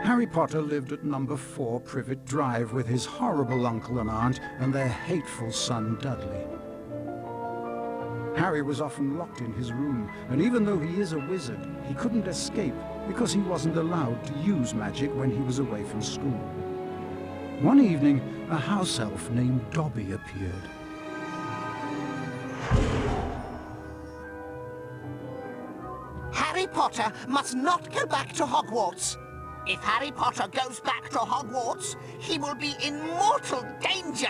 Harry Potter lived at number 4 Privet Drive with his horrible uncle and aunt and their hateful son Dudley. Harry was often locked in his room, and even though he is a wizard, he couldn't escape because he wasn't allowed to use magic when he was away from school. One evening, a house elf named Dobby appeared. Harry Potter must not go back to Hogwarts. If Harry Potter goes back to Hogwarts, he will be in mortal danger.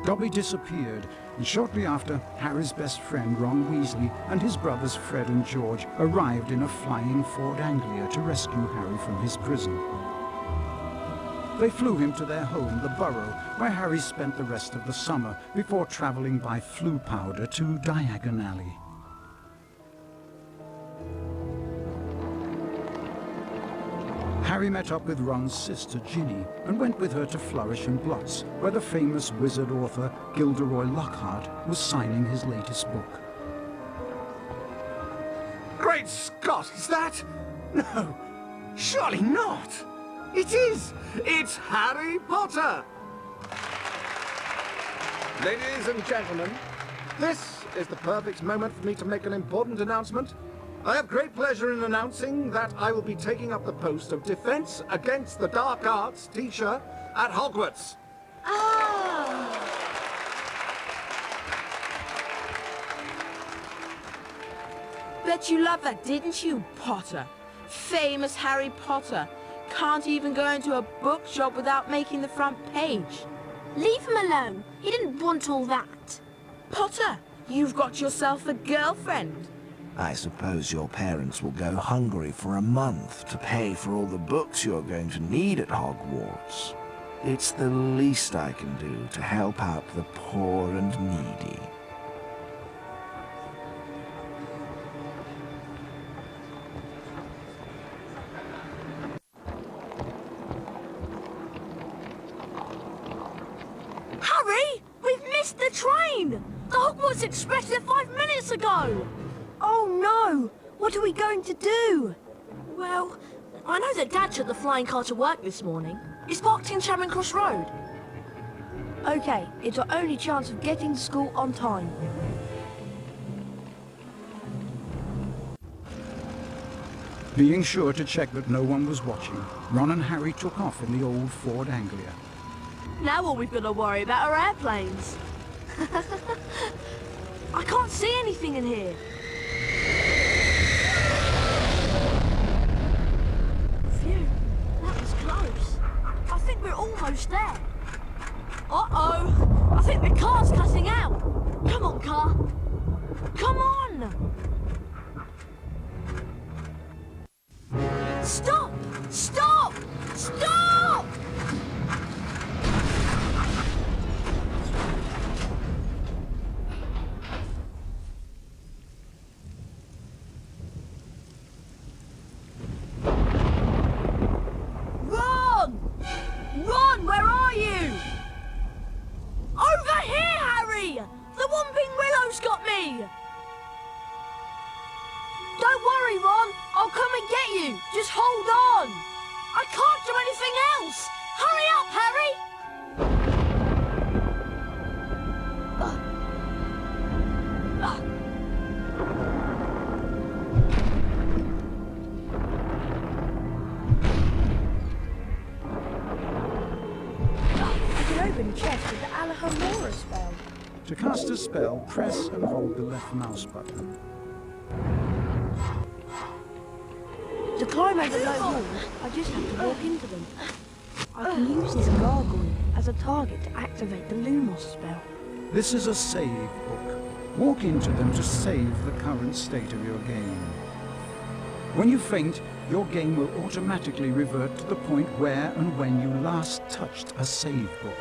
Dobby disappeared, and shortly after, Harry's best friend Ron Weasley and his brothers Fred and George arrived in a flying Ford Anglia to rescue Harry from his prison. They flew him to their home, the Burrow, where Harry spent the rest of the summer before traveling by Floo Powder to Diagon Alley. Harry met up with Ron's sister Ginny and went with her to Flourish and Blots, where the famous wizard author Gilderoy Lockhart was signing his latest book. Great Scott, is that? No, surely not. It is! It's Harry Potter! Ladies and gentlemen, this is the perfect moment for me to make an important announcement. I have great pleasure in announcing that I will be taking up the post of Defense Against the Dark Arts teacher at Hogwarts. Bet you loved that, didn't you, Potter? Famous Harry Potter. Can't even go into a bookshop without making the front page. Leave him alone. He didn't want all that. Potter, you've got yourself a girlfriend. I suppose your parents will go hungry for a month to pay for all the books you're going to need at Hogwarts. It's the least I can do to help out the poor and needy. Harry! We've missed the train! The Hogwarts Express left 5 minutes ago! Oh no! What are we going to do? Well, I know that Dad took the flying car to work this morning. It's parked in Charing Cross Road. Okay, it's our only chance of getting to school on time. Being sure to check that no one was watching, Ron and Harry took off in the old Ford Anglia. Now all we've got to worry about are airplanes. I can't see anything in here. Phew, that was close. I think we're almost there. Uh-oh, I think the car's cutting out. Come on, car. Come on. Stop! Stop! Stop! Ron, where are you? Over here, Harry! The Whomping Willow's got me! Don't worry, Ron. I'll come and get you. Just hold on. I can't do anything else. Hurry up, Harry! Chest with the Alahomora spell. To cast a spell, press and hold the left mouse button. To climb over low walls, I just have to walk into them. I can use this gargoyle as a target to activate the Lumos spell. This is a save book. Walk into them to save the current state of your game. When you faint, your game will automatically revert to the point where and when you last touched a save book.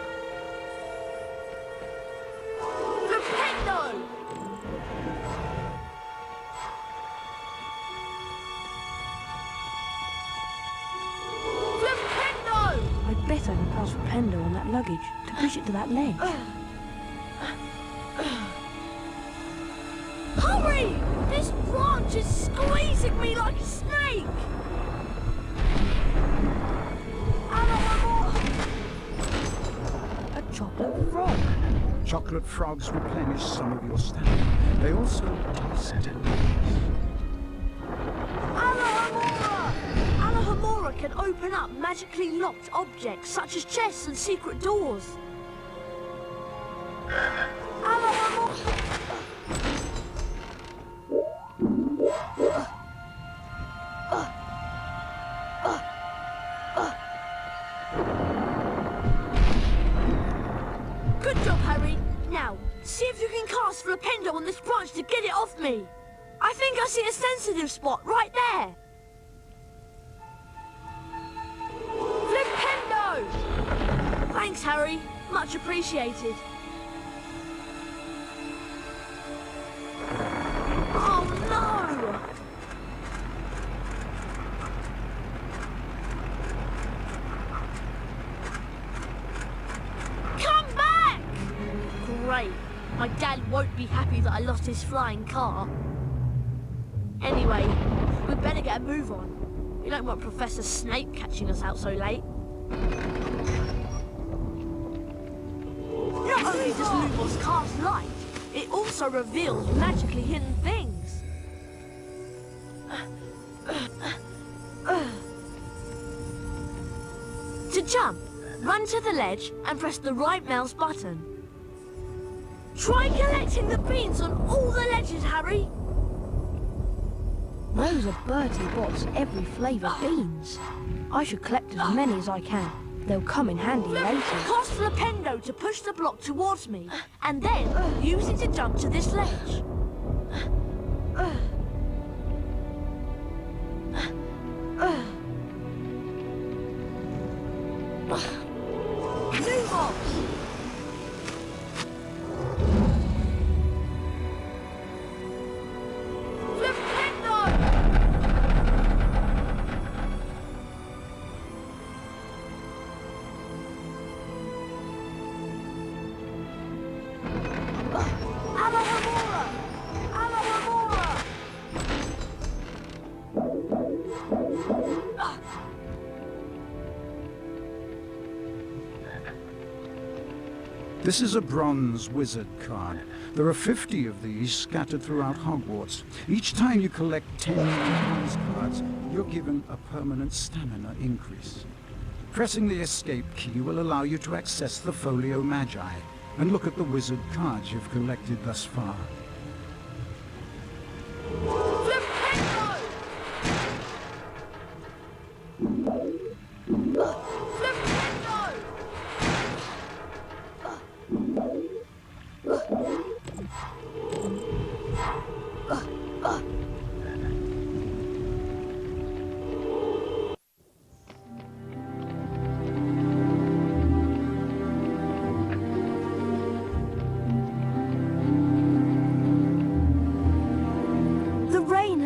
I can pass Ripendo on that luggage to push it to that ledge. Harry! This branch is squeezing me like a snake! A chocolate frog. Chocolate frogs replenish some of your stamina. They also taste delicious. Alohomora can open up magically locked objects such as chests and secret doors. Good job, Harry. Now, see if you can cast Flipendo on this branch to get it off me. I think I see a sensitive spot right there. Flipendo! Thanks, Harry. Much appreciated. Oh, no! Come back! Great. My dad won't be happy that I lost his flying car. Anyway, we'd better get a move on. We don't want Professor Snape catching us out so late. Not only does Lumos cast light, it also reveals magically hidden things. To jump, run to the ledge and press the right mouse button. Try collecting the beans on all the ledges, Harry! Those are Bertie Bott's every flavour beans. I should collect as many as I can. They'll come in handy later. Cast Flipendo to push the block towards me, and then use it to jump to this ledge. Lumos! This is a bronze wizard card. There are 50 of these scattered throughout Hogwarts. Each time you collect 10 bronze cards, you're given a permanent stamina increase. Pressing the escape key will allow you to access the Folio Magi and look at the wizard cards you've collected thus far.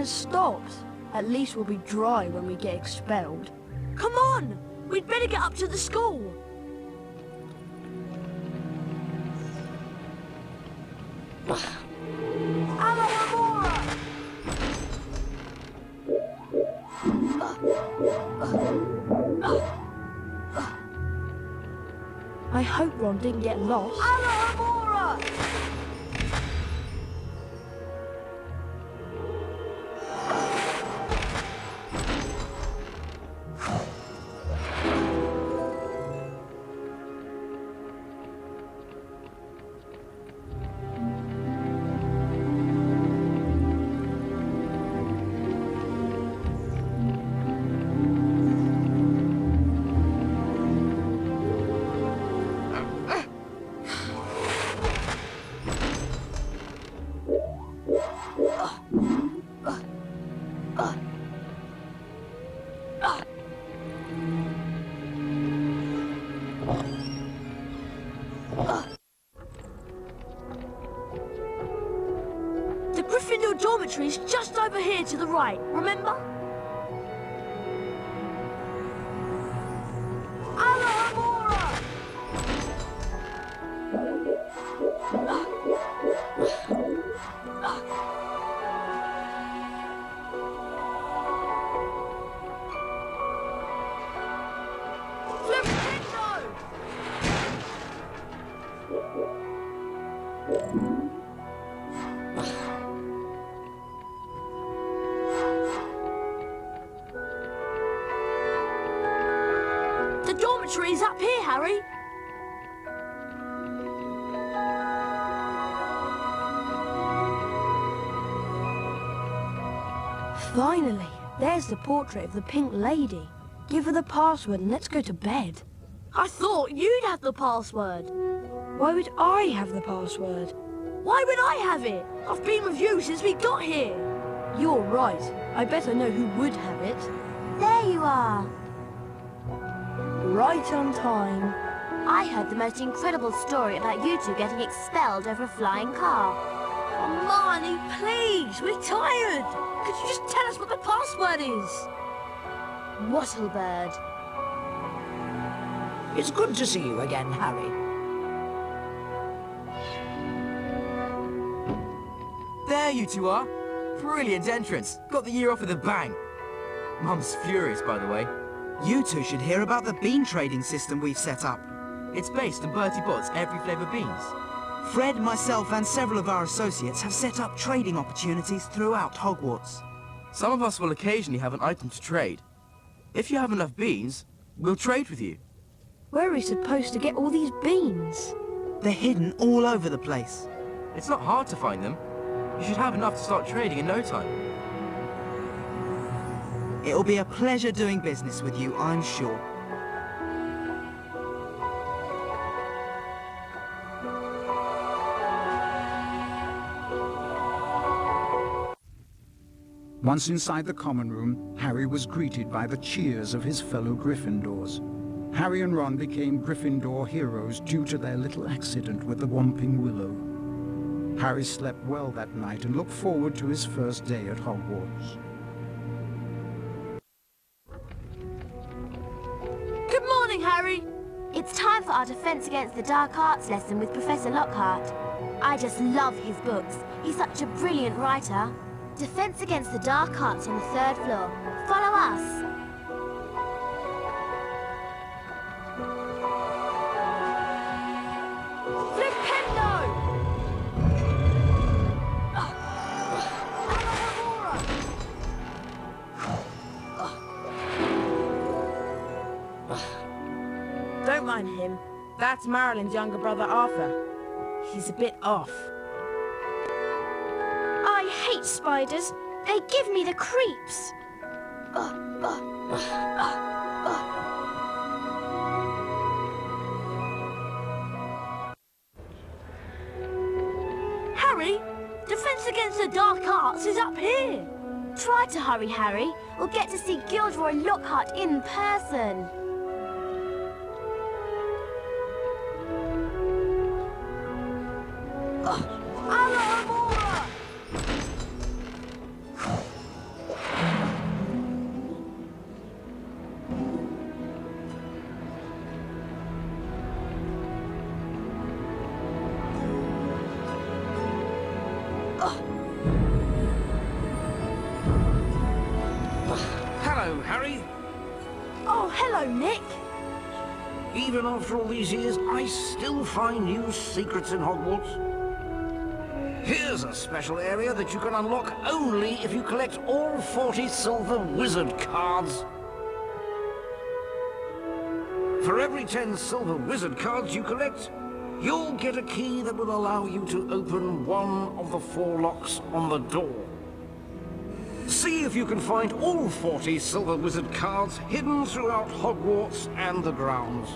Stopped. At least we'll be dry when we get expelled. Come on! We'd better get up to the school. Alohomora! I hope Ron didn't get lost. Alohomora! The Gryffindor dormitory is just over here to the right, remember? Alohomora! is up here, Harry. Finally, there's the portrait of the Pink Lady. Give her the password and let's go to bed. I thought you'd have the password. Why would I have the password? Why would I have it? I've been with you since we got here. You're right. I bet I know who would have it. There you are. Right on time. I heard the most incredible story about you two getting expelled over a flying car. Hermione, please, we're tired. Could you just tell us what the password is? Wattlebird. It's good to see you again, Harry. There you two are. Brilliant entrance. Got the year off with a bang. Mum's furious, by the way. You two should hear about the bean trading system we've set up. It's based on Bertie Bott's every flavour beans. Fred, myself and several of our associates have set up trading opportunities throughout Hogwarts. Some of us will occasionally have an item to trade. If you have enough beans, we'll trade with you. Where are we supposed to get all these beans? They're hidden all over the place. It's not hard to find them. You should have enough to start trading in no time. It'll be a pleasure doing business with you, I'm sure. Once inside the common room, Harry was greeted by the cheers of his fellow Gryffindors. Harry and Ron became Gryffindor heroes due to their little accident with the Whomping Willow. Harry slept well that night and looked forward to his first day at Hogwarts. Good morning, Harry. It's time for our Defense Against the Dark Arts lesson with Professor Lockhart. I just love his books. He's such a brilliant writer. Defense Against the Dark Arts on the 3rd floor. Follow us. Don't mind him. That's Marilyn's younger brother, Arthur. He's a bit off. I hate spiders. They give me the creeps. Harry, Defense Against the Dark Arts is up here. Try to hurry, Harry. We'll get to see Gilderoy Lockhart in person. Hello, Harry. Oh, hello, Nick. Even after all these years, I still find new secrets in Hogwarts. Here's a special area that you can unlock only if you collect all 40 silver wizard cards. For every 10 silver wizard cards you collect, you'll get a key that will allow you to open one of the 4 locks on the door. See if you can find all 40 silver wizard cards hidden throughout Hogwarts and the grounds.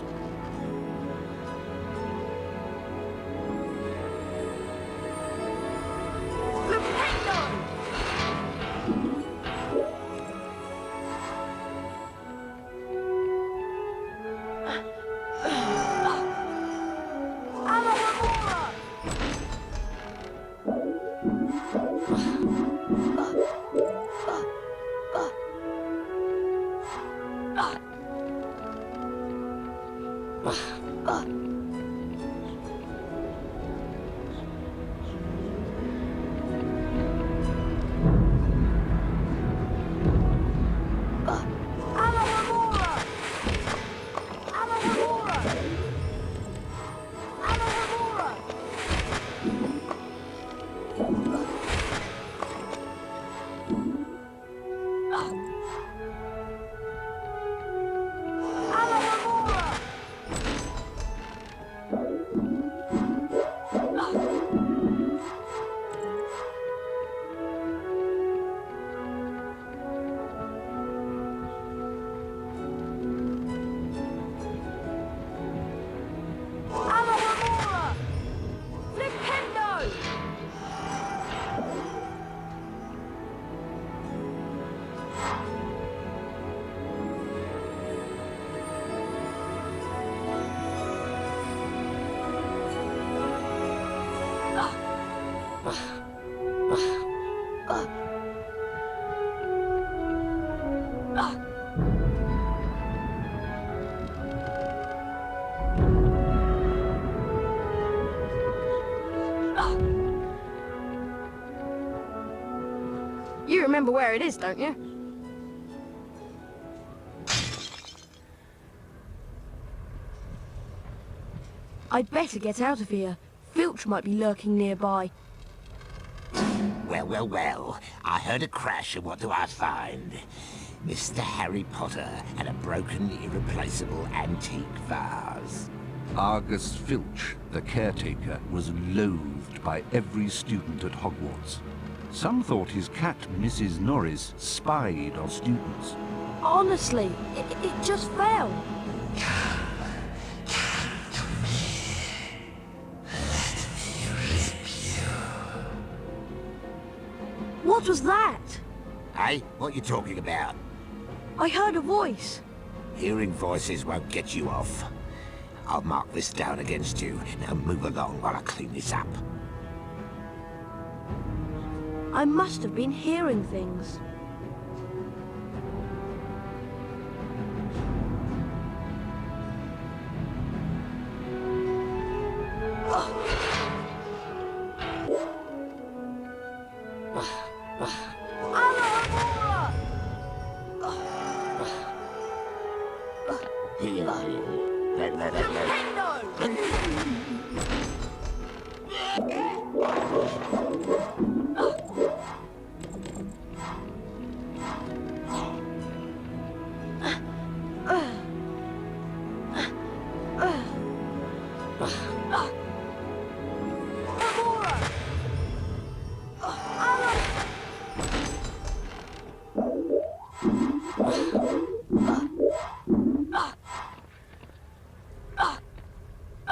You remember where it is, don't you? I'd better get out of here. Filch might be lurking nearby. Well, well, well. I heard a crash, and what do I find? Mr. Harry Potter and a broken, irreplaceable antique vase. Argus Filch, the caretaker, was loathed by every student at Hogwarts. Some thought his cat, Mrs. Norris, spied on students. Honestly, it just fell. What was that? Hey, what you talking about? I heard a voice. Hearing voices won't get you off. I'll mark this down against you. Now move along while I clean this up. I must have been hearing things.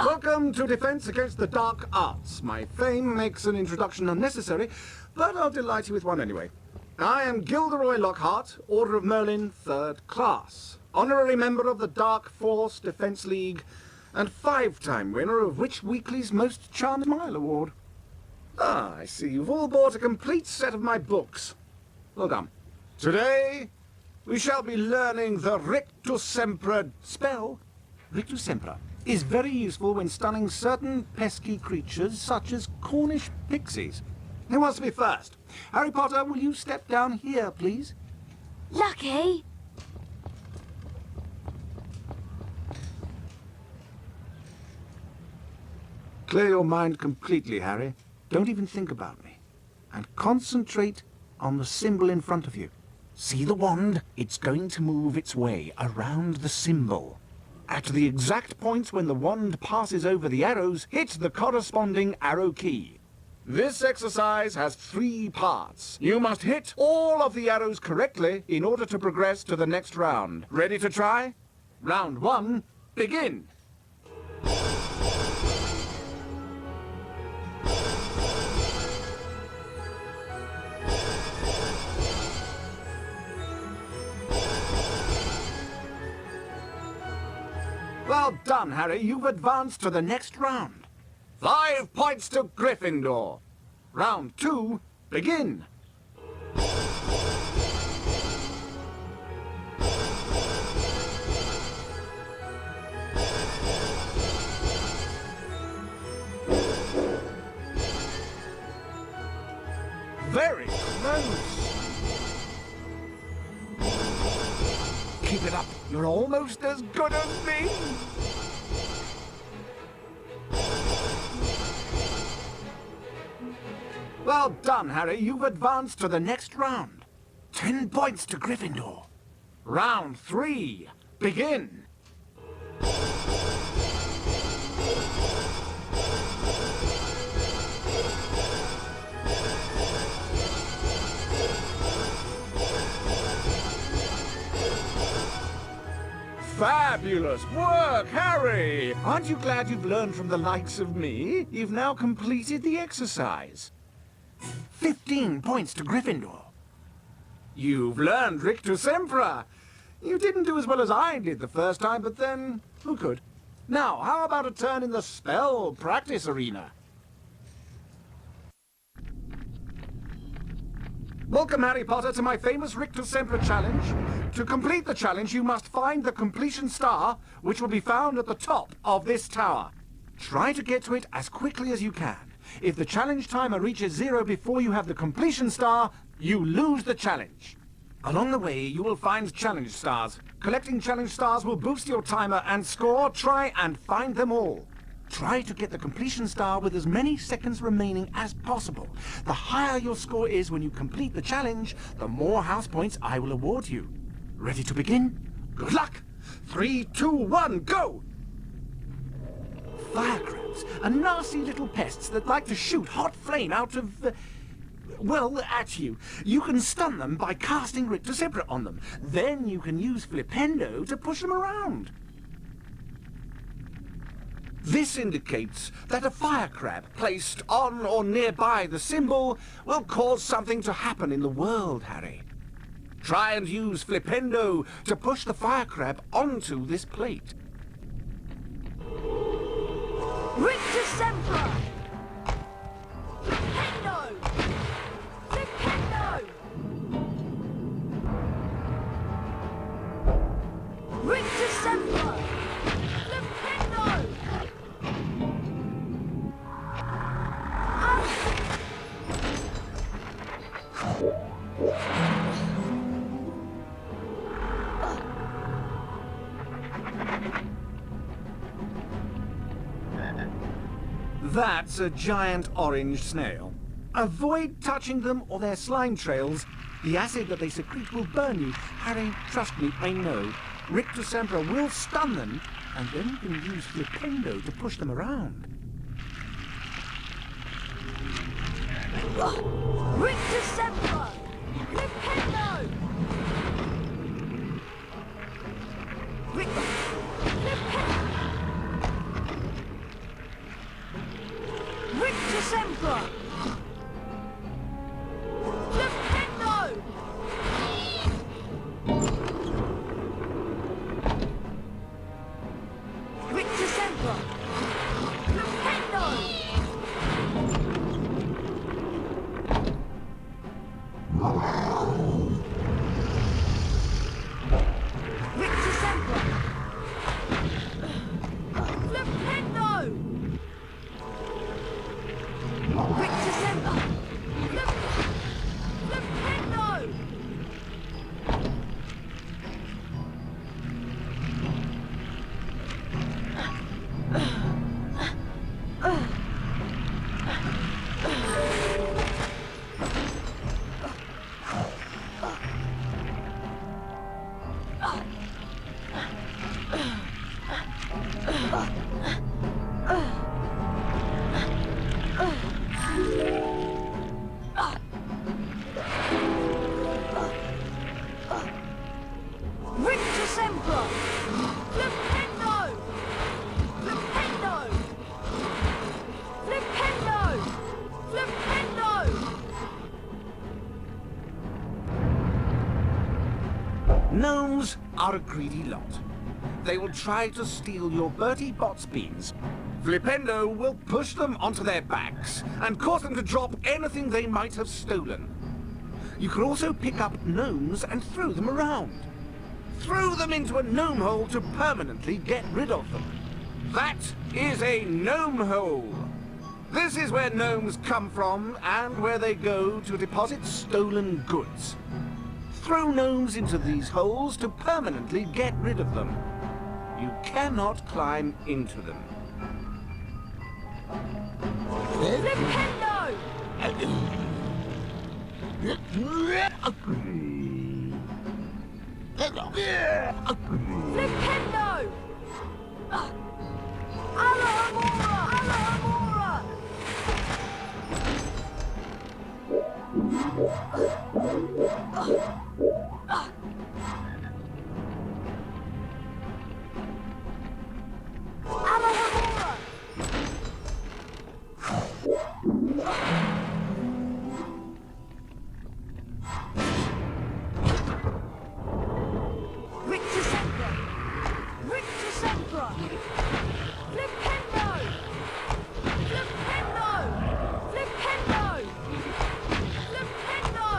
Welcome to Defense Against the Dark Arts. My fame makes an introduction unnecessary, but I'll delight you with one anyway. I am Gilderoy Lockhart, Order of Merlin, 3rd Class, honorary member of the Dark Force Defense League, and 5-time winner of Witch Weekly's Most Charmed Smile Award. Ah, I see you've all bought a complete set of my books. Well done. Today, we shall be learning the Rictusempra spell. Rictusempra is very useful when stunning certain pesky creatures such as Cornish pixies. Who wants to be first? Harry Potter, will you step down here, please? Lucky. Clear your mind completely, Harry. Don't even think about me. And concentrate on the symbol in front of you. See the wand? It's going to move its way around the symbol. At the exact points when the wand passes over the arrows, hit the corresponding arrow key. This exercise has 3 parts. You must hit all of the arrows correctly in order to progress to the next round. Ready to try? Round 1, begin! Well done, Harry. You've advanced to the next round. 5 points to Gryffindor. Round 2, begin. Very close. Keep it up. You're almost as good as me. Well done, Harry. You've advanced to the next round. 10 points to Gryffindor. Round 3, begin. Fabulous work, Harry! Aren't you glad you've learned from the likes of me? You've now completed the exercise. 15 points to Gryffindor. You've learned Rictusempra. You didn't do as well as I did the first time, but then, who could? Now, how about a turn in the spell practice arena? Welcome, Harry Potter, to my famous Rictusempra challenge. To complete the challenge, you must find the completion star, which will be found at the top of this tower. Try to get to it as quickly as you can. If the challenge timer reaches 0 before you have the completion star, you lose the challenge. Along the way, you will find challenge stars. Collecting challenge stars will boost your timer and score. Try and find them all. Try to get the completion star with as many seconds remaining as possible. The higher your score is when you complete the challenge, the more house points I will award you. Ready to begin? Good luck! 3, 2, 1, go! Fire crabs are nasty little pests that like to shoot hot flame out of... well, at you. You can stun them by casting Rictusempra on them. Then you can use Flipendo to push them around. This indicates that a fire crab placed on or nearby the symbol will cause something to happen in the world, Harry. Try and use Flipendo to push the fire crab onto this plate. Rictusempra! Flipendo! Flipendo! Rictusempra! Flipendo! That's a giant orange snail. Avoid touching them or their slime trails. The acid that they secrete will burn you. Harry, trust me, I know. Rictusempra will stun them, and then you can use Flipendo to push them around. Rictusempra! Flipendo! Rictusempra! Flipendo! Rictusempra! Flipendo! Rictusempra! Flipendo! Rictusempra! Flipendo! Rictusempra! Flipendo! Flipendo! Flipendo! Flipendo! Gnomes are a greedy lot. They will try to steal your Bertie Bott's beans. Flipendo will push them onto their backs and cause them to drop anything they might have stolen. You can also pick up gnomes and throw them around. Throw them into a gnome hole to permanently get rid of them. That is a gnome hole. This is where gnomes come from and where they go to deposit stolen goods. Throw gnomes into these holes to permanently get rid of them. You cannot climb into them. Flipendo! Flipendo! Alohomora! Alohomora! Alohomora! Rictusempra! Rictusempra! Flipendo! Flipendo! Flipendo! Flipendo!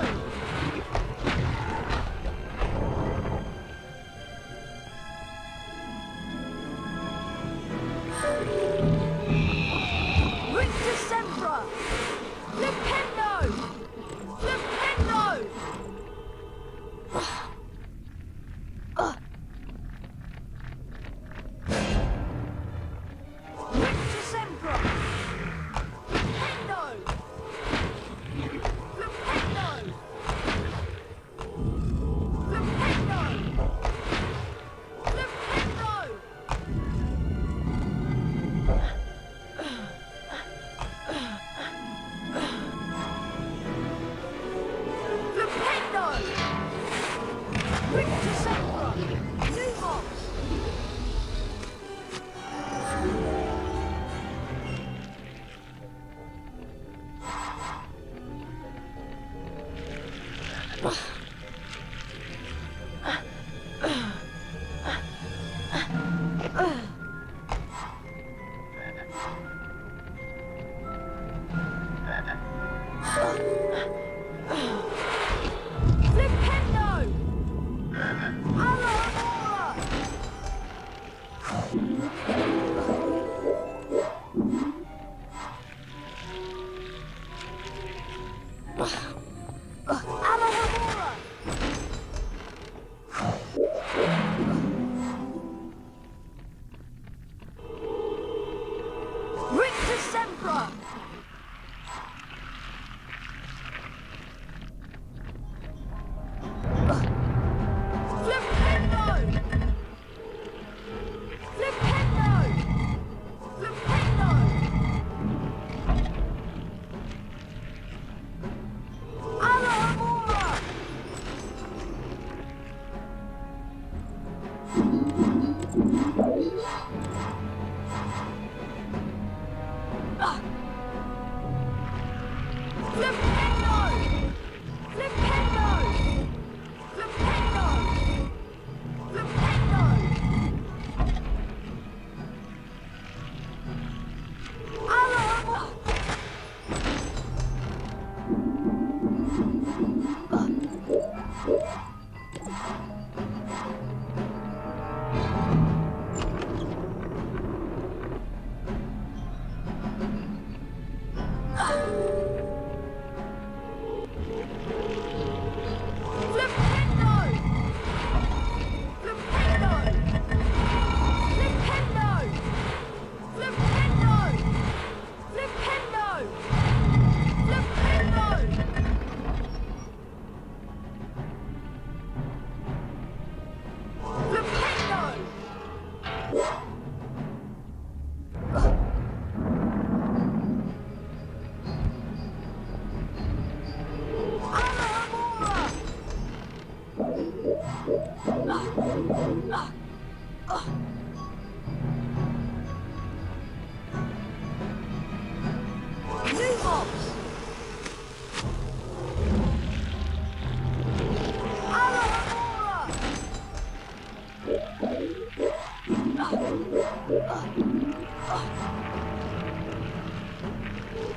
Rictusempra!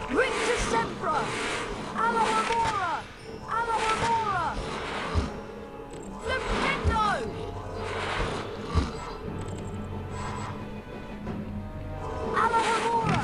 Rictusempra! Alohomora! Alohomora! Diffindo! Alohomora!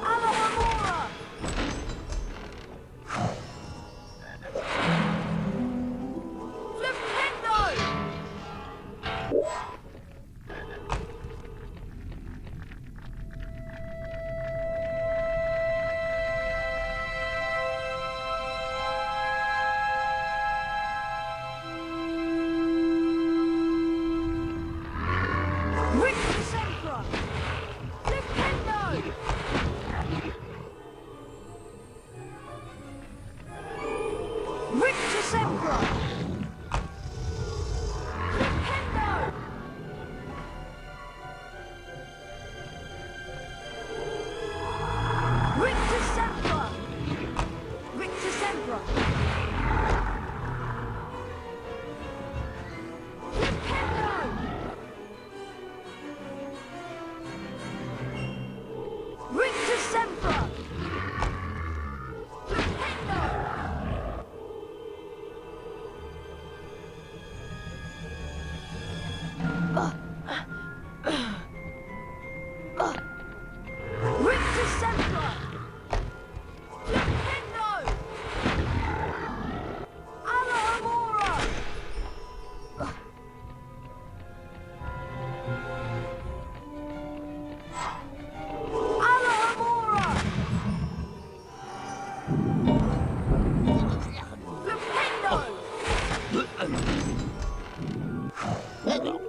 Alohomora! Diffindo! Rictusempra! Diffindo! Herbology!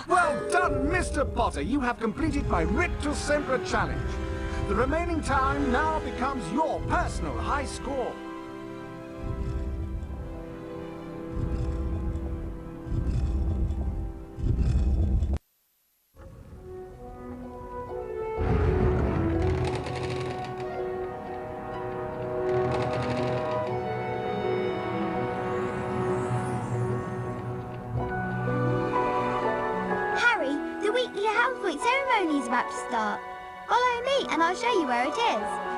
Well done, Mr. Potter. You have completed my Rictusempra challenge. The remaining time now becomes your personal high score. Harry, the weekly House Week ceremony is about to start. Follow me and I'll show you where it is.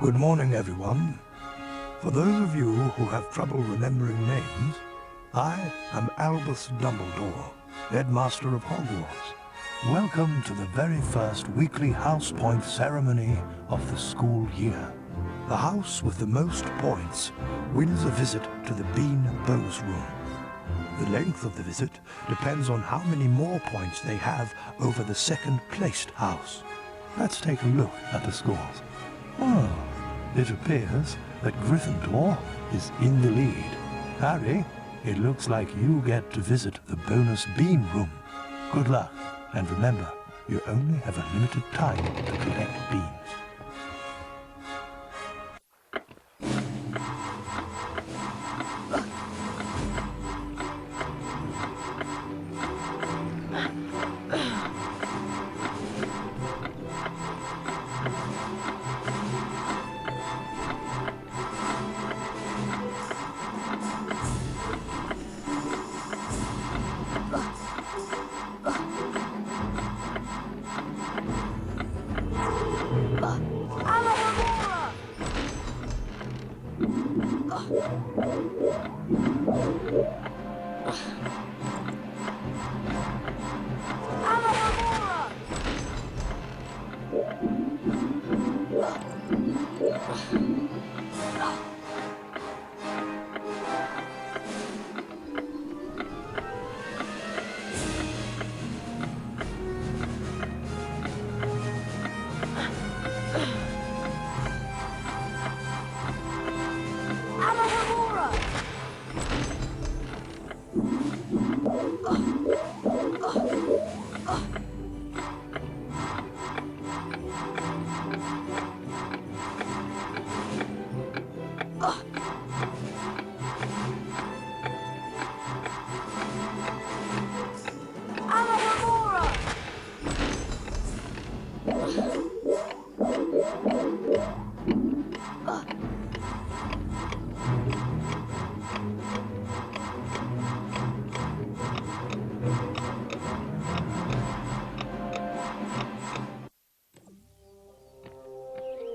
Good morning, everyone. For those of you who have trouble remembering names, I am Albus Dumbledore, Headmaster of Hogwarts. Welcome to the very first weekly House Point ceremony of the school year. The house with the most points wins a visit to the Bean Bonus Room. The length of the visit depends on how many more points they have over the second-placed house. Let's take a look at the scores. Oh, it appears that Gryffindor is in the lead. Harry, it looks like you get to visit the bonus bean room. Good luck, and remember, you only have a limited time to collect beans.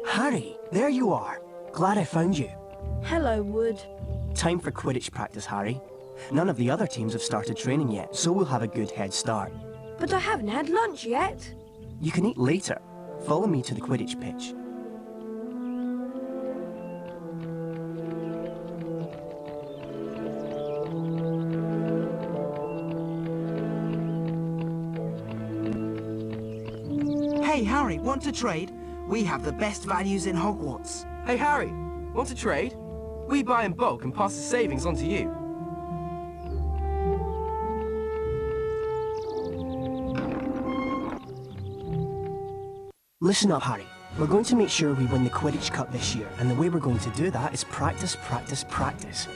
Harry, there you are. Glad I found you. Hello, Wood. Time for Quidditch practice, Harry. None of the other teams have started training yet, so we'll have a good head start. But I haven't had lunch yet. You can eat later. Follow me to the Quidditch pitch. Hey, Harry, want to trade? We have the best values in Hogwarts. Hey, Harry, want to trade? We buy in bulk and pass the savings on to you. Listen up, Harry. We're going to make sure we win the Quidditch Cup this year, and the way we're going to do that is practice, practice, practice.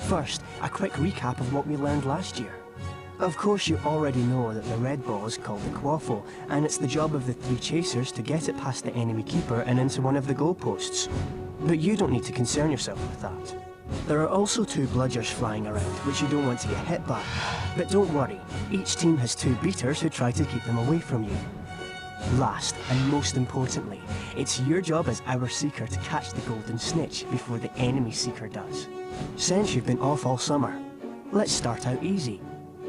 First, a quick recap of what we learned last year. Of course, you already know that the red ball is called the quaffle, and it's the job of the 3 chasers to get it past the enemy keeper and into one of the goalposts. But you don't need to concern yourself with that. There are also 2 bludgers flying around, which you don't want to get hit by. But don't worry, each team has 2 beaters who try to keep them away from you. Last, and most importantly, it's your job as our seeker to catch the golden snitch before the enemy seeker does. Since you've been off all summer, let's start out easy.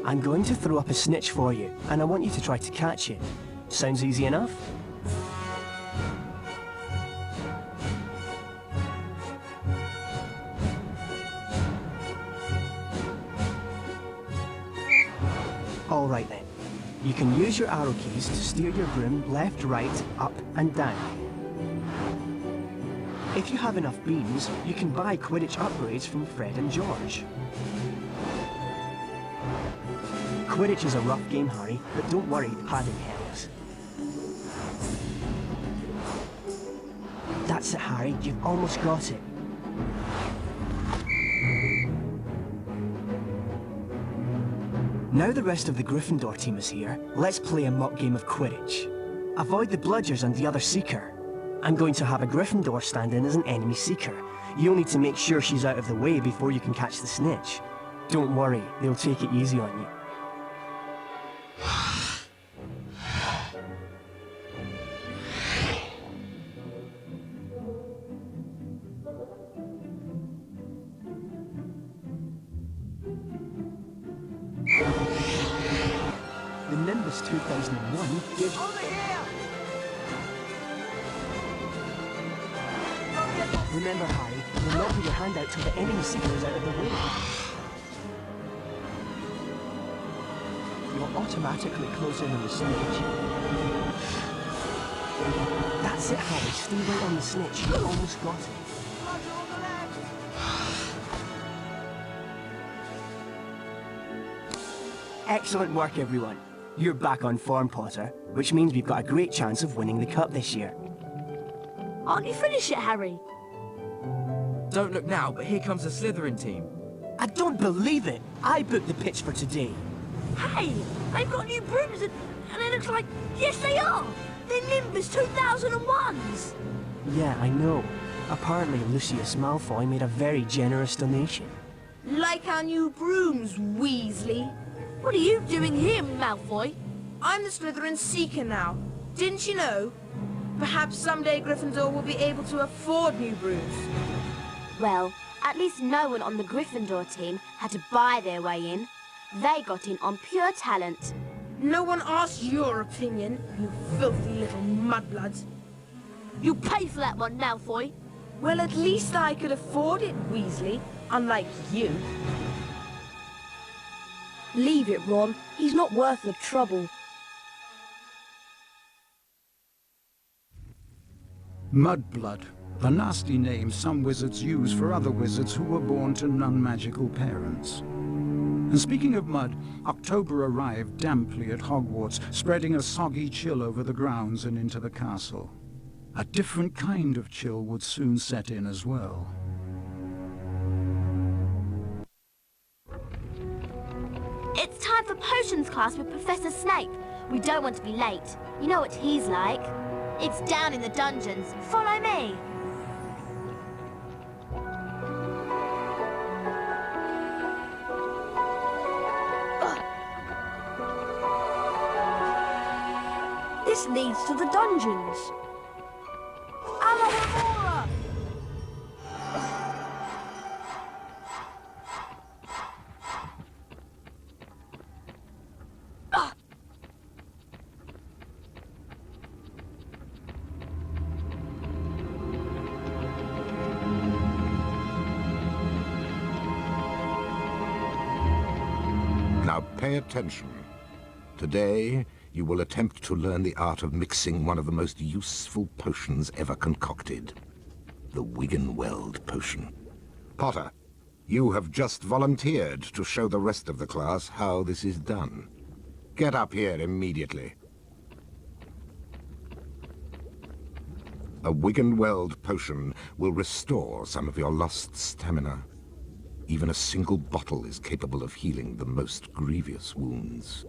I'm going to throw up a snitch for you, and I want you to try to catch it. Sounds easy enough? Alright then. You can use your arrow keys to steer your broom left, right, up and down. If you have enough beans, you can buy Quidditch upgrades from Fred and George. Quidditch is a rough game, Harry, but don't worry, padding helps. That's it, Harry, you've almost got it. Now the rest of the Gryffindor team is here, let's play a mock game of Quidditch. Avoid the bludgers and the other seeker. I'm going to have a Gryffindor stand in as an enemy seeker. You'll need to make sure she's out of the way before you can catch the snitch. Don't worry, they'll take it easy on you. The Nimbus 2001 gives... Over here! Remember, Harry, you'll not put your hand out till the enemy seeker is out of the way. You'll automatically close in on the snitch. That's it, Harry. Stay right on the snitch. You almost got it. Excellent work, everyone. You're back on form, Potter, which means we've got a great chance of winning the cup this year. Aren't you finished yet, Harry? Don't look now, but here comes the Slytherin team. I don't believe it! I booked the pitch for today. Hey, they've got new brooms and it looks like... Yes, they are! They're Nimbus 2001s! Yeah, I know. Apparently Lucius Malfoy made a very generous donation. Like our new brooms, Weasley. What are you doing here, Malfoy? I'm the Slytherin Seeker now. Didn't you know? Perhaps someday Gryffindor will be able to afford new brooms. Well, at least no one on the Gryffindor team had to buy their way in. They got in on pure talent. No one asked your opinion, you filthy little mudbloods. You pay for that one, Malfoy. Well, at least I could afford it, Weasley, unlike you. Leave it, Ron. He's not worth the trouble. Mudblood, a nasty name some wizards use for other wizards who were born to non-magical parents. And speaking of mud, October arrived damply at Hogwarts, spreading a soggy chill over the grounds and into the castle. A different kind of chill would soon set in as well. It's time for potions class with Professor Snape. We don't want to be late. You know what he's like. It's down in the dungeons. Follow me. This leads to the dungeons. Alohomora! Now pay attention. Today, you will attempt to learn the art of mixing one of the most useful potions ever concocted. The Wiggenweld potion. Potter, you have just volunteered to show the rest of the class how this is done. Get up here immediately. A Wiggenweld potion will restore some of your lost stamina. Even a single bottle is capable of healing the most grievous wounds.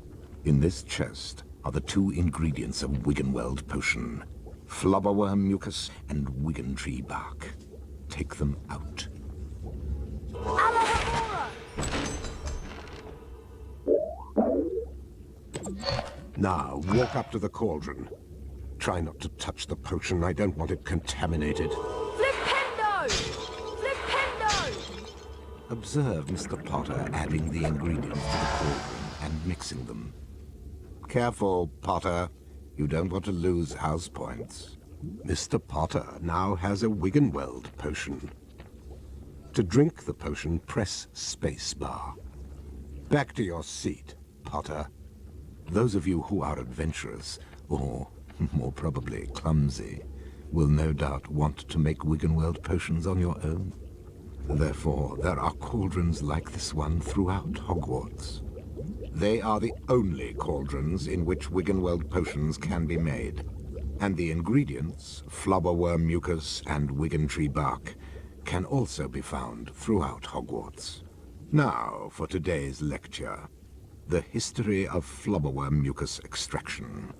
In this chest are the 2 ingredients of Wiggenweld potion: flobberworm mucus and wiggentree bark. Take them out. Now, walk up to the cauldron. Try not to touch the potion. I don't want it contaminated. Flipendo! Flipendo! Observe Mr. Potter adding the ingredients to the cauldron and mixing them. Careful, Potter. You don't want to lose house points. Mr. Potter now has a Wiggenweld potion. To drink the potion, press spacebar. Back to your seat, Potter. Those of you who are adventurous, or more probably clumsy, will no doubt want to make Wiggenweld potions on your own. Therefore, there are cauldrons like this one throughout Hogwarts. They are the only cauldrons in which Wiggenweld potions can be made. And the ingredients, flobberworm mucus and wiggentree bark, can also be found throughout Hogwarts. Now, for today's lecture. The history of flobberworm mucus extraction.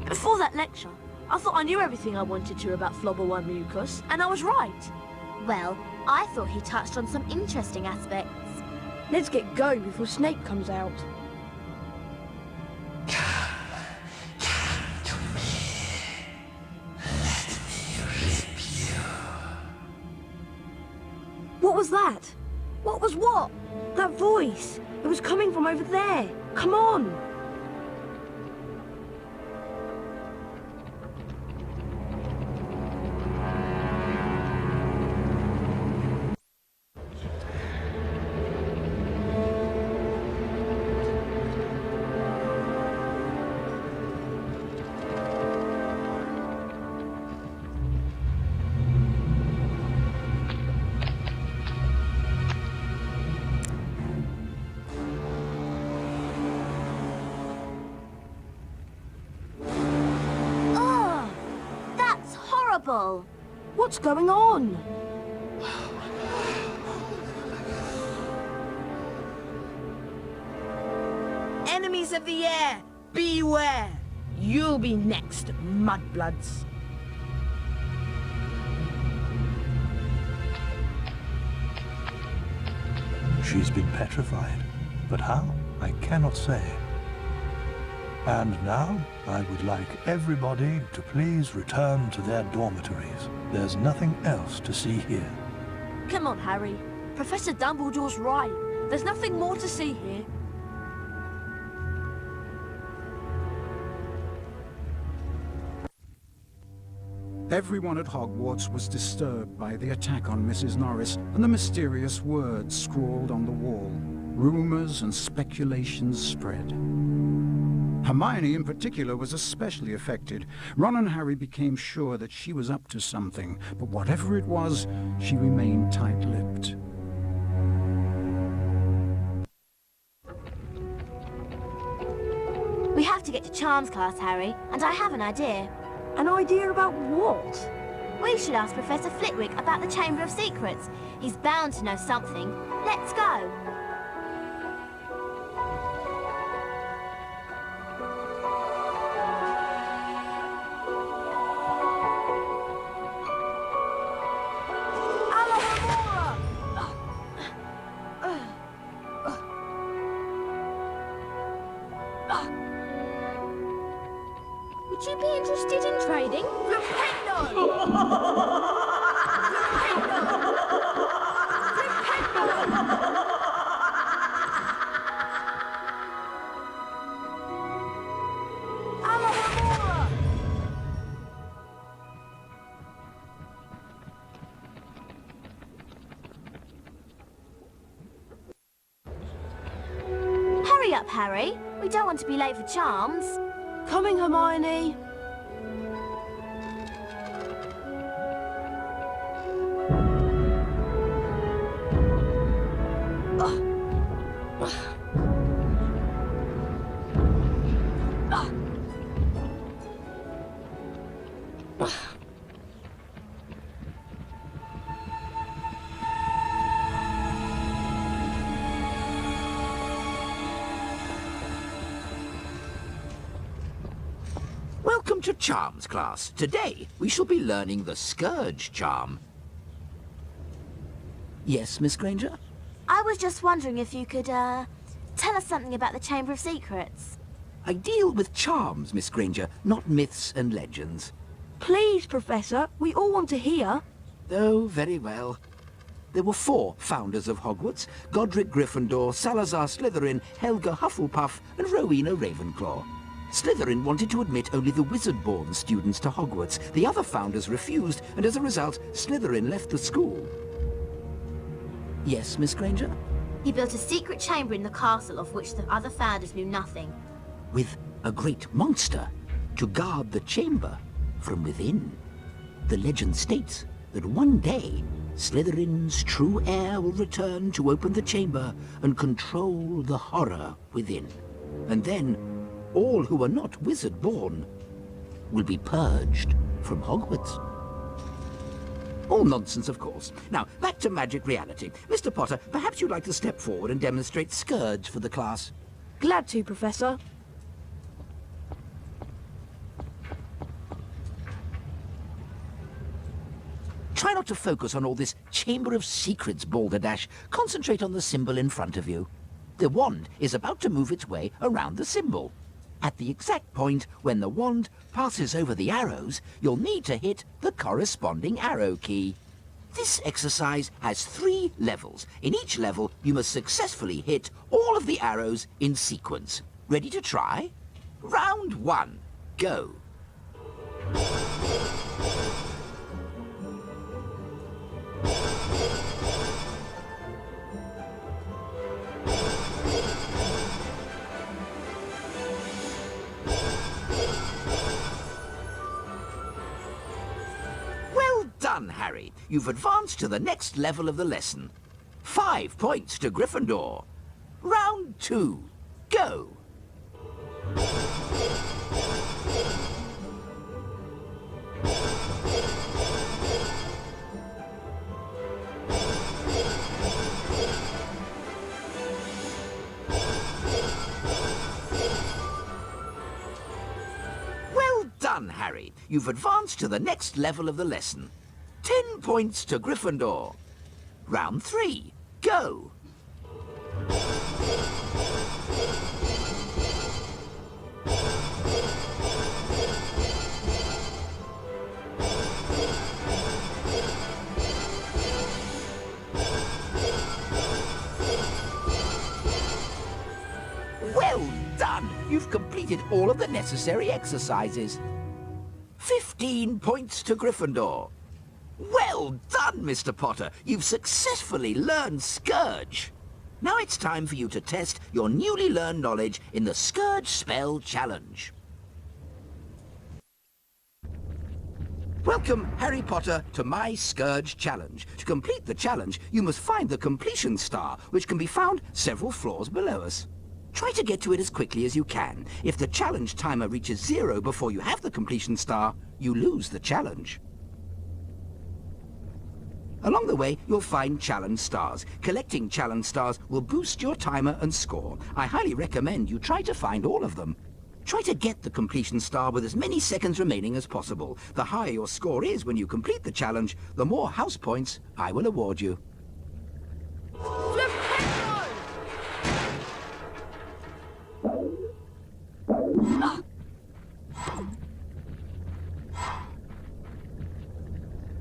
Before that lecture, I thought I knew everything I wanted to about flobberworm mucus, and I was right. Well, I thought he touched on some interesting aspects. Let's get going before Snape comes out. What was that? What was what? That voice. It was coming from over there. Come on. What's going on? Enemies of the air, beware! You'll be next, mudbloods. She's been petrified, but how? I cannot say. And now, I would like everybody to please return to their dormitories. There's nothing else to see here. Come on, Harry. Professor Dumbledore's right. There's nothing more to see here. Everyone at Hogwarts was disturbed by the attack on Mrs. Norris and the mysterious words scrawled on the wall. Rumors and speculations spread. Hermione in particular was especially affected. Ron and Harry became sure that she was up to something, but whatever it was, she remained tight-lipped. We have to get to Charms class, Harry, and I have an idea. An idea about what? We should ask Professor Flitwick about the Chamber of Secrets. He's bound to know something. Let's go. Would you be interested in trading? Harry. We don't want to be late for charms. Coming, Hermione. Welcome to Charms class. Today, we shall be learning the Scourge charm. Yes, Miss Granger? I was just wondering if you could, tell us something about the Chamber of Secrets. I deal with charms, Miss Granger, not myths and legends. Please, Professor. We all want to hear. Oh, very well. There were 4 founders of Hogwarts: Godric Gryffindor, Salazar Slytherin, Helga Hufflepuff, and Rowena Ravenclaw. Slytherin wanted to admit only the wizard-born students to Hogwarts. The other founders refused, and as a result, Slytherin left the school. Yes, Miss Granger? He built a secret chamber in the castle of which the other founders knew nothing. With a great monster to guard the chamber from within. The legend states that one day, Slytherin's true heir will return to open the chamber and control the horror within. And then, all who are not wizard-born will be purged from Hogwarts. All nonsense, of course. Now, back to magic reality. Mr. Potter, perhaps you'd like to step forward and demonstrate Scourge for the class. Glad to, Professor. Try not to focus on all this Chamber of Secrets balderdash. Concentrate on the symbol in front of you. The wand is about to move its way around the symbol. At the exact point when the wand passes over the arrows, you'll need to hit the corresponding arrow key. This exercise has 3 levels. In each level, you must successfully hit all of the arrows in sequence. Ready to try? Round 1. Go. Done, Harry. You've advanced to the next level of the lesson. 5 points to Gryffindor. Round 2. Go. Well done, Harry. You've advanced to the next level of the lesson. 10 points to Gryffindor. Round 3. Go. Well done! You've completed all of the necessary exercises. 15 points to Gryffindor. Well done, Mr. Potter. You've successfully learned Scourge. Now it's time for you to test your newly learned knowledge in the Scourge Spell Challenge. Welcome, Harry Potter, to my Scourge Challenge. To complete the challenge, you must find the completion star, which can be found several floors below us. Try to get to it as quickly as you can. If the challenge timer reaches 0 before you have the completion star, you lose the challenge. Along the way, you'll find challenge stars. Collecting challenge stars will boost your timer and score. I highly recommend you try to find all of them. Try to get the completion star with as many seconds remaining as possible. The higher your score is when you complete the challenge, the more house points I will award you.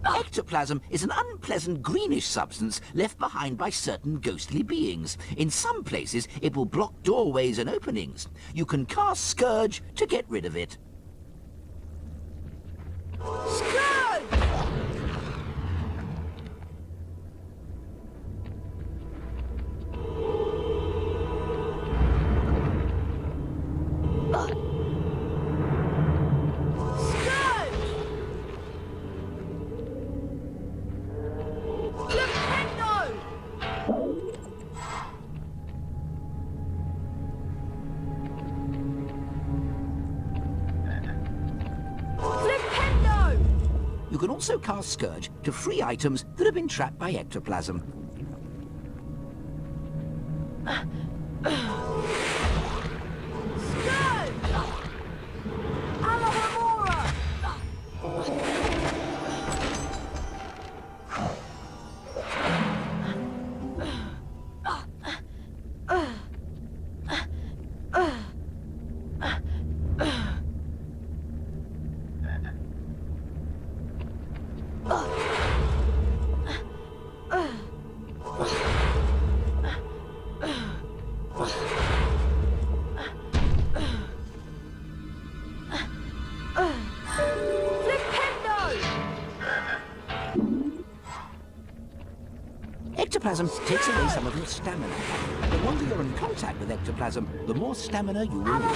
Ectoplasm is an unpleasant greenish substance left behind by certain ghostly beings. In some places, it will block doorways and openings. You can cast Scourge to get rid of it. You can also cast Scourge to free items that have been trapped by ectoplasm. Ectoplasm takes away some of your stamina. The longer you're in contact with ectoplasm, the more stamina you will lose.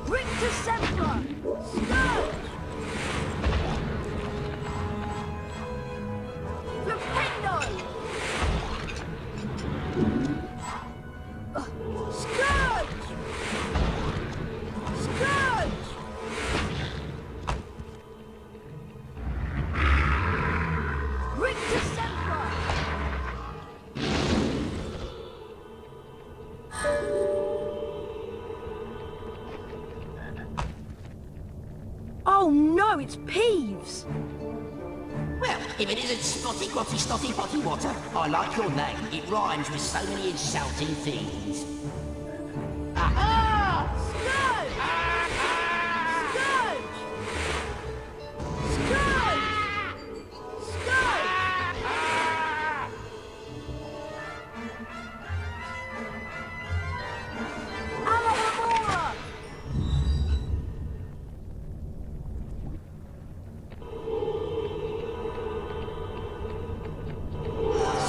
Rictusempra! Scourge! Diffindo! Scourge! Scourge! Rictusempra! Oh no, it's Peeves! Well, if it isn't Spotty Quatty Stotty Potty Water, I like your name. It rhymes with so many insulting things. Aha! Scourge! Scourge! Scourge! Scourge! Alohomora!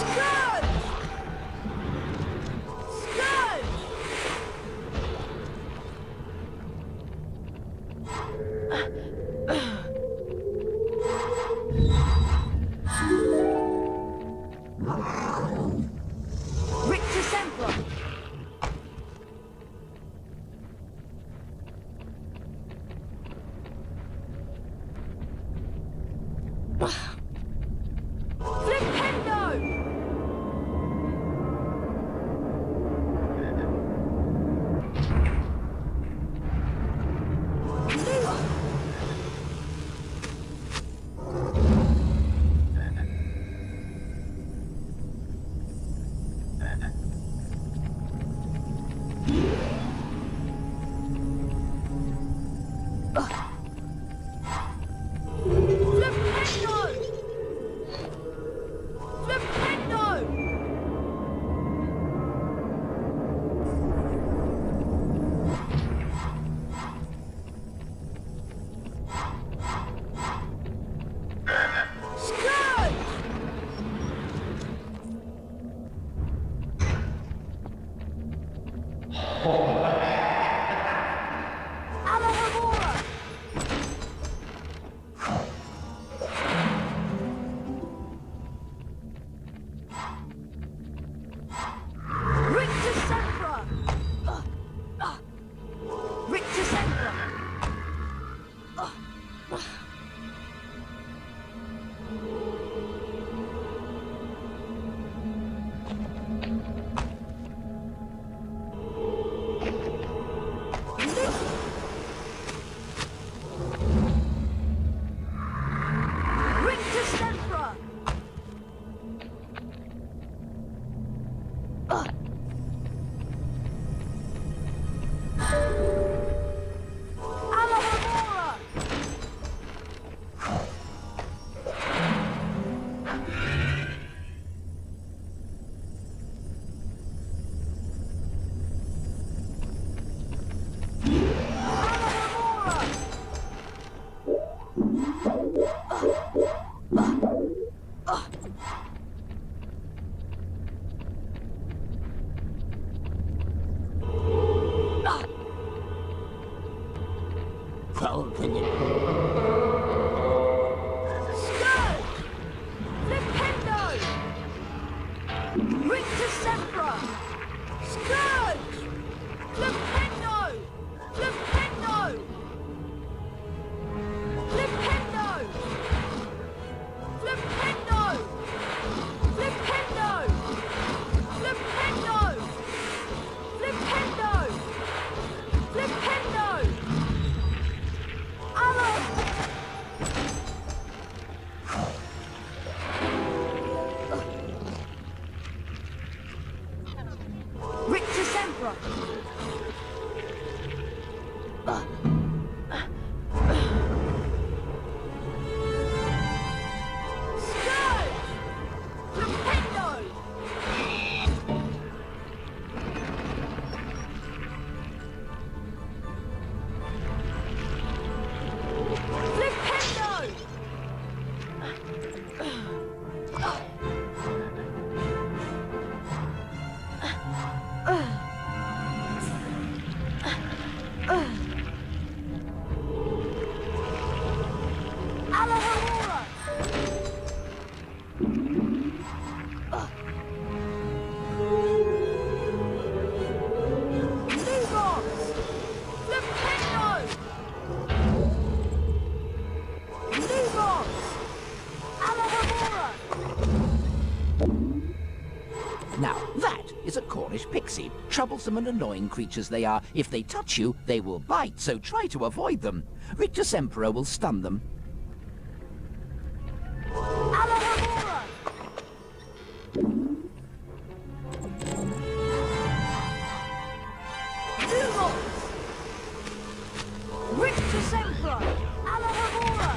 Scourge! Scourge! Rictusempra! Flipendo! Flipendo! Flipendo! Scourge! Alohomora! Rictusempra! Rictusempra! Rictusempra! Alohomora! Alohomora! Scourge! Flipendo! Rictusempra! Scourge! Flipendo! Flipendo! Flipendo! Now, that is a Cornish pixie. Troublesome and annoying creatures they are. If they touch you, they will bite, so try to avoid them. Rictusempra will stun them. Rictusempra! Alahamora!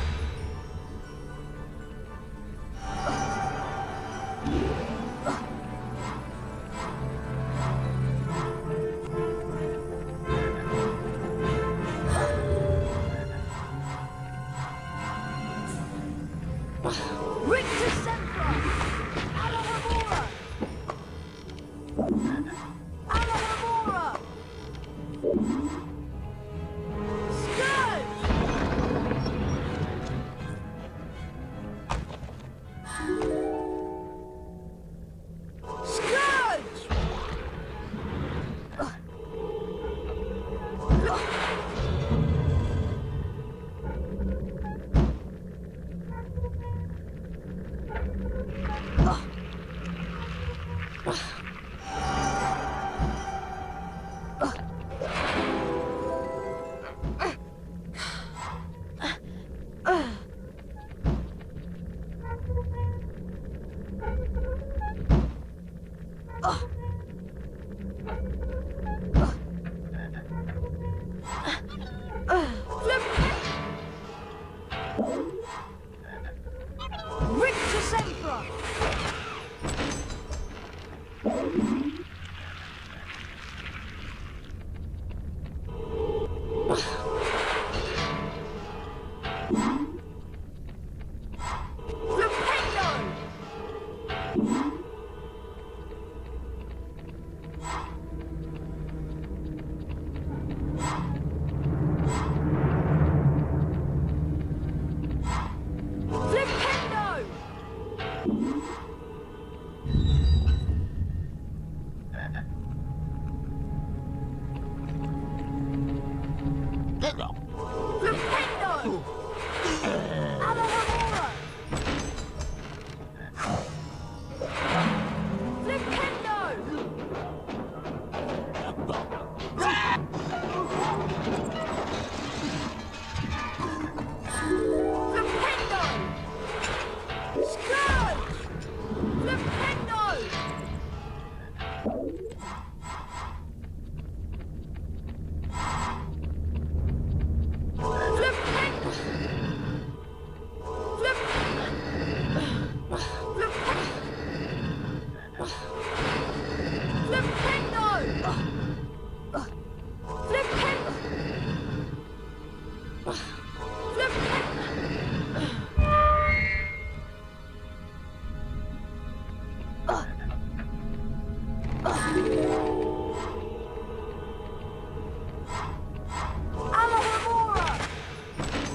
Rictusempra! Alahamora! Alahamora!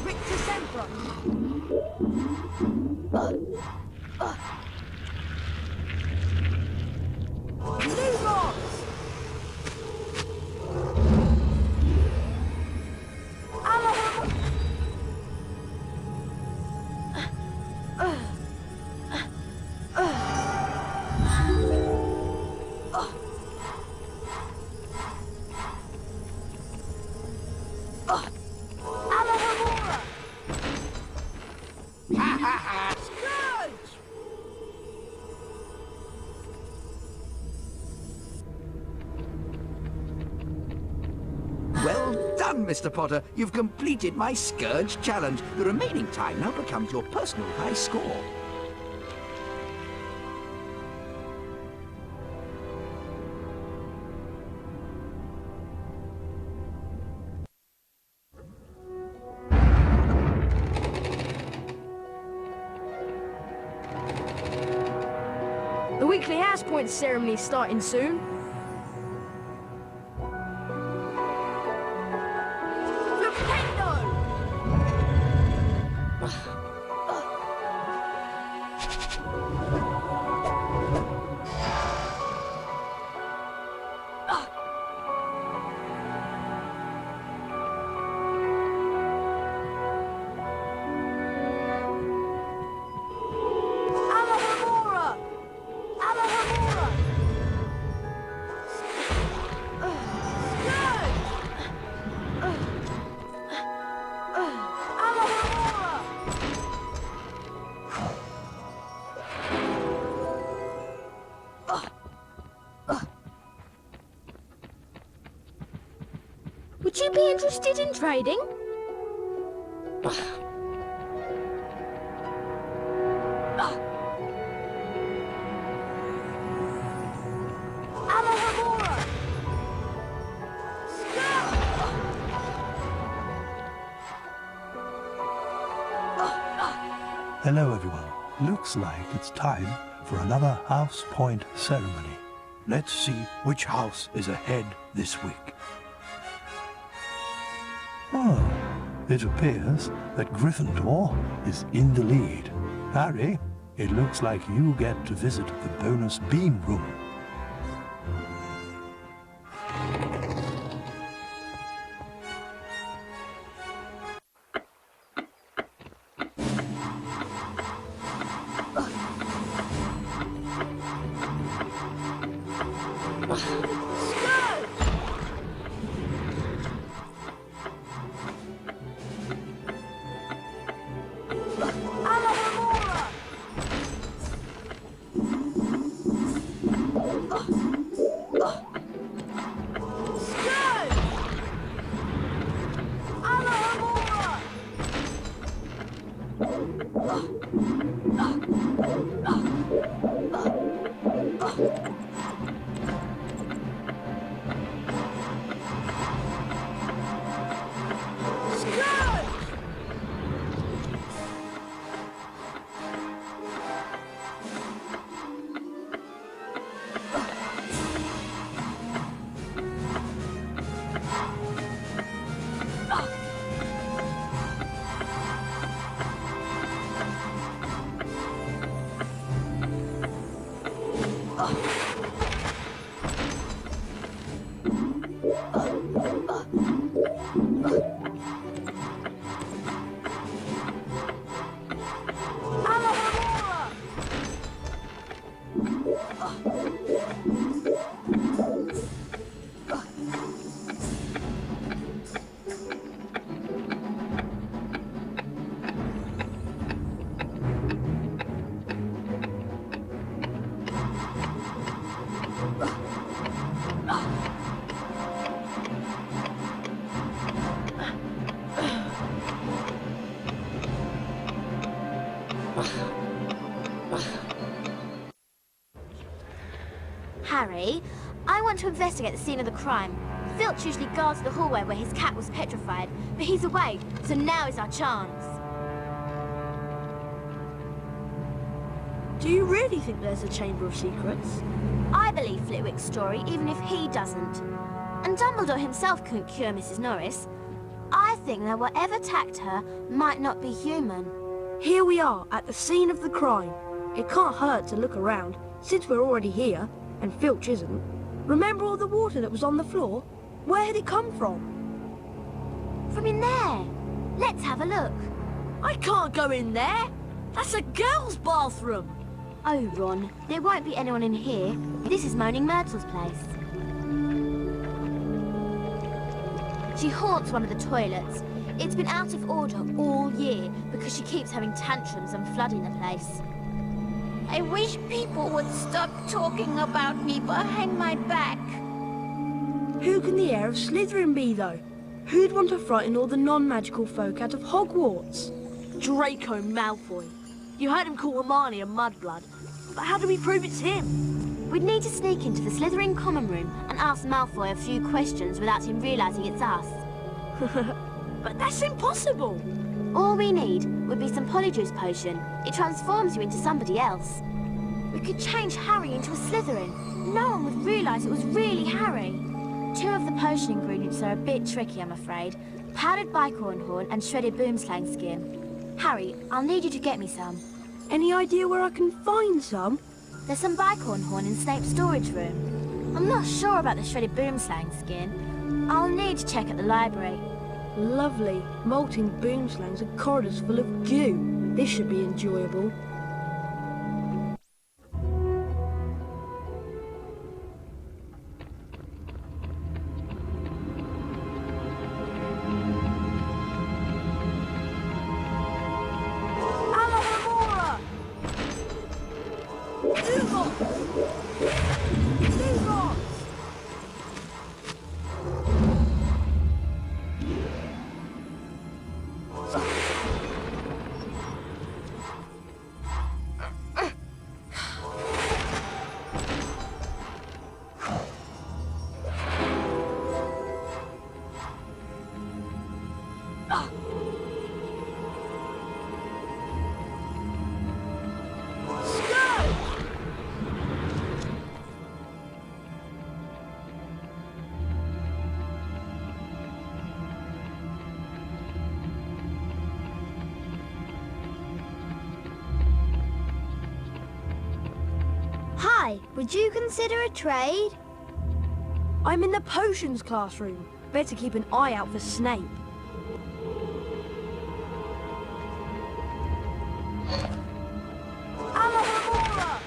Rictusempra! Well done, Mr. Potter. You've completed my Scourge challenge. The remaining time now becomes your personal high score. The weekly house point ceremony is starting soon. Would you be interested in trading? Hello, everyone. Looks like it's time for another House Point ceremony. Let's see which house is ahead this week. Oh, it appears that Gryffindor is in the lead. Harry, it looks like you get to visit the bonus beam room. Harry, I want to investigate the scene of the crime. Filch usually guards the hallway where his cat was petrified, but he's away, so now is our chance. Do you really think there's a Chamber of Secrets? I believe Flitwick's story, even if he doesn't. And Dumbledore himself couldn't cure Mrs. Norris. I think that whatever attacked her might not be human. Here we are, at the scene of the crime. It can't hurt to look around, since we're already here, and Filch isn't. Remember all the water that was on the floor? Where had it come from? From in there. Let's have a look. I can't go in there. That's a girl's bathroom. Oh, Ron, there won't be anyone in here. This is Moaning Myrtle's place. She haunts one of the toilets. It's been out of order all year because she keeps having tantrums and flooding the place. I wish people would stop talking about me behind my back. Who can the heir of Slytherin be, though? Who'd want to frighten all the non-magical folk out of Hogwarts? Draco Malfoy. You heard him call Hermione a mudblood. But how do we prove it's him? We'd need to sneak into the Slytherin common room and ask Malfoy a few questions without him realising it's us. But that's impossible! All we need would be some Polyjuice potion. It transforms you into somebody else. We could change Harry into a Slytherin. No one would realise it was really Harry. 2 of the potion ingredients are a bit tricky, I'm afraid. Powdered bicorn horn and shredded boomslang skin. Harry, I'll need you to get me some. Any idea where I can find some? There's some bicorn horn in Snape's storage room. I'm not sure about the shredded boomslang skin. I'll need to check at the library. Lovely. Molting boomslangs and corridors full of goo. This should be enjoyable. Hi, would you consider a trade? I'm in the potions classroom. Better keep an eye out for Snape. Alohomora!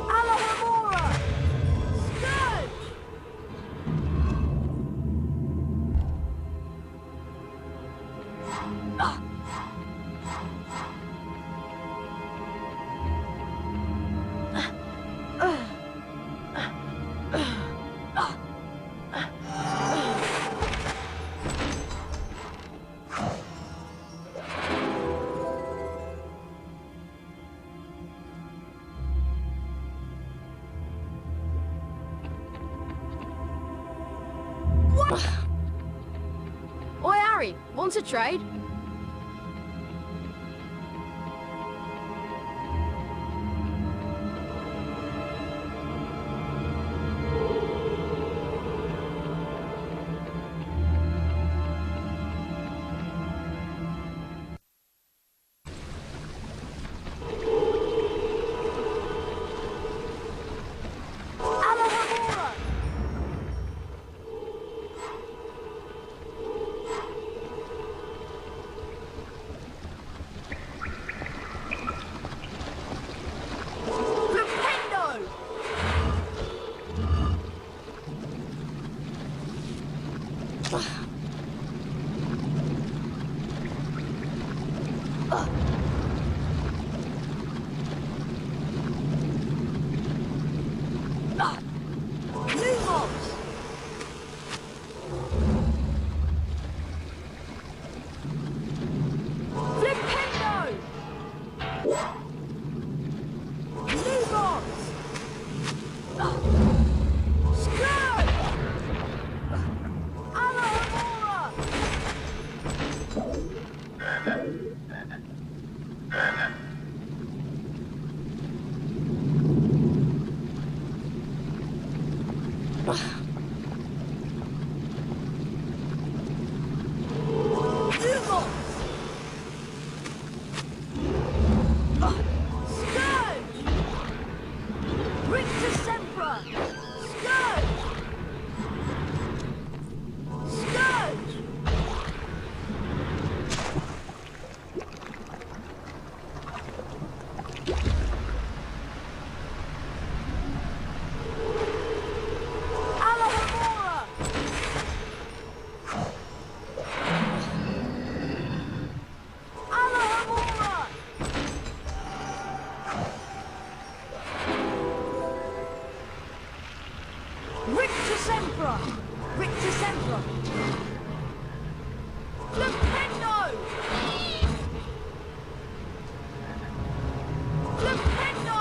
Alohomora! Scourge! Oi, Harry, want to trade? Alohomora! Flipendo! Lumos! Flipendo! Lumos! Scourge! Alohomora! Lumos! Scourge! Rictusempra! Scourge! Scourge! Alohomora! Alohomora! Rictusempra! Rictusempra! Flipendo! Flipendo!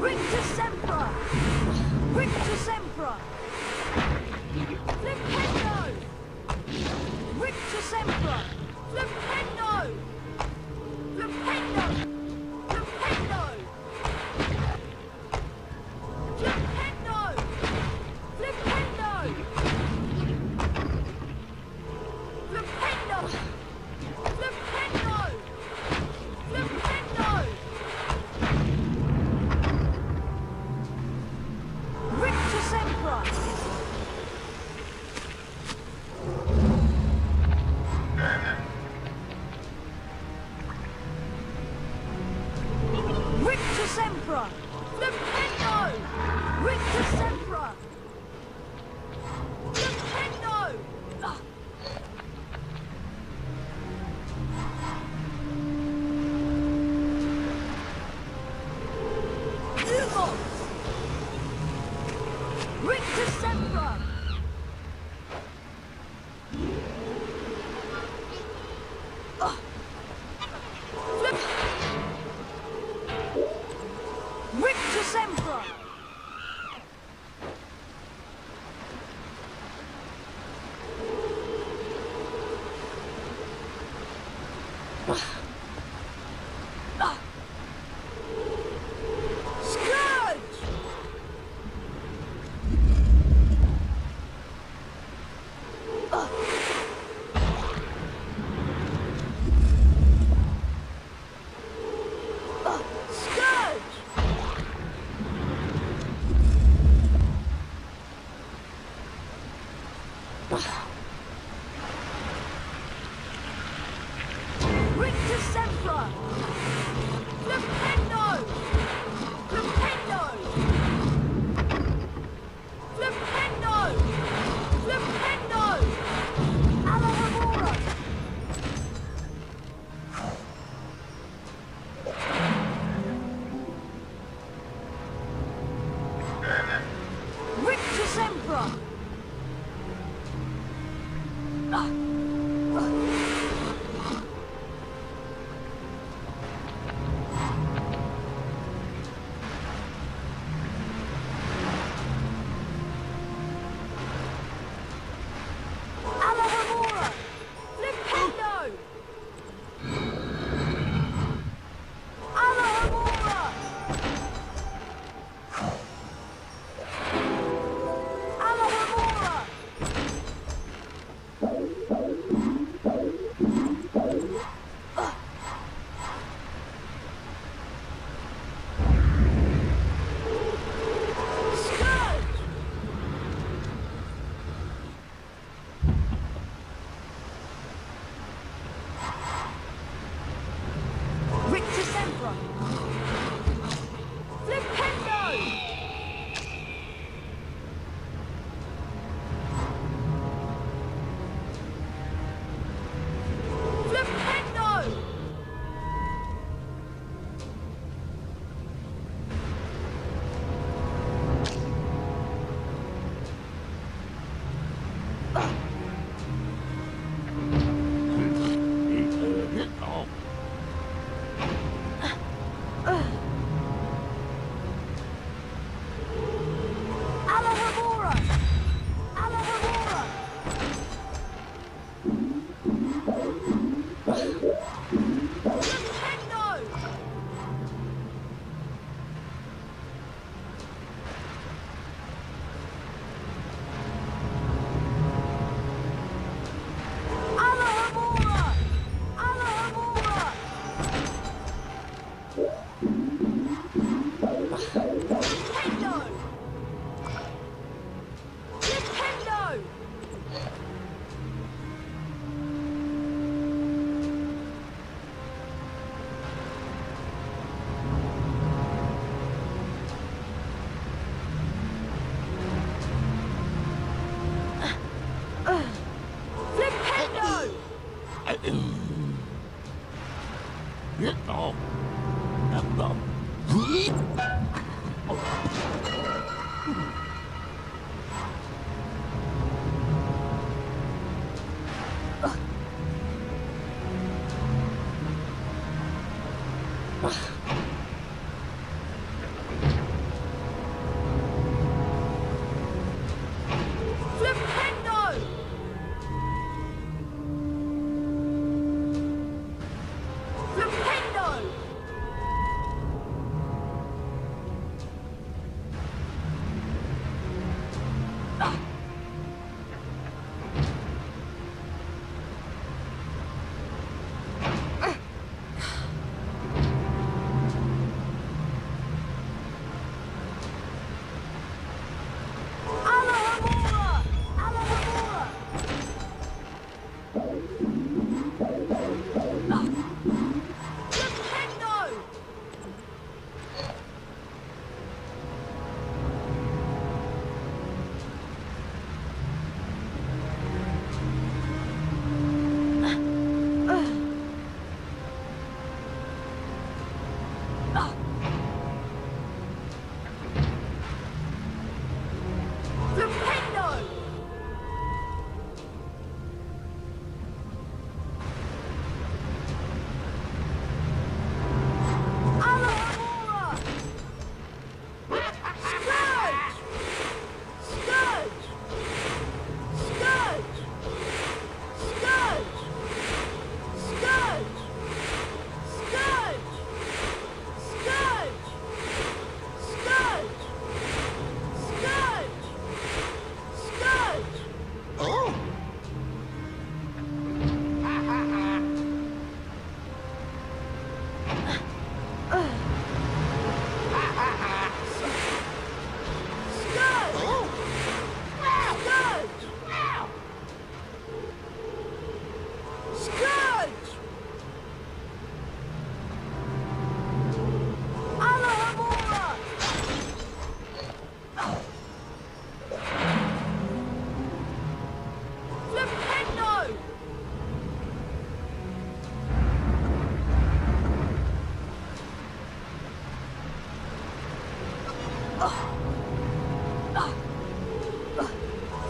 Rictusempra! Rictusempra! Flipendo! Rictusempra! Flipendo! Flipendo! Flipendo! Flipendo! Flipendo! Flipendo! Flipendo! Flipendo! Rictusempra! Rictusempra! Flipendo! Rictusempra! Flipendo! Lumos! Rictusempra! Flip! Rictusempra!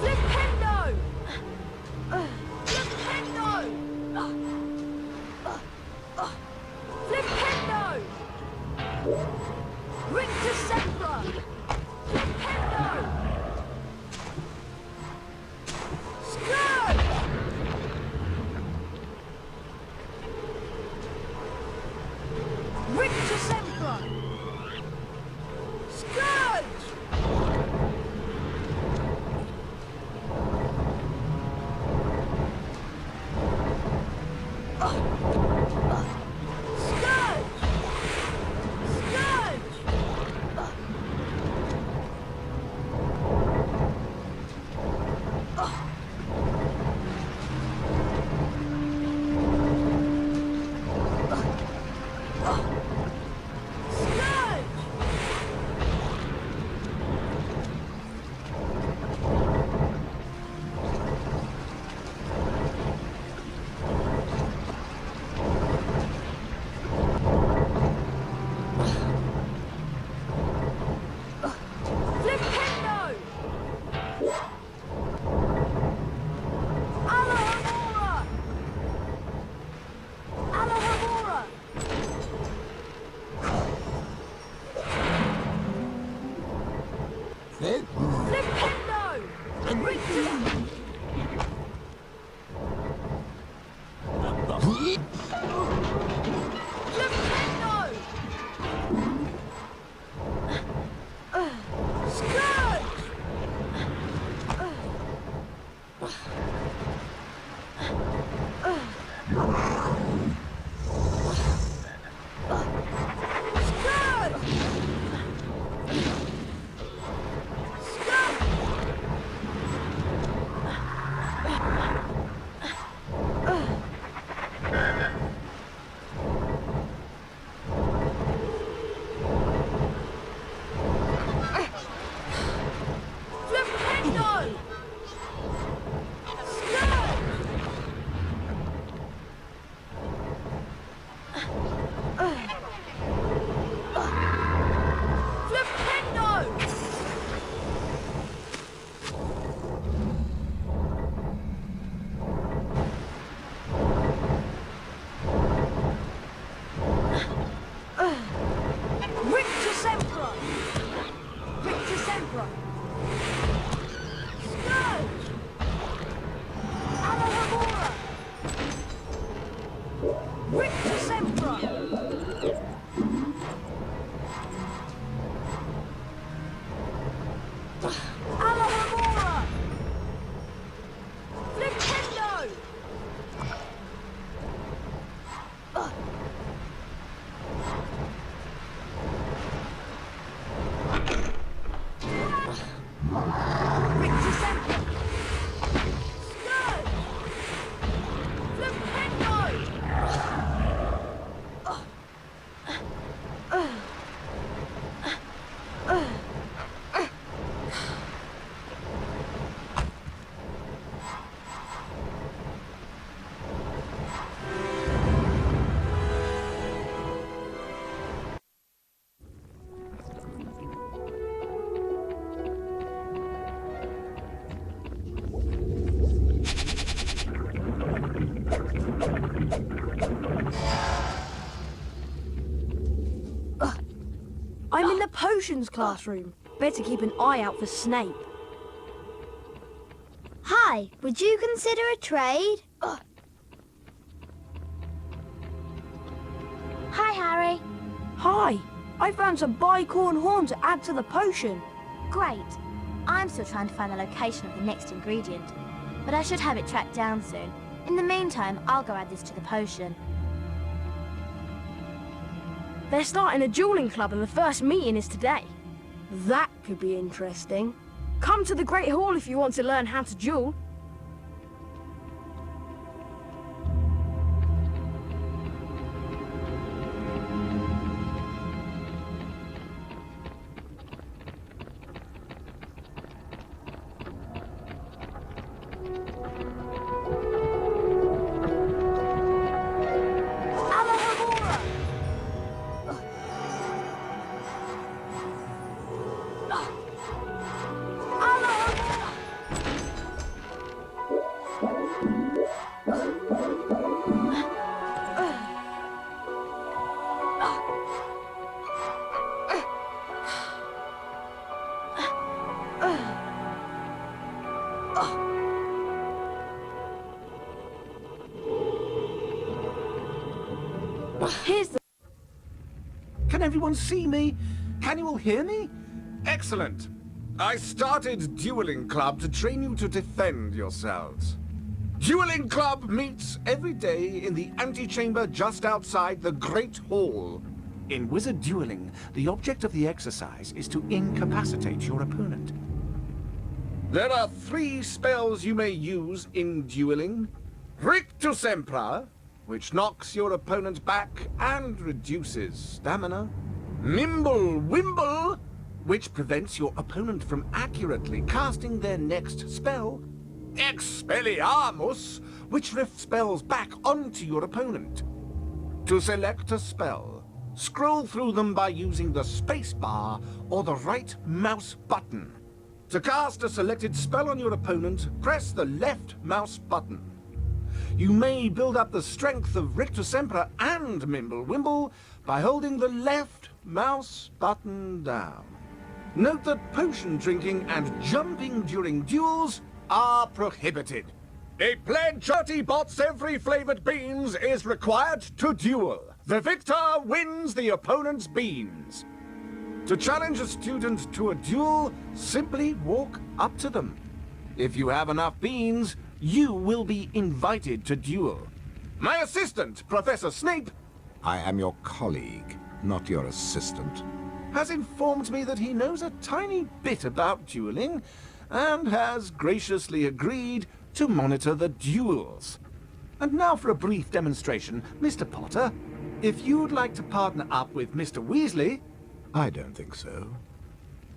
Diffindo! Diffindo! Diffindo! Rictusempra! Diffindo! Scourge! Rictusempra! Scourge! I'm in the potions classroom. Better keep an eye out for Snape. Hi, would you consider a trade? Hi, Harry. Hi, I found some bicorn horn to add to the potion. Great. I'm still trying to find the location of the next ingredient, but I should have it tracked down soon. In the meantime, I'll go add this to the potion. They're starting a dueling club and the first meeting is today. That could be interesting. Come to the Great Hall if you want to learn how to duel. everyone see me? Can you all hear me? Excellent. I started Dueling Club to train you to defend yourselves. Dueling Club meets every day in the antechamber just outside the Great Hall. In Wizard Dueling, the object of the exercise is to incapacitate your opponent. There are 3 spells you may use in dueling. Rictusempra, which knocks your opponent back and reduces stamina. Mimble, which prevents your opponent from accurately casting their next spell. Expelliarmus, which rifts spells back onto your opponent. To select a spell, scroll through them by using the space bar or the right mouse button. To cast a selected spell on your opponent, press the left mouse button. You may build up the strength of Rictusempra and Mimble by holding the left mouse button down. Note that potion drinking and jumping during duels are prohibited. A pledge 30 bots every flavored beans is required to duel. The victor wins the opponent's beans. To challenge a student to a duel, simply walk up to them. If you have enough beans, you will be invited to duel. My assistant, Professor Snape, I am your colleague, not your assistant. has informed me that he knows a tiny bit about dueling and has graciously agreed to monitor the duels. And now for a brief demonstration. Mr. Potter, if you'd like to partner up with Mr. Weasley... I don't think so.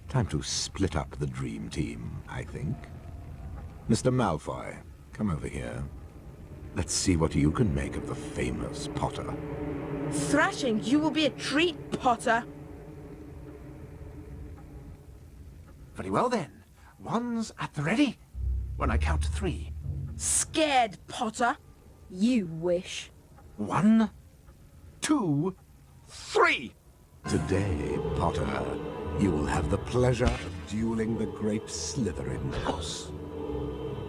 Time to split up the dream team, I think. Mr. Malfoy, come over here. Let's see what you can make of the famous Potter. Thrashing, you will be a treat, Potter. Very well then. One's at the ready. When I count to 3. Scared, Potter? You wish. 1, 2, 3! Today, Potter, you will have the pleasure of dueling the great Slytherin house.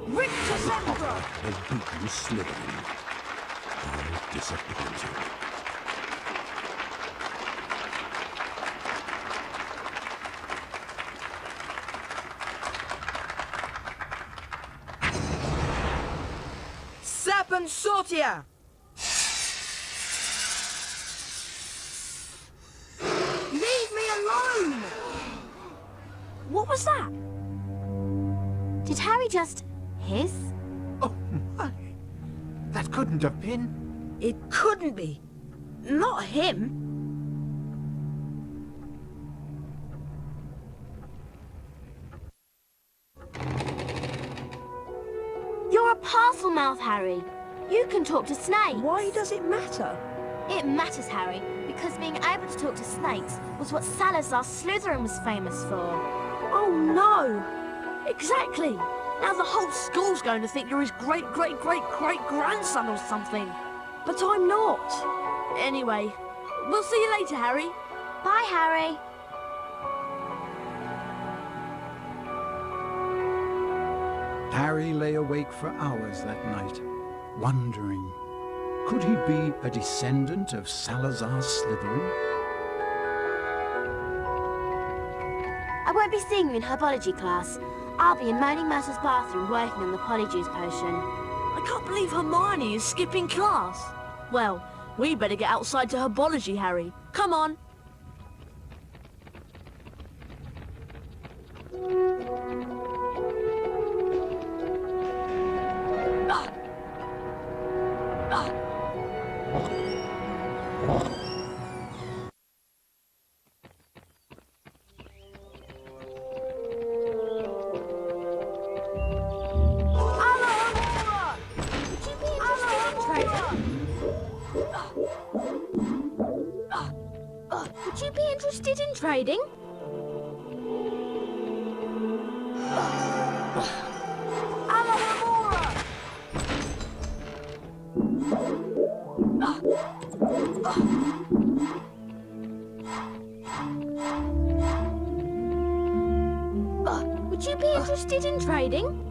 Rictusempra! Has beaten Slytherin. How disappointing. Serpent Sortia! Leave me alone! What was that? Did Harry just hiss? Oh my! That couldn't have been... It couldn't be. Not him. You're a parcel mouth, Harry. You can talk to snakes. Why does it matter? It matters, Harry, because being able to talk to snakes was what Salazar Slytherin was famous for. Oh no! Exactly! Now the whole school's going to think you're his great-great-great-great-grandson or something. But I'm not. Anyway, we'll see you later, Harry. Bye, Harry. Harry lay awake for hours that night, wondering, could he be a descendant of Salazar Slytherin? I won't be seeing you in Herbology class. I'll be in Moaning Myrtle's bathroom working on the Polyjuice potion. I can't believe Hermione is skipping class. Well, we better get outside to Herbology, Harry. Come on. Would you be interested in trading? Would you be interested in trading?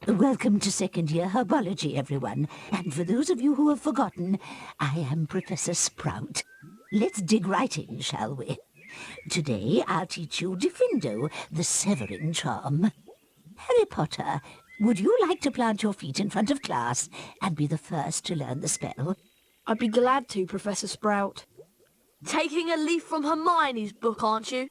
Welcome to second year Herbology, everyone. And for those of you who have forgotten, I am Professor Sprout. Let's dig right in, shall we? Today I'll teach you Diffindo, the Severing charm. Harry Potter, would you like to plant your feet in front of class and be the first to learn the spell? I'd be glad to, Professor Sprout. Taking a leaf from Hermione's book, aren't you?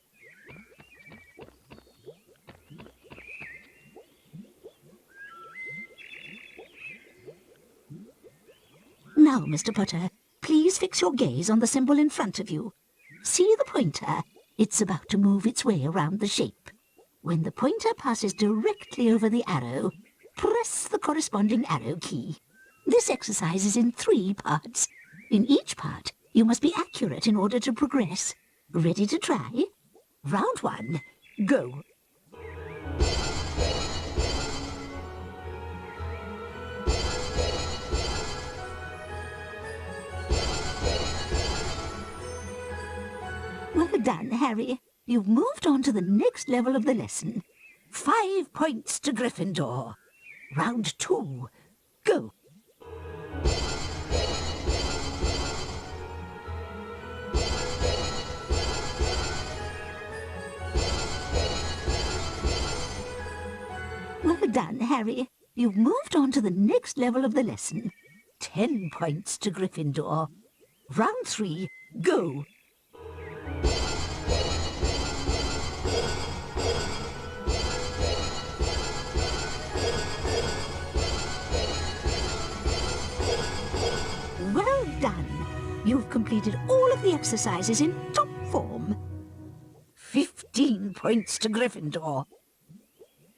Now, Mr. Potter, please fix your gaze on the symbol in front of you. See the pointer? It's about to move its way around the shape. When the pointer passes directly over the arrow, press the corresponding arrow key. This exercise is in 3 parts. In each part, you must be accurate in order to progress. Ready to try? Round 1, go. Well done, Harry. You've moved on to the next level of the lesson. 5 points to Gryffindor. Round 2, go. Well done, Harry. You've moved on to the next level of the lesson. 10 points to Gryffindor. Round 3, go. Well done. You've completed all of the exercises in top form. 15 points to Gryffindor.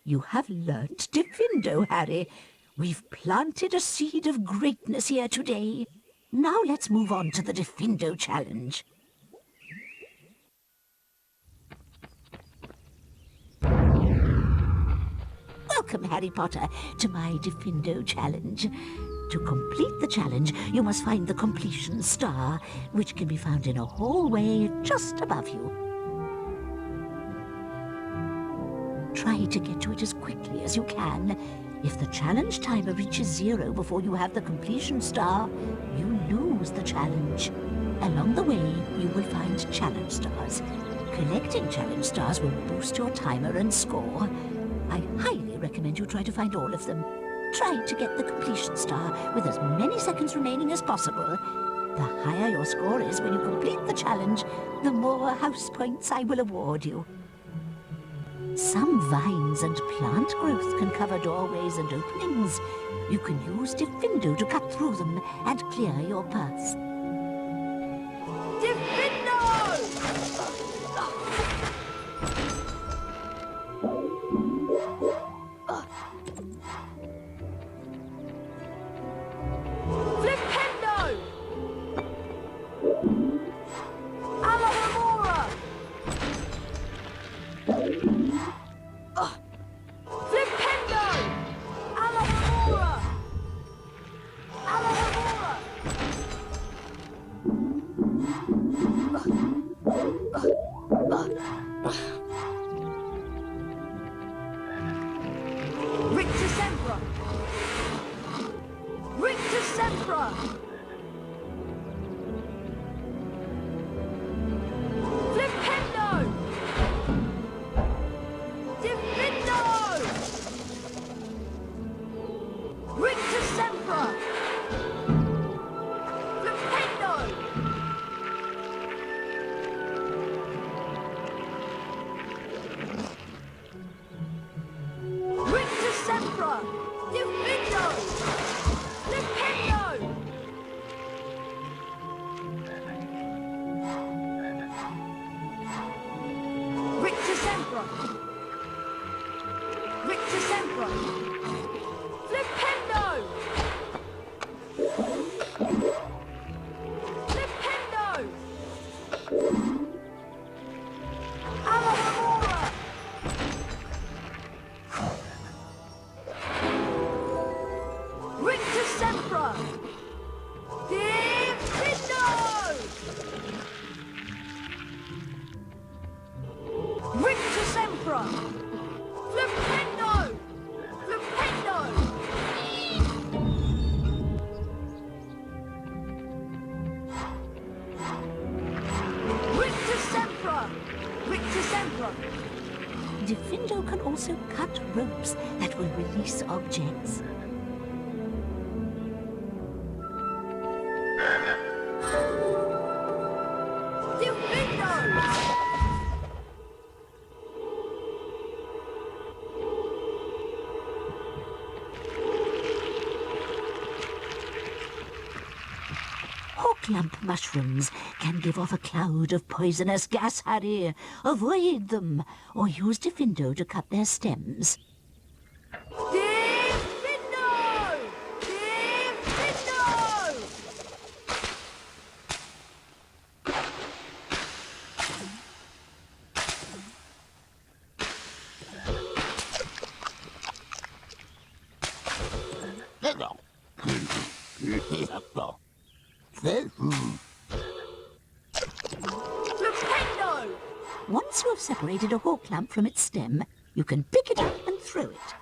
You have learnt Diffindo, Harry. We've planted a seed of greatness here today. Now let's move on to the Diffindo challenge. Welcome, Harry Potter, to my Diffindo challenge. To complete the challenge, you must find the completion star, which can be found in a hallway just above you. Try to get to it as quickly as you can. If the challenge timer reaches 0 before you have the completion star, you lose the challenge. Along the way, you will find challenge stars. Collecting challenge stars will boost your timer and score. I highly recommend you try to find all of them. Try to get the completion star with as many seconds remaining as possible. The higher your score is when you complete the challenge, the more house points I will award you. Some vines and plant growth can cover doorways and openings. You can use Diffindo to cut through them and clear your path. Diffindo! Flipendo! Alohomora! Flipendo! Alohomora! Alohomora! Rictusempra! Rictusempra! Flipendo! Diffindo! Rictusempra! Flipendo! Rictusempra! Diffindo! Flipendo! Rictusempra! Rictusempra! Flipendo! Flipendo! Alohomora! Rictusempra! Diffindo! Rictusempra! Flipendo! Flipendo! Rictusempra! Diffindo can also cut ropes that will release objects. Hawklamp mushrooms can give off a cloud of poisonous gas, Harry. Avoid them, or use Diffindo to cut their stems. Diffindo! Diffindo! Diffindo! Once you have separated a hawklamp from its stem, you can pick it up and throw it.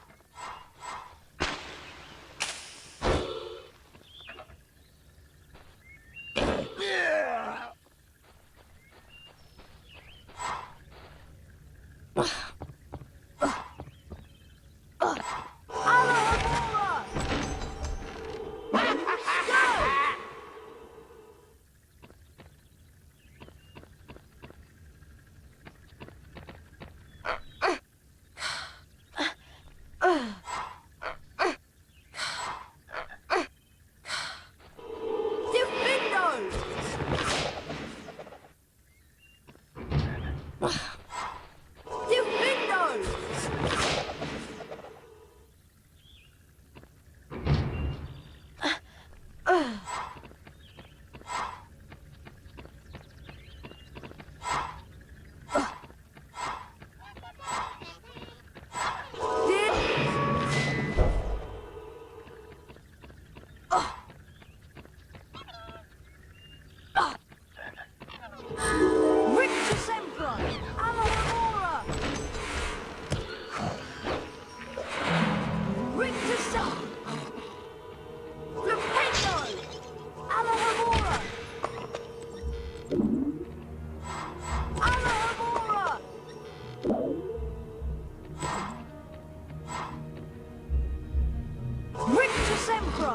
Rictusempra!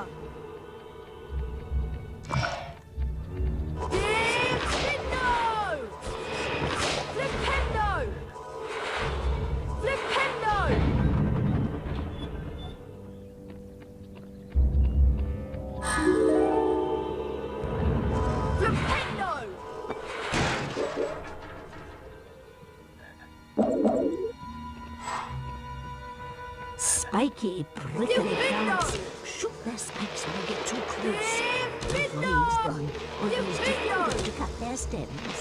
Diffindo! Flipendo! Flipendo! Flipendo! Spiky, prickly plants. Shoot their spikes when they get too close. Avoid them, or use Diffindo to cut their stems.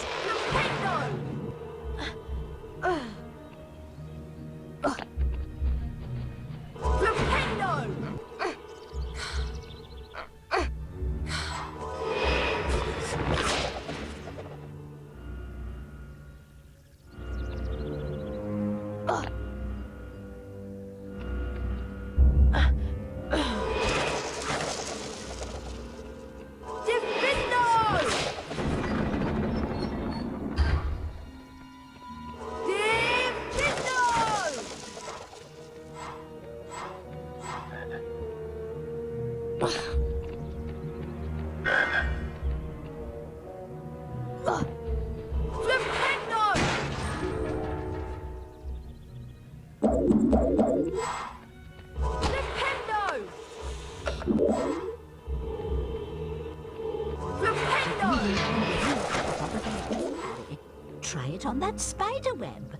Try it on that spider web.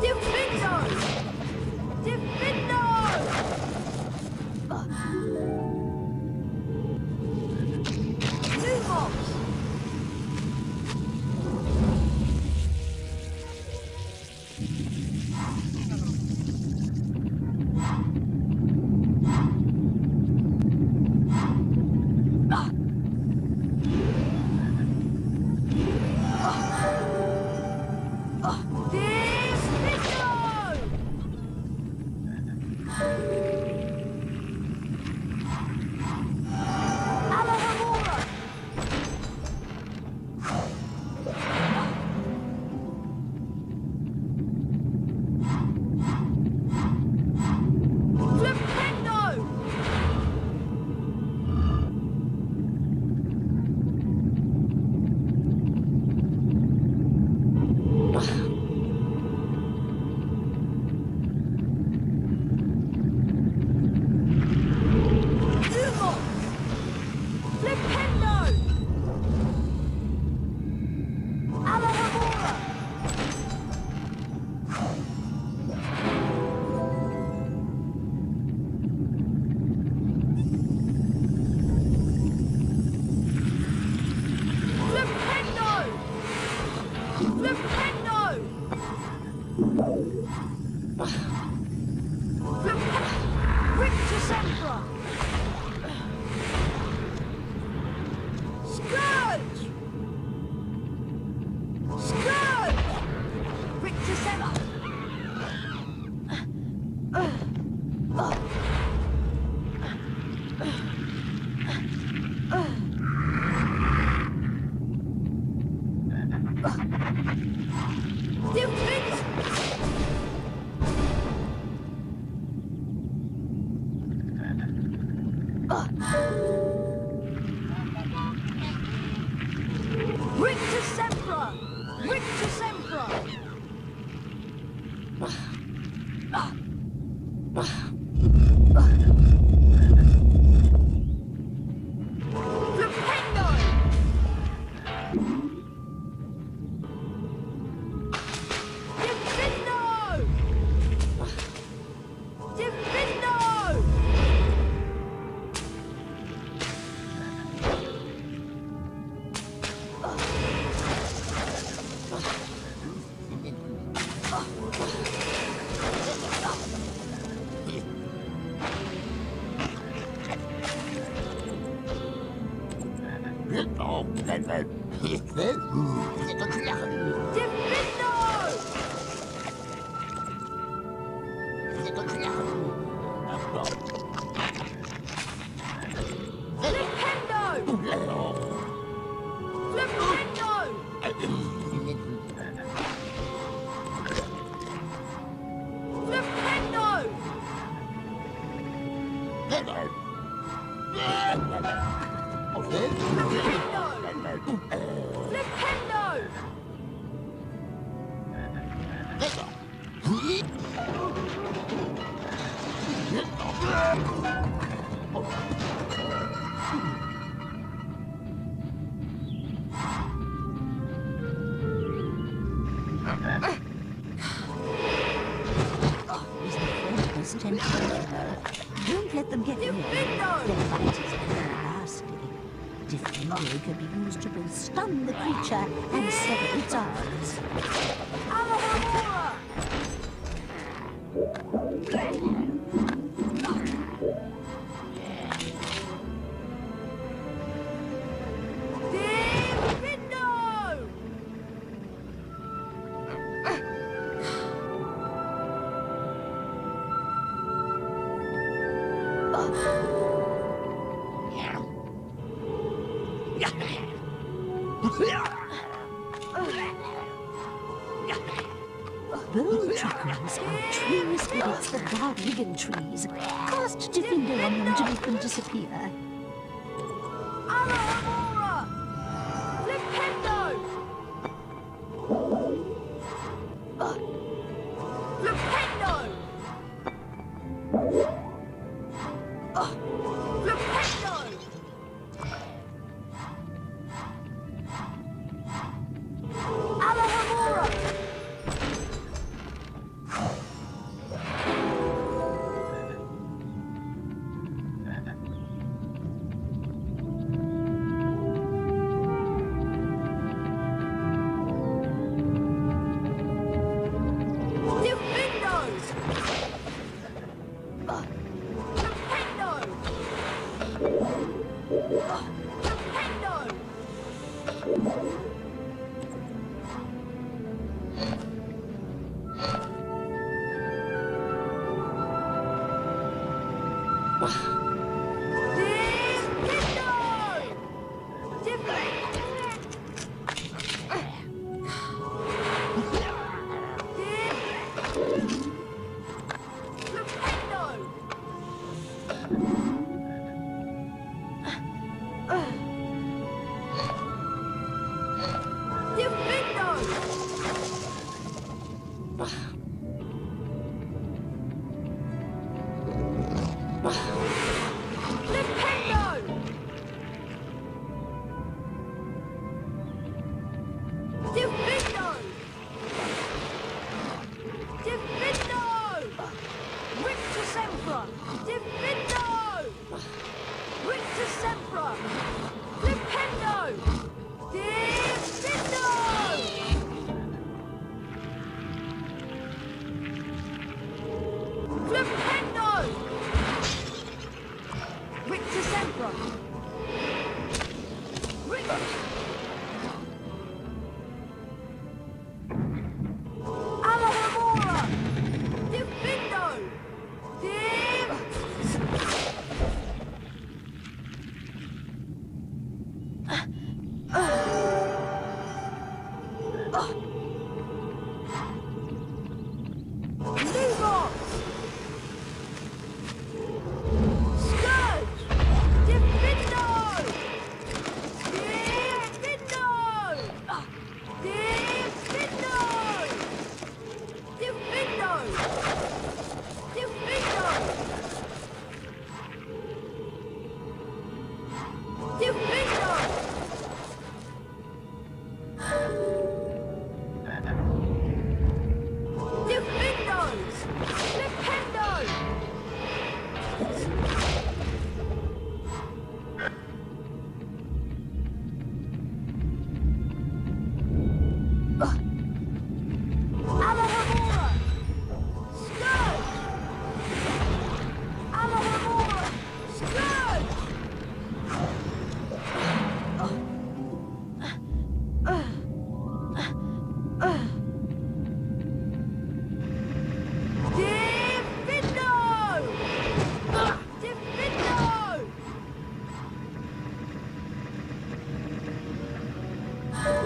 Diffindo! Diffindo! Lumos! Diffindo! Rictusempra! Rictusempra! Diffindo! Diffindo! Diffindo! Don't let them get near. Their bite is very nasty. Diffindo can be used to both stun the creature and sever its arms. Bone-truckers are true spirits that guard hidden trees. Cast Diffindo on them to make them disappear.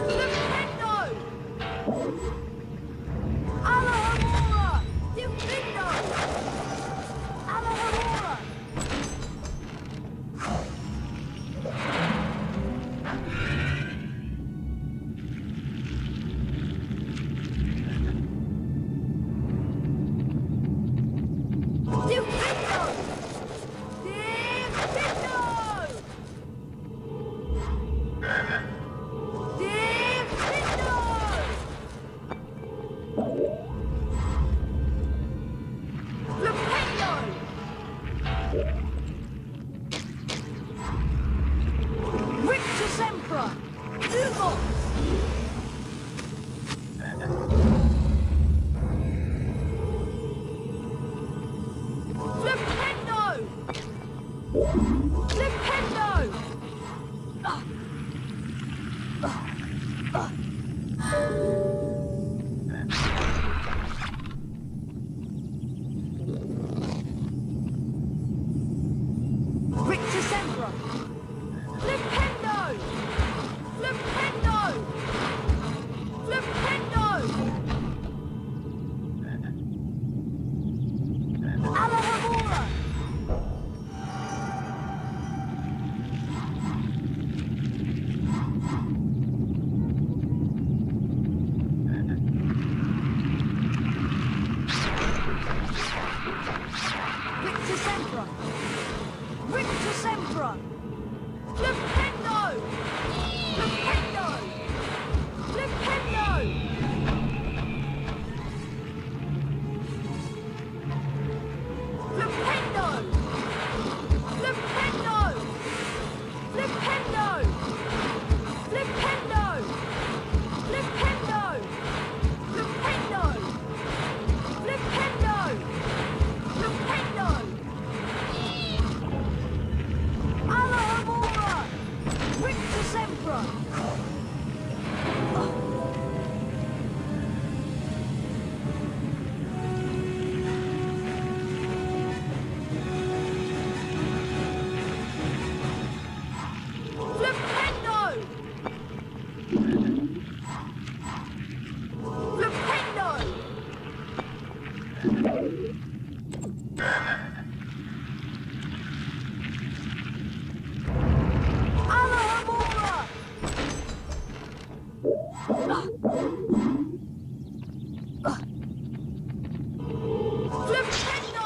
Diffindo! Alohomora! Diffindo! Alohomora! Diffindo! Rictusempra! Dueling! Diffindo! Diffindo! Rictusempra! Diffindo! Diffindo! Diffindo! Alohomora! Rictusempra! Rictusempra! Diffindo! Diffindo! Diffindo! Diffindo! Diffindo! Diffindo! Diffindo! Diffindo! Diffindo! Diffindo! Diffindo! Alohomora! Rictusempra! Diffindo! Diffindo! Alohomora! Diffindo!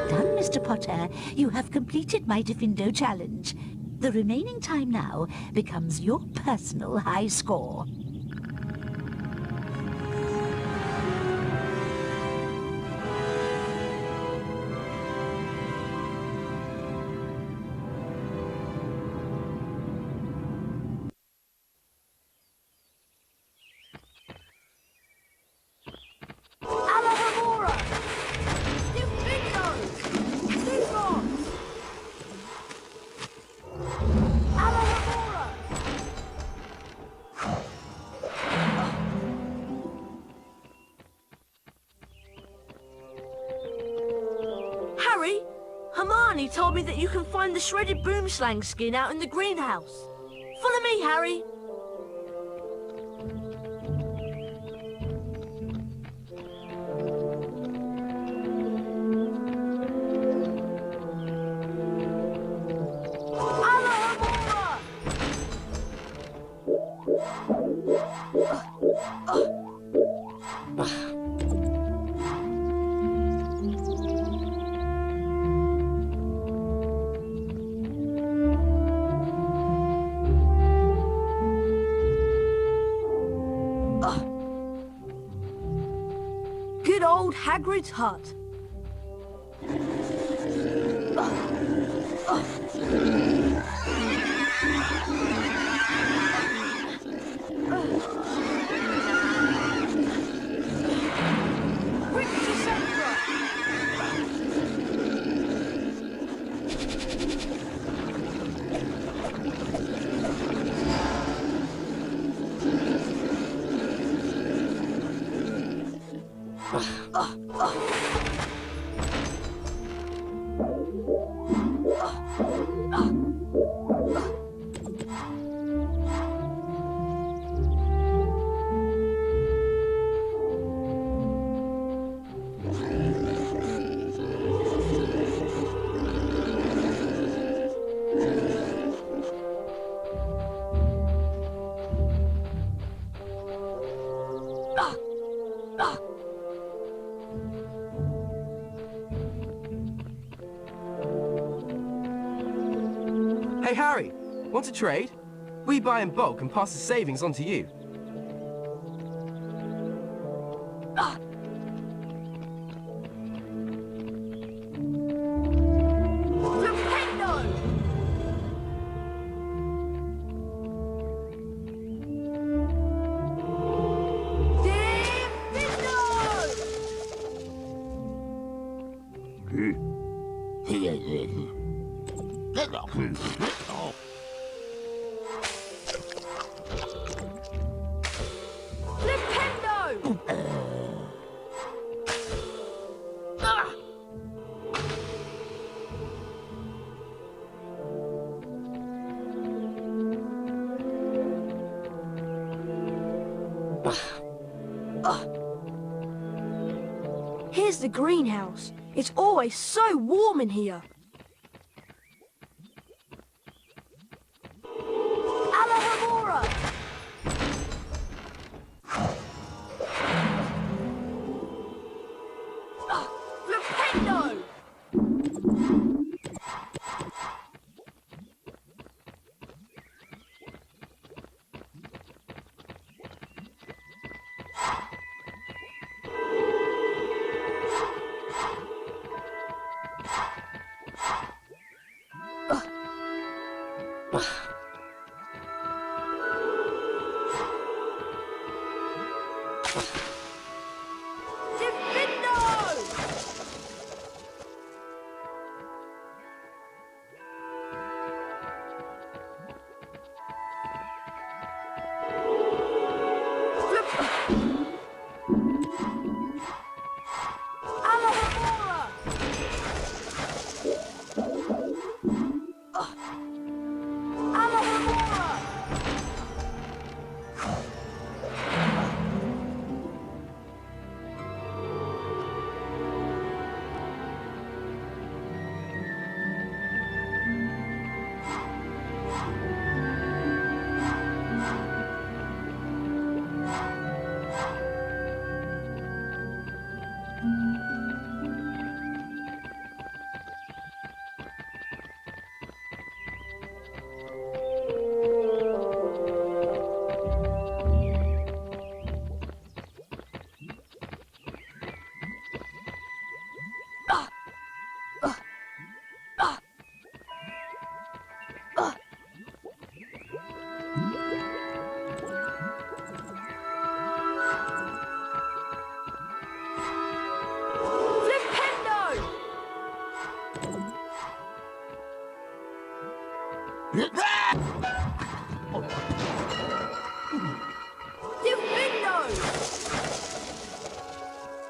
Done, Mr. Potter. You have completed my Diffindo challenge. The remaining time now becomes your personal high score. Alohomora! Diffindo! Diffindo! Alohomora! Harry, Hermione told me that you can find the shredded boomslang skin out in the greenhouse. Follow me, Harry. Alohomora! Good old Hagrid's hut. Rictusempra! Hey, Harry, want to trade? We buy in bulk and pass the savings on to you. Here's the greenhouse. It's always so warm in here. Alahomora! Flipendo!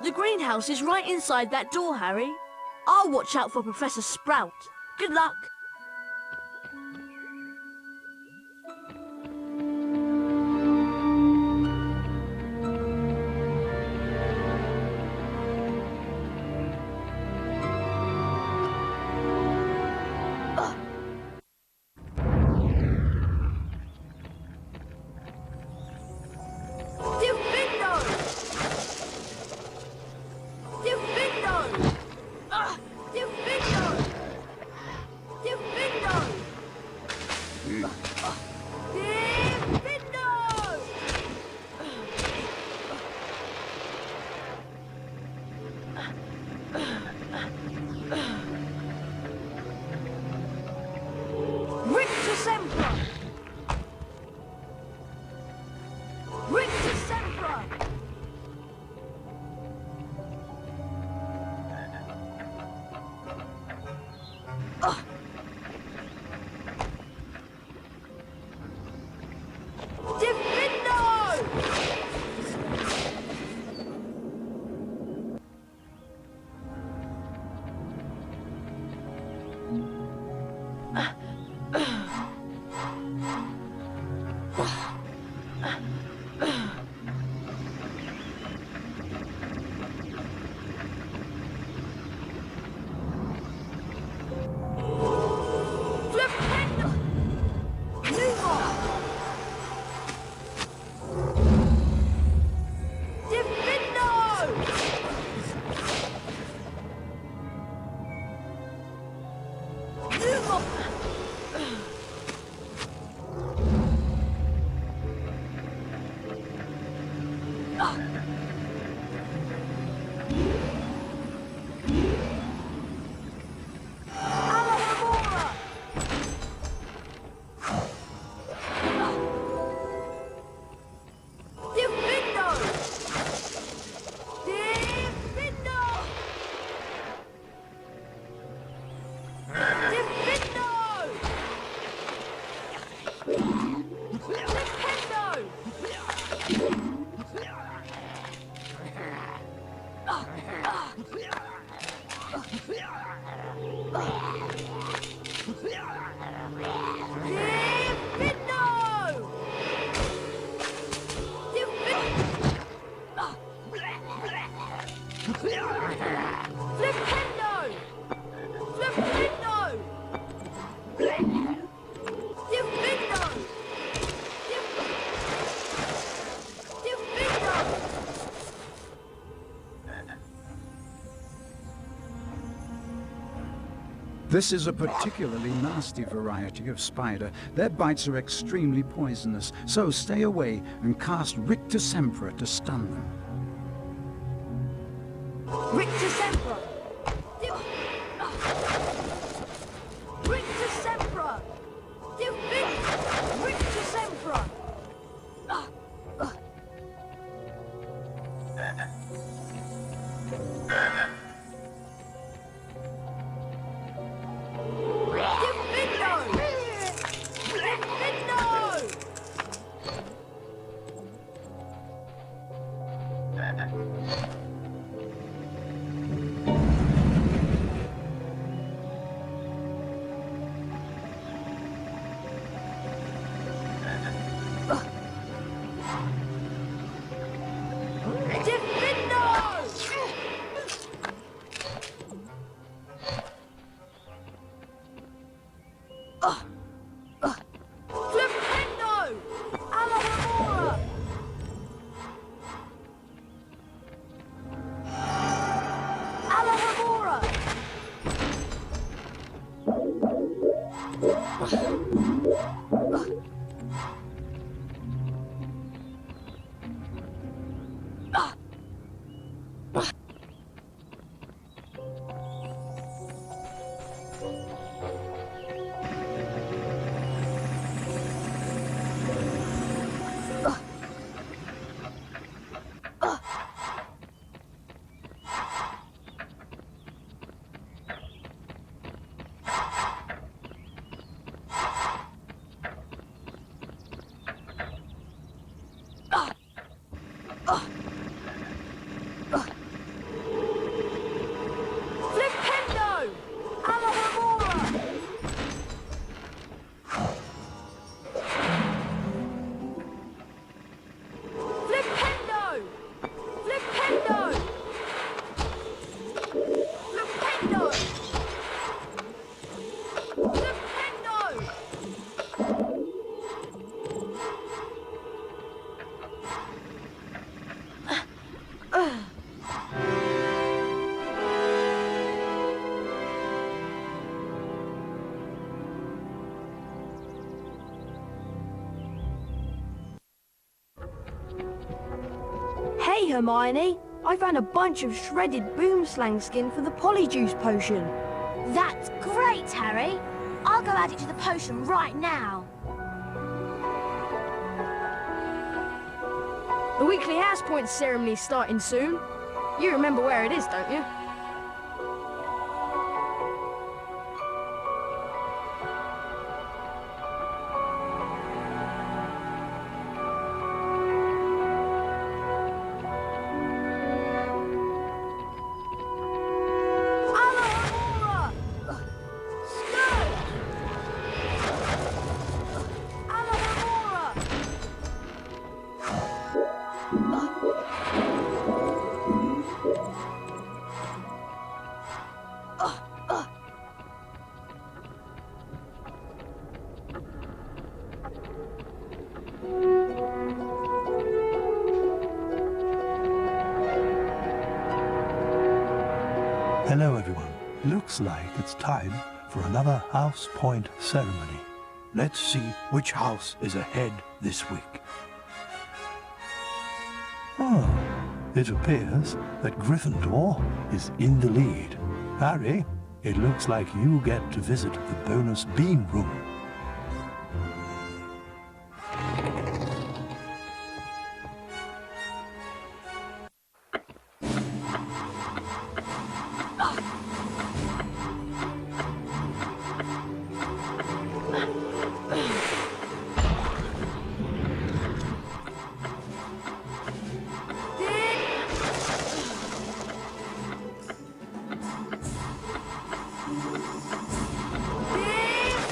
The greenhouse is right inside that door, Harry. I'll watch out for Professor Sprout. Good luck. Rictusempra! Rictusempra! This is a particularly nasty variety of spider. Their bites are extremely poisonous, so stay away and cast Rictusempra to stun them. Rictusempra! Rictusempra! Rictusempra! Hey Hermione, I found a bunch of shredded boomslang skin for the Polyjuice potion. That's great, Harry. I'll go add it to the potion right now. The weekly house points ceremony's starting soon. You remember where it is, don't you? Hello everyone. Looks like it's time for another house point ceremony. Let's see which house is ahead this week. Oh, it appears that Gryffindor is in the lead. Harry, it looks like you get to visit the bonus bean room.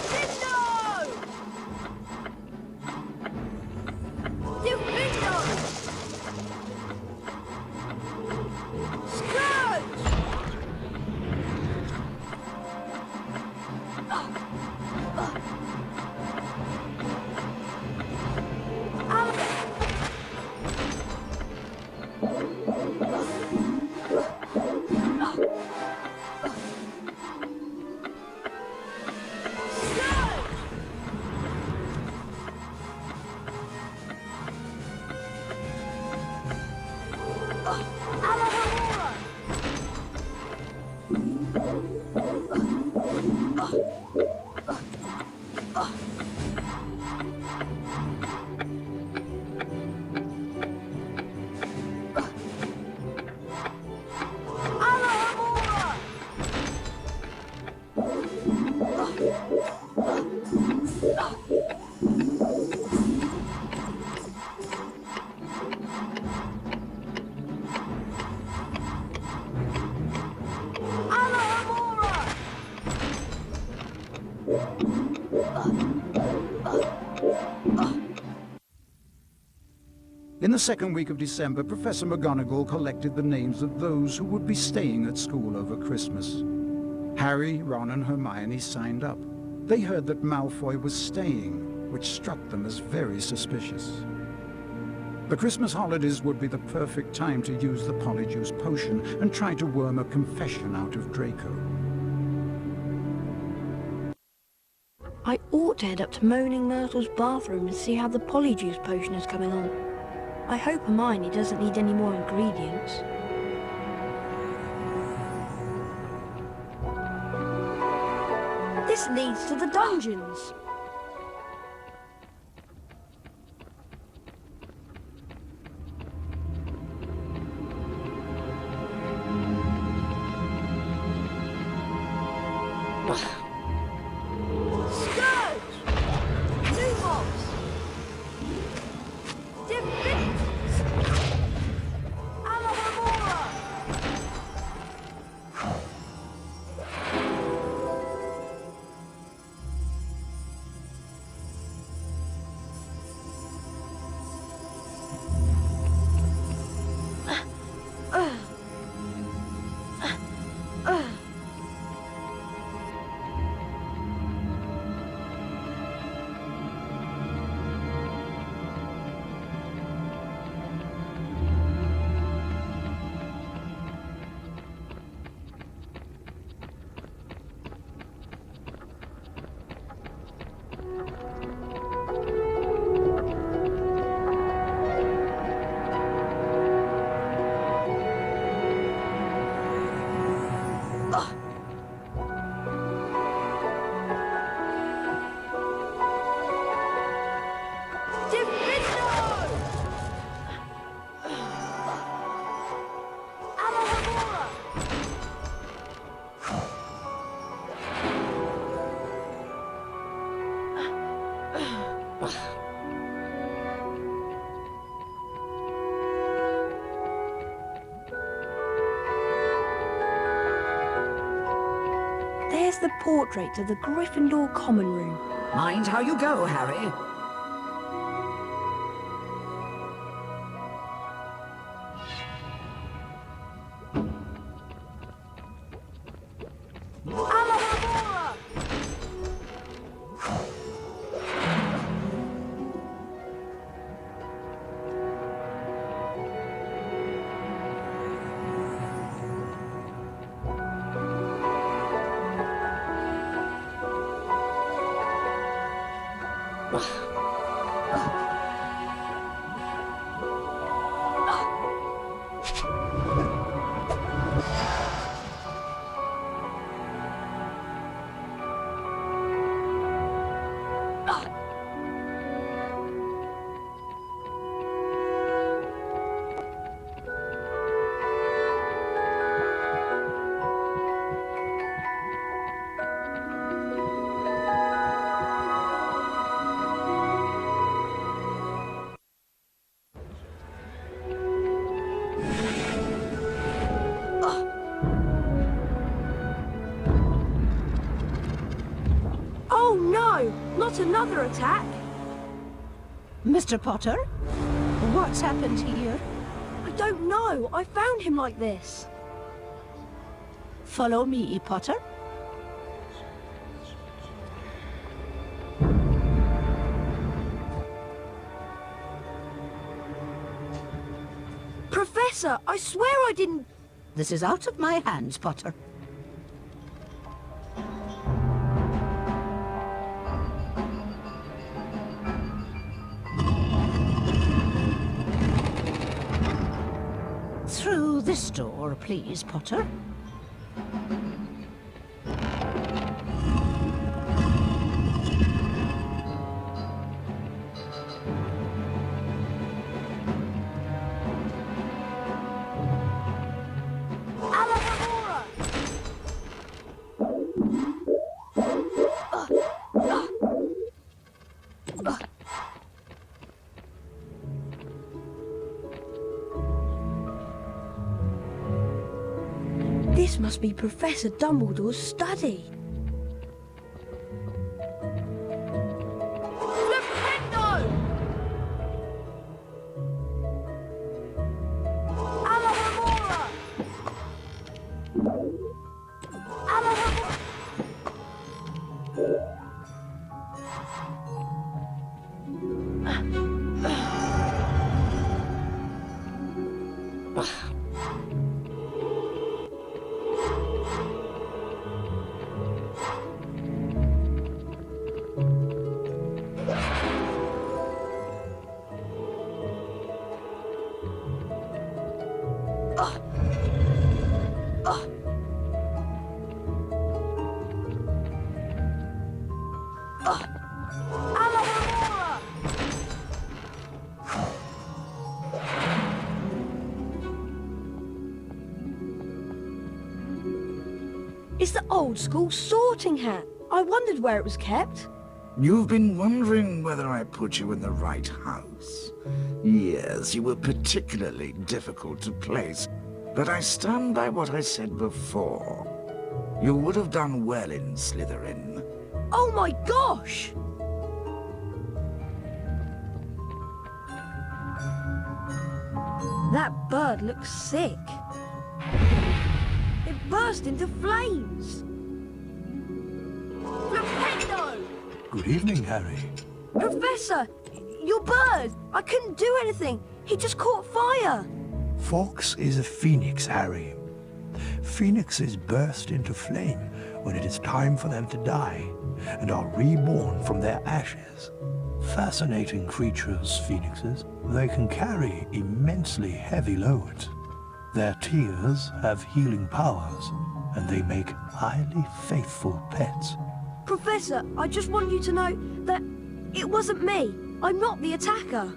Diffindo! In the second week of December, Professor McGonagall collected the names of those who would be staying at school over Christmas. Harry, Ron, and Hermione signed up. They heard that Malfoy was staying, which struck them as very suspicious. The Christmas holidays would be the perfect time to use the Polyjuice potion and try to worm a confession out of Draco. I ought to head up to Moaning Myrtle's bathroom and see how the Polyjuice potion is coming on. I hope Hermione doesn't need any more ingredients. This leads to the dungeons. There's the portrait of the Gryffindor common room. Mind how you go, Harry. Not another attack! Mr. Potter? What's happened here? I don't know. I found him like this. Follow me, Potter. Professor, I swear I didn't... This is out of my hands, Potter. Through this door, please, Potter. This must be Professor Dumbledore's study. Diffindo! It's the old school sorting hat. I wondered where it was kept. You've been wondering whether I put you in the right house. Yes, you were particularly difficult to place, but I stand by what I said before. You would have done well in Slytherin. Oh my gosh! That bird looks sick. It burst into flames. Diffindo! Good evening, Harry. Professor, your bird! I couldn't do anything. He just caught fire. Fox is a phoenix, Harry. Phoenixes burst into flame when it is time for them to die, and are reborn from their ashes. Fascinating creatures, phoenixes. They can carry immensely heavy loads. Their tears have healing powers, and they make highly faithful pets. Professor, I just want you to know that it wasn't me. I'm not the attacker.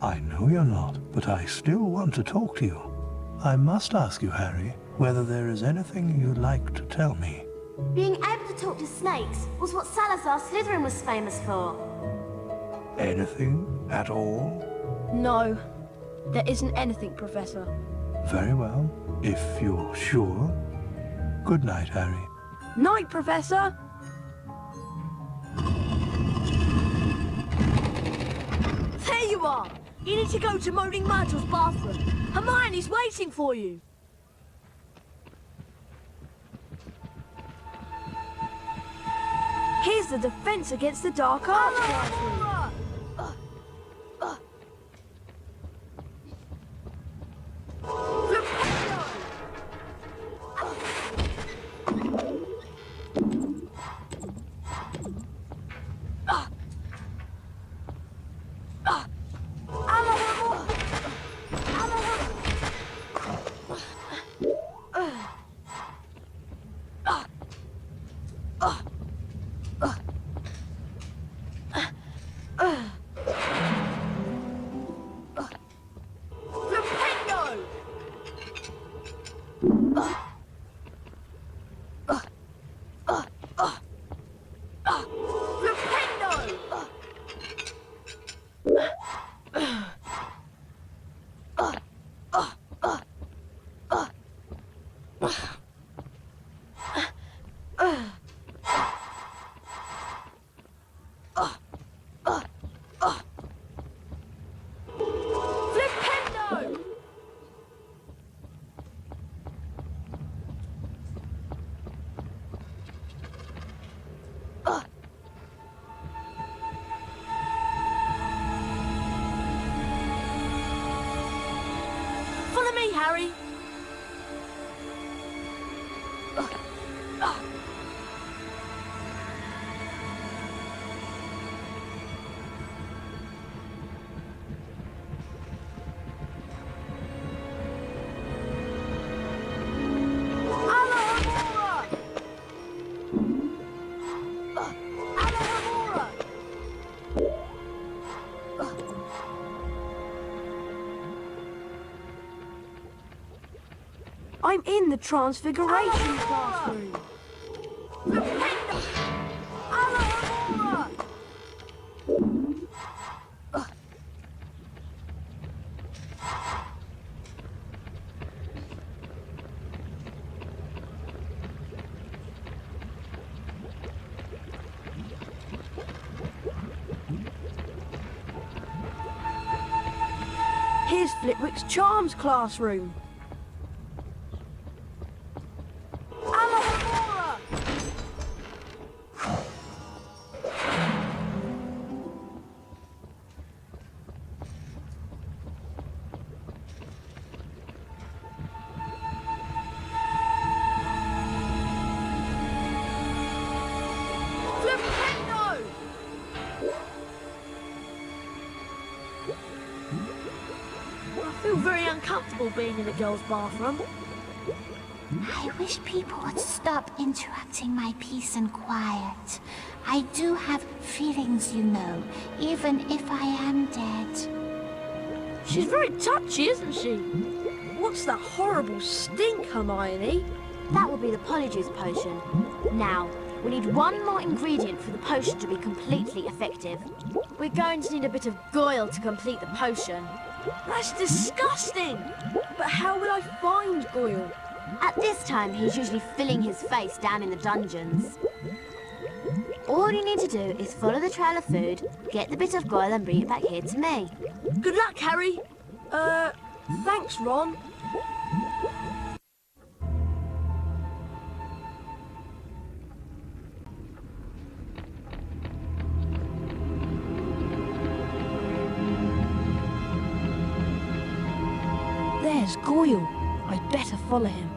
I know you're not, but I still want to talk to you. I must ask you, Harry, whether there is anything you'd like to tell me. Being able to talk to snakes was what Salazar Slytherin was famous for. Anything at all? No, there isn't anything, Professor. Very well, if you're sure. Good night, Harry. Night, Professor! There you are! You need to go to Moaning Myrtle's bathroom. Hermione's waiting for you. Here's the defense against the dark arts classroom. Harry. I'm in the Transfiguration classroom. Here's Flitwick's Charms classroom. Being in the girls' bathroom. I wish people would stop interrupting my peace and quiet. I do have feelings, you know, even if I am dead. She's very touchy, isn't she? What's that horrible stink, Hermione? That will be the Polyjuice potion. Now, we need one more ingredient for the potion to be completely effective. We're going to need a bit of Goyle to complete the potion. That's disgusting! But how will I find Goyle? At this time, he's usually filling his face down in the dungeons. All you need to do is follow the trail of food, get the bit of Goyle and bring it back here to me. Good luck, Harry. Thanks, Ron. There's Goyle. I'd better follow him.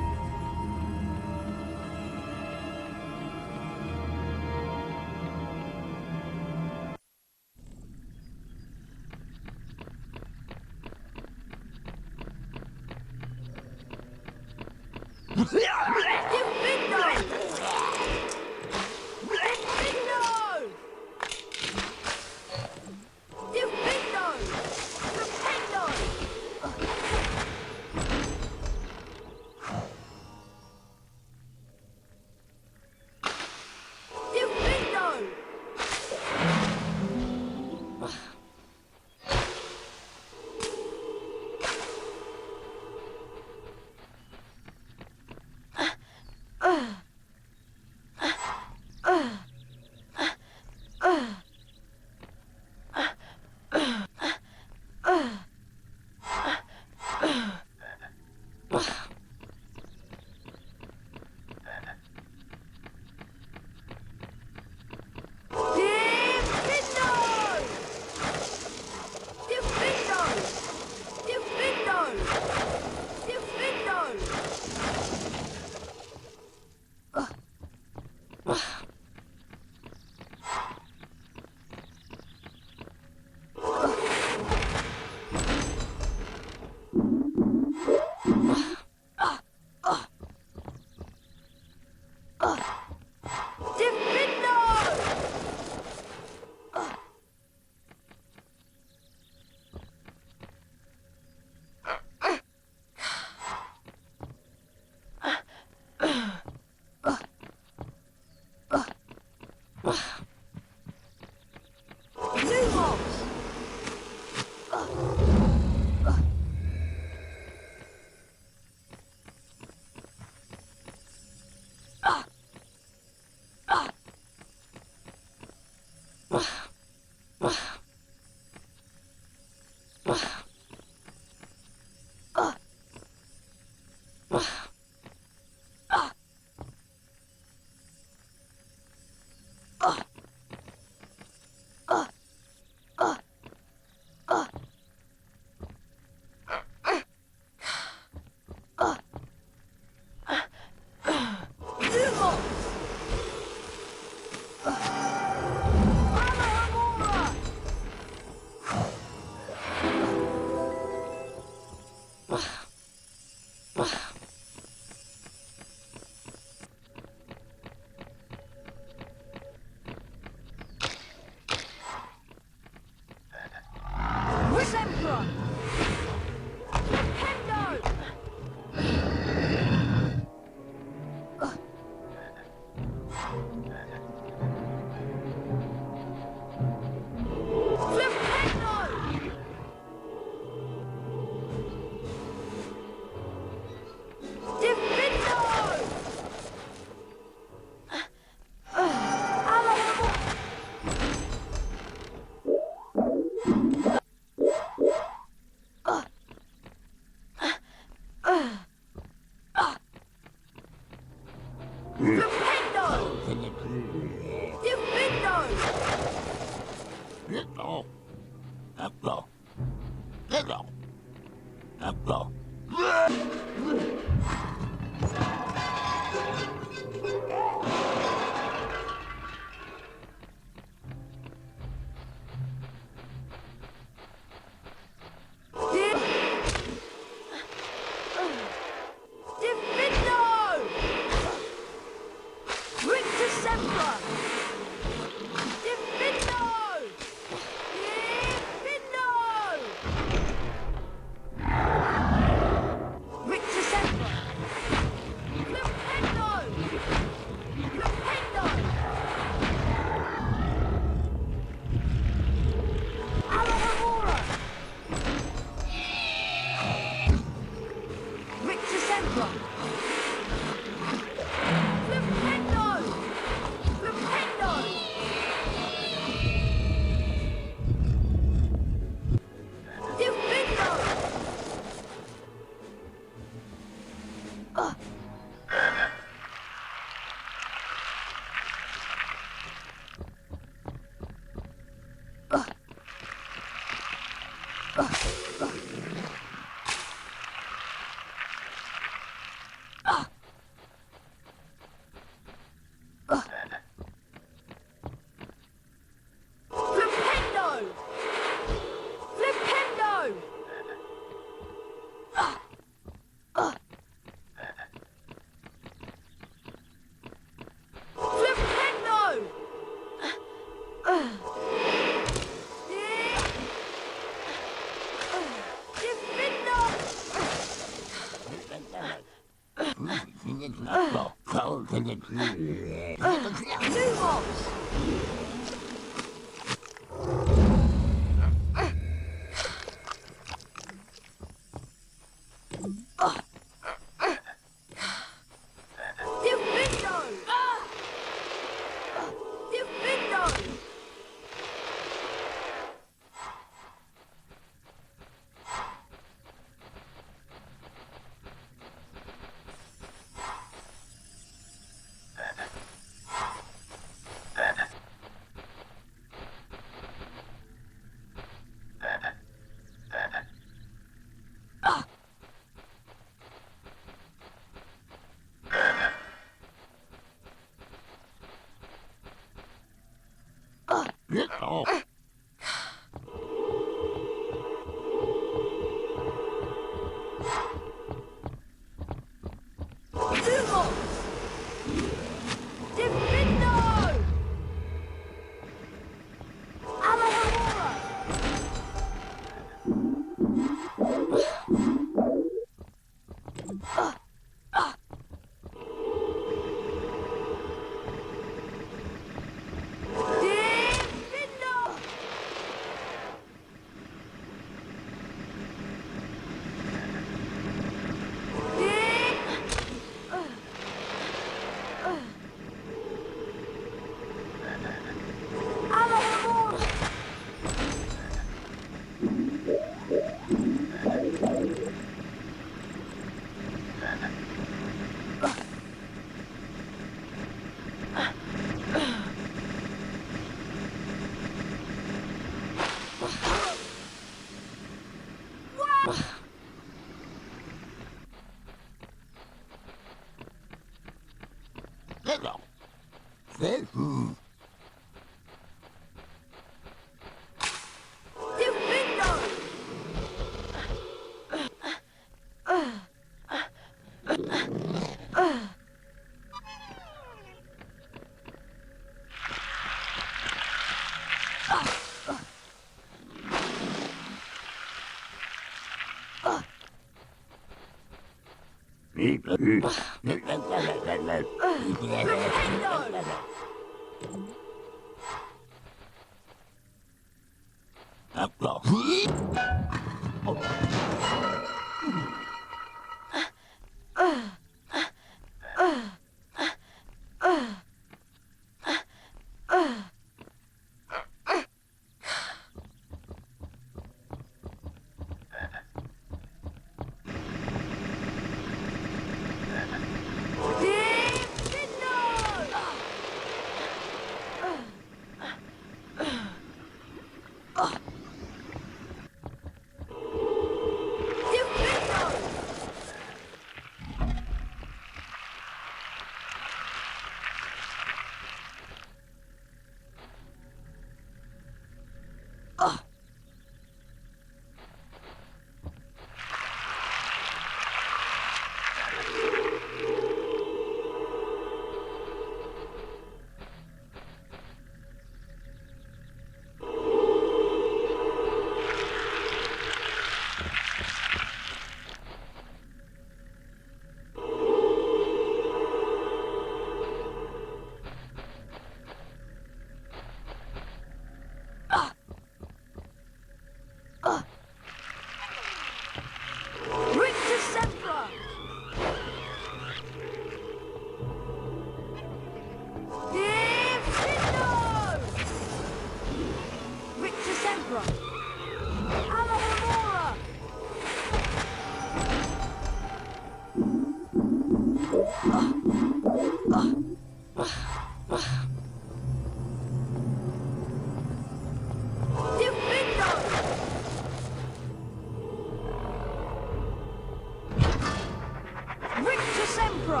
Rictusempra!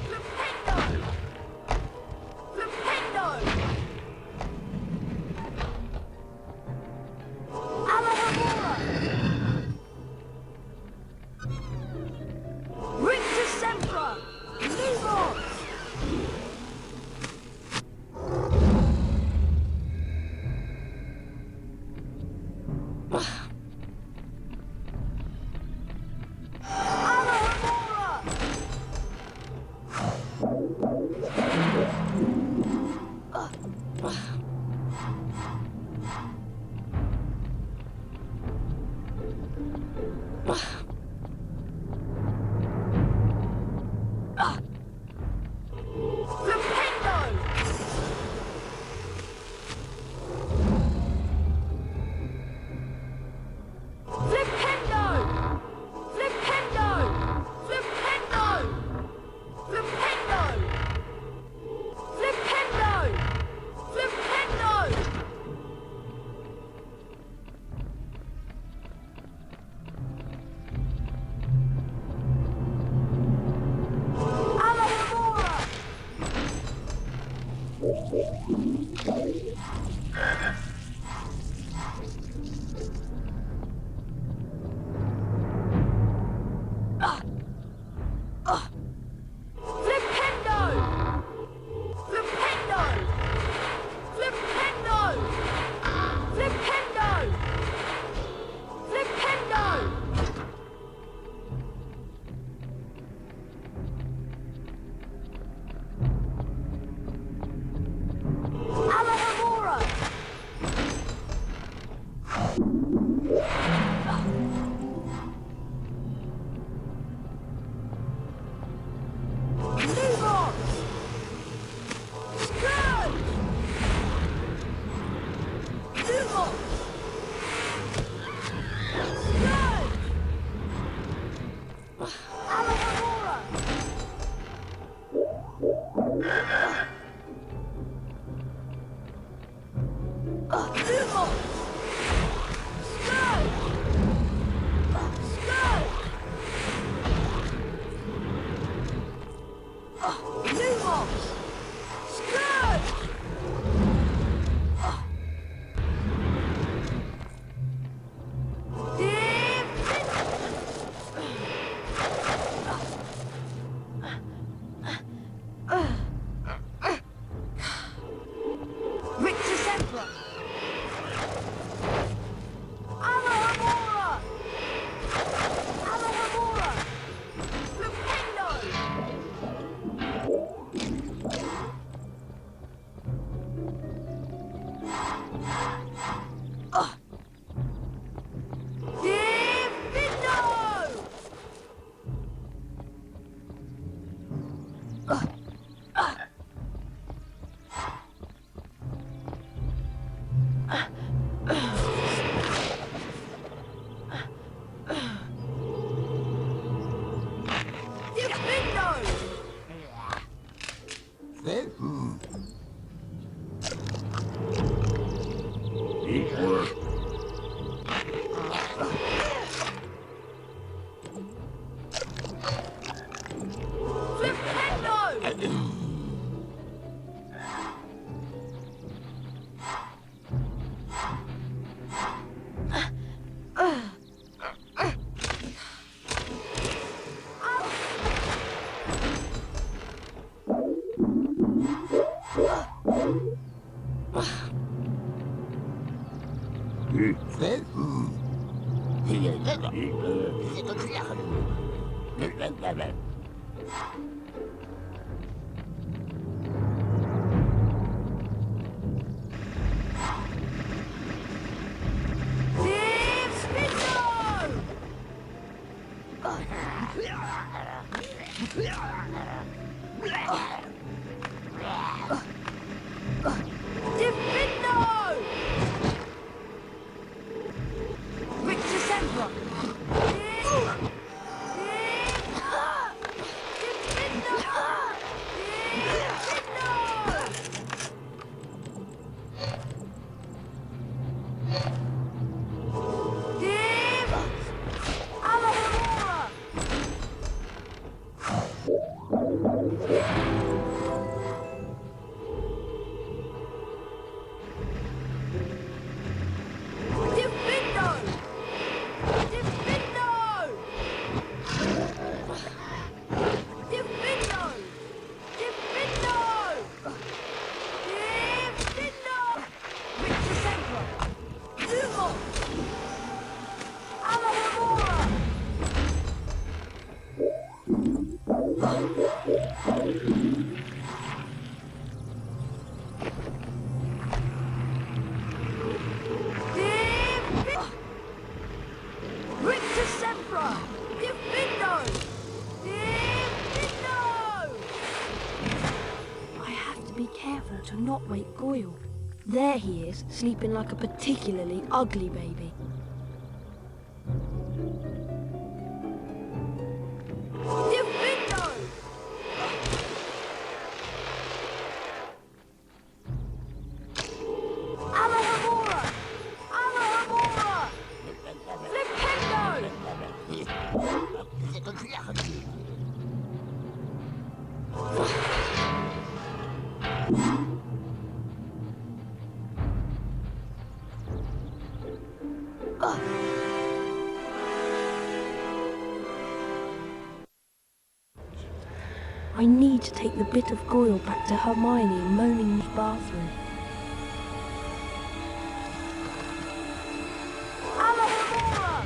Diffindo! Diffindo! Alohomora! Rictusempra! Lumos! Rictusempra! Diffindo! Diffindo! I have to be careful to not wake Goyle. There he is, sleeping like a particularly ugly baby. Diffindo! Alohomora! Alohomora! Diffindo! I need to take the bit of Goyle back to Hermione in Moaning's bathroom. Alohomora!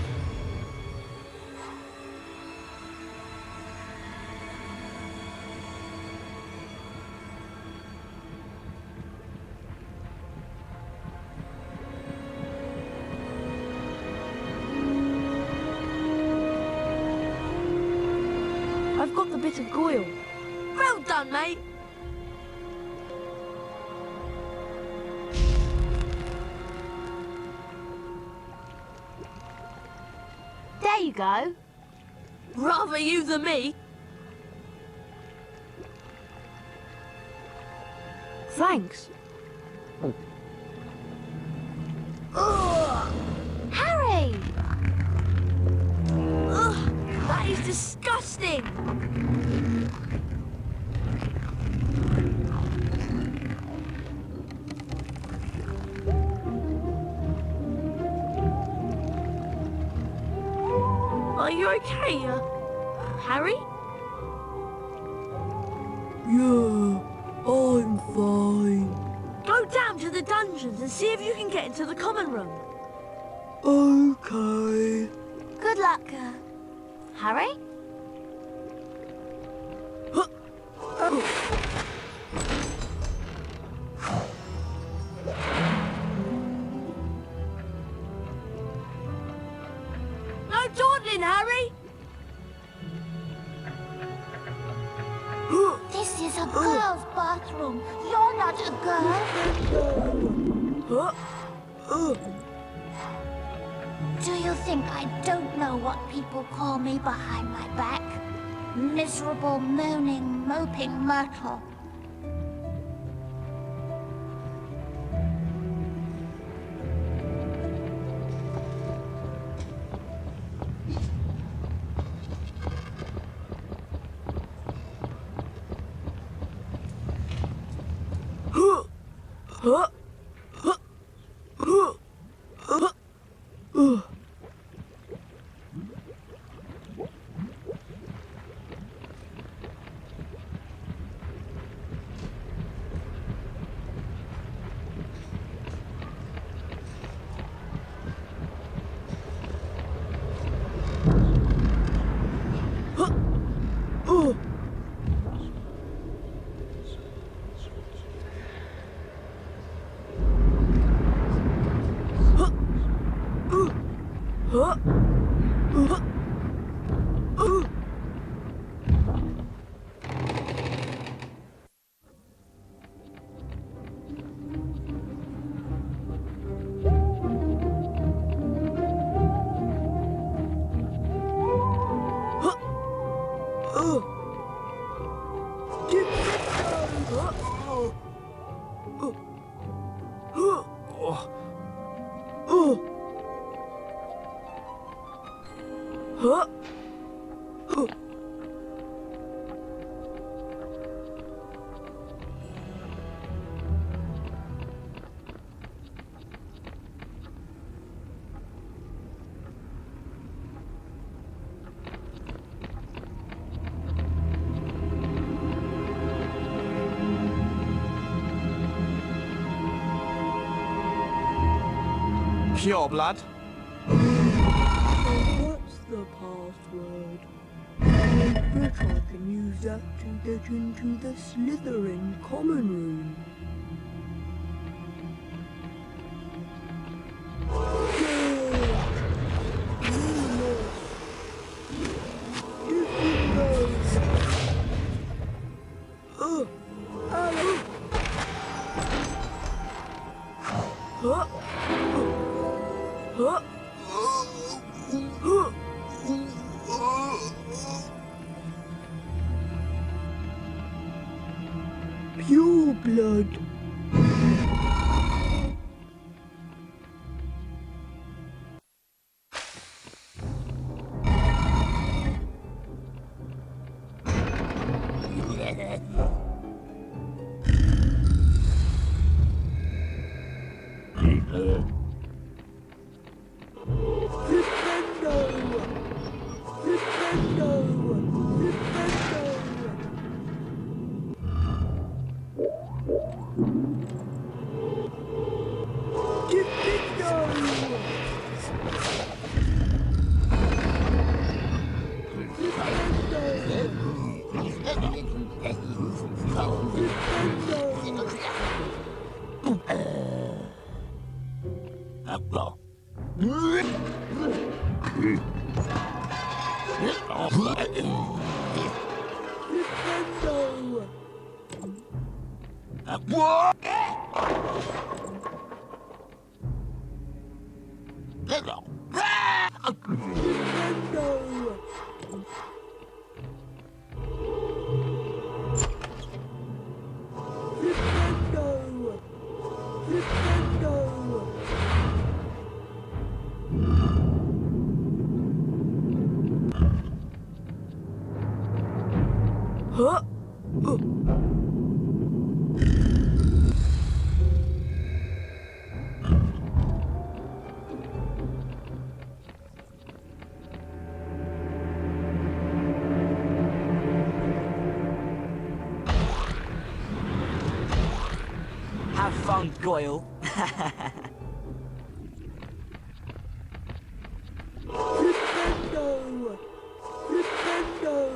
I've got the bit of Goyle. Well done, mate. There you go. Rather you than me. Thanks. Harry! Ugh, that is disgusting. Are you okay, Harry? Yeah, I'm fine. Go down to the dungeons and see if you can get into the common room. Okay. Good luck, Harry? No dawdling, Harry! This is a girl's bathroom. You're not a girl. Do you think I don't know what people call me behind my back? Miserable, moaning, moping Myrtle. Pure blood. What's the password? But I can use that to get into the Slytherin common room. Pure blood. Have fun, Goyle. Diffindo! Diffindo!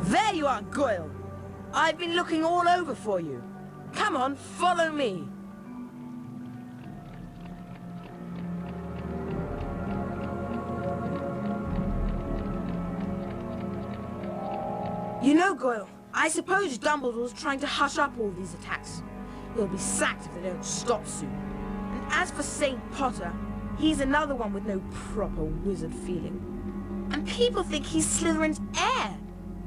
There you are, Goyle. I've been looking all over for you. Come on, follow me. You know, Goyle, I suppose Dumbledore's trying to hush up all these attacks. He'll be sacked if they don't stop soon. And as for St. Potter, he's another one with no proper wizard feeling. And people think he's Slytherin's heir.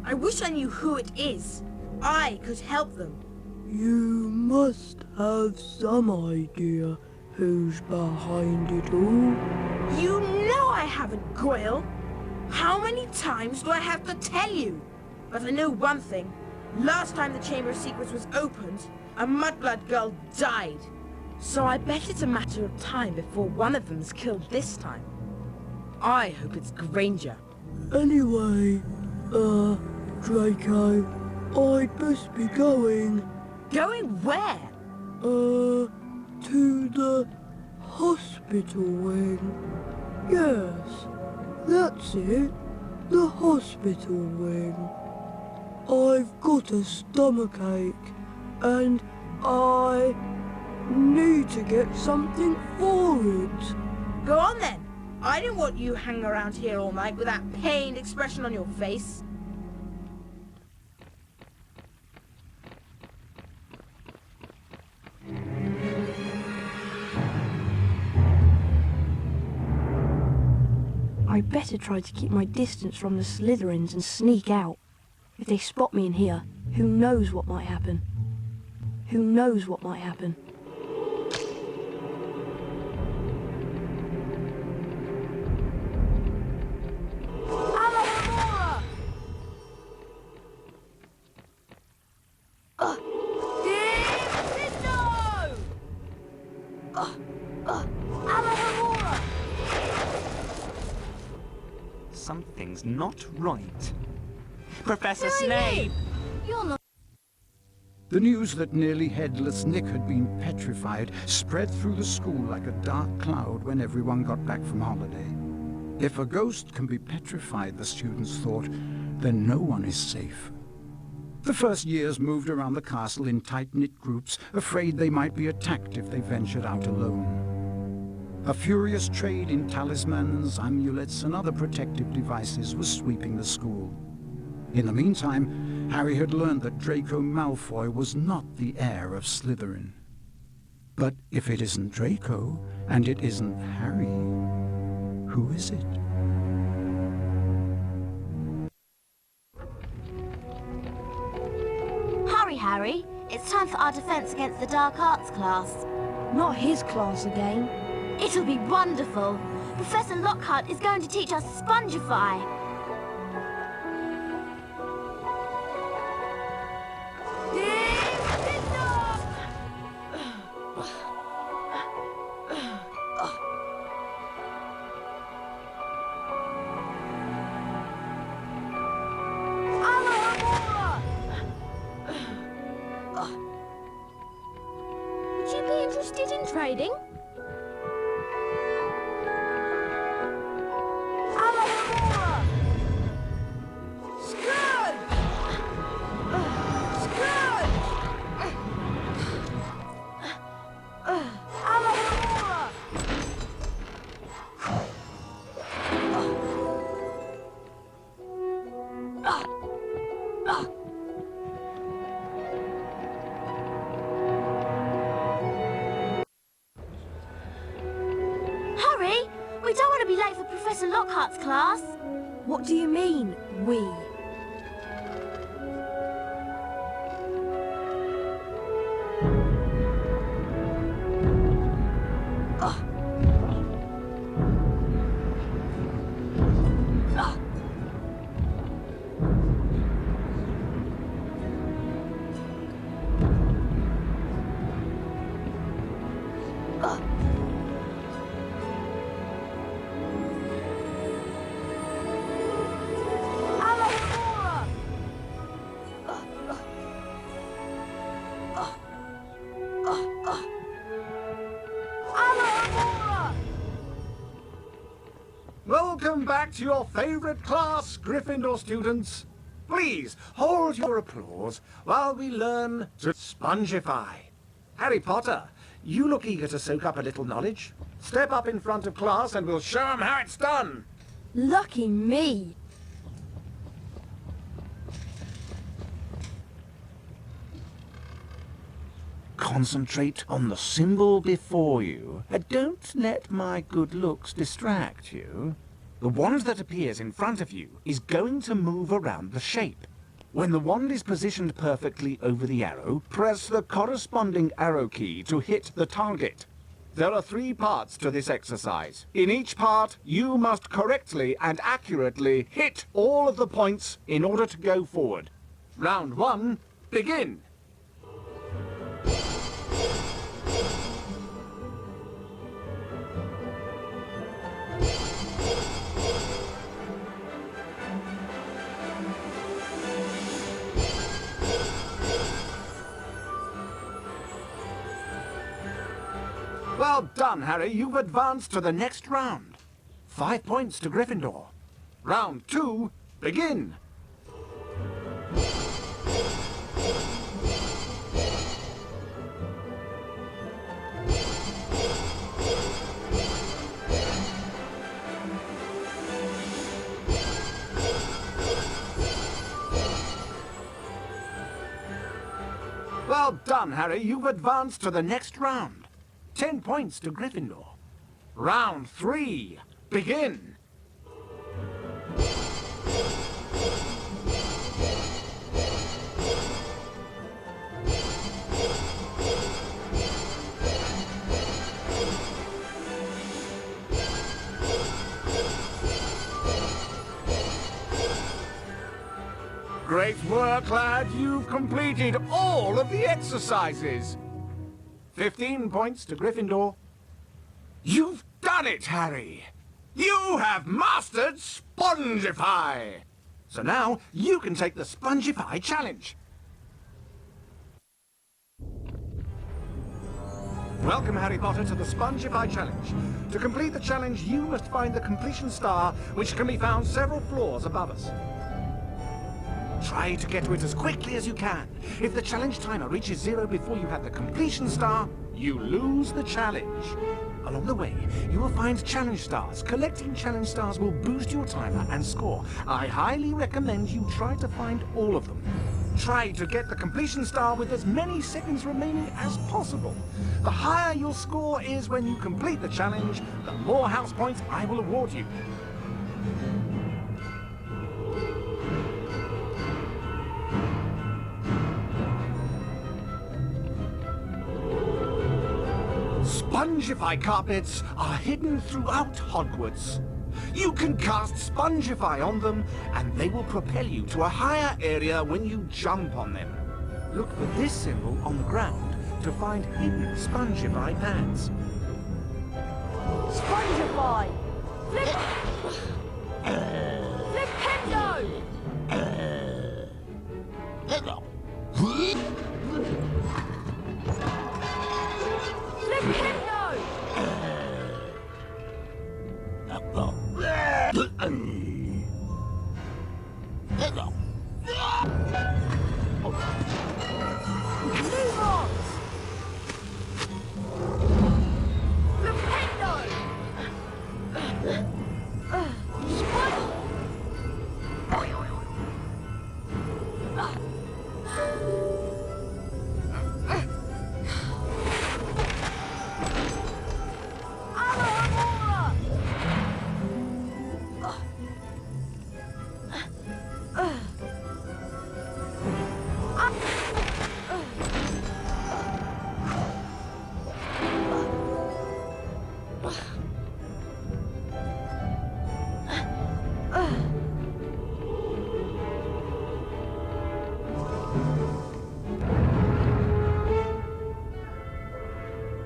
I wish I knew who it is. I could help them. You must have some idea who's behind it all. You know I haven't, Goyle. How many times do I have to tell you? But I know one thing. Last time the Chamber of Secrets was opened, a Mudblood girl died. So I bet it's a matter of time before one of them's killed this time. I hope it's Granger. Anyway, Draco, I'd best be going. Going where? To the hospital wing. Yes, that's it. The hospital wing. I've got a stomachache, and I need to get something for it. Go on then. I didn't want you hanging around here all night with that pained expression on your face. I'd better try to keep my distance from the Slytherins and sneak out. If they spot me in here, who knows what might happen? Who knows what might happen? Something's not right. Professor Snape! You're not... The news that nearly headless Nick had been petrified spread through the school like a dark cloud when everyone got back from holiday. If a ghost can be petrified, the students thought, then no one is safe. The first years moved around the castle in tight-knit groups, afraid they might be attacked if they ventured out alone. A furious trade in talismans, amulets, and other protective devices was sweeping the school. In the meantime, Harry had learned that Draco Malfoy was not the heir of Slytherin. But if it isn't Draco, and it isn't Harry, who is it? Hurry, Harry. It's time for our defense against the dark arts class. Not his class again. It'll be wonderful. Professor Lockhart is going to teach us Spongify. Would you be interested in trading? Hurry! We don't want to be late for Professor Lockhart's class. What do you mean, we? Welcome back to your favorite class, Gryffindor students. Please hold your applause while we learn to Spongify. Harry Potter, you look eager to soak up a little knowledge. Step up in front of class and we'll show them how it's done. Lucky me. Concentrate on the symbol before you. Don't let my good looks distract you. The wand that appears in front of you is going to move around the shape. When the wand is positioned perfectly over the arrow, press the corresponding arrow key to hit the target. There are 3 parts to this exercise. In each part, you must correctly and accurately hit all of the points in order to go forward. Round 1, begin! Well done, Harry. You've advanced to the next round. 5 points to Gryffindor. Round 2, begin. Well done, Harry. You've advanced to the next round. 10 points to Gryffindor. Round 3, begin. Great work, lad. You've completed all of the exercises. 15 points to Gryffindor. You've done it, Harry. You have mastered Spongify. So now you can take the Spongify challenge. Welcome, Harry Potter, to the Spongify challenge. To complete the challenge, you must find the completion star, which can be found several floors above us. Try to get to it as quickly as you can. If the challenge timer reaches 0 before you have the completion star, you lose the challenge. Along the way, you will find challenge stars. Collecting challenge stars will boost your timer and score. I highly recommend you try to find all of them. Try to get the completion star with as many seconds remaining as possible. The higher your score is when you complete the challenge, the more house points I will award you. Spongify carpets are hidden throughout Hogwarts. You can cast Spongify on them, and they will propel you to a higher area when you jump on them. Look for this symbol on the ground to find hidden Spongify pads. Spongify! Flip! Flipendo! Flipendo!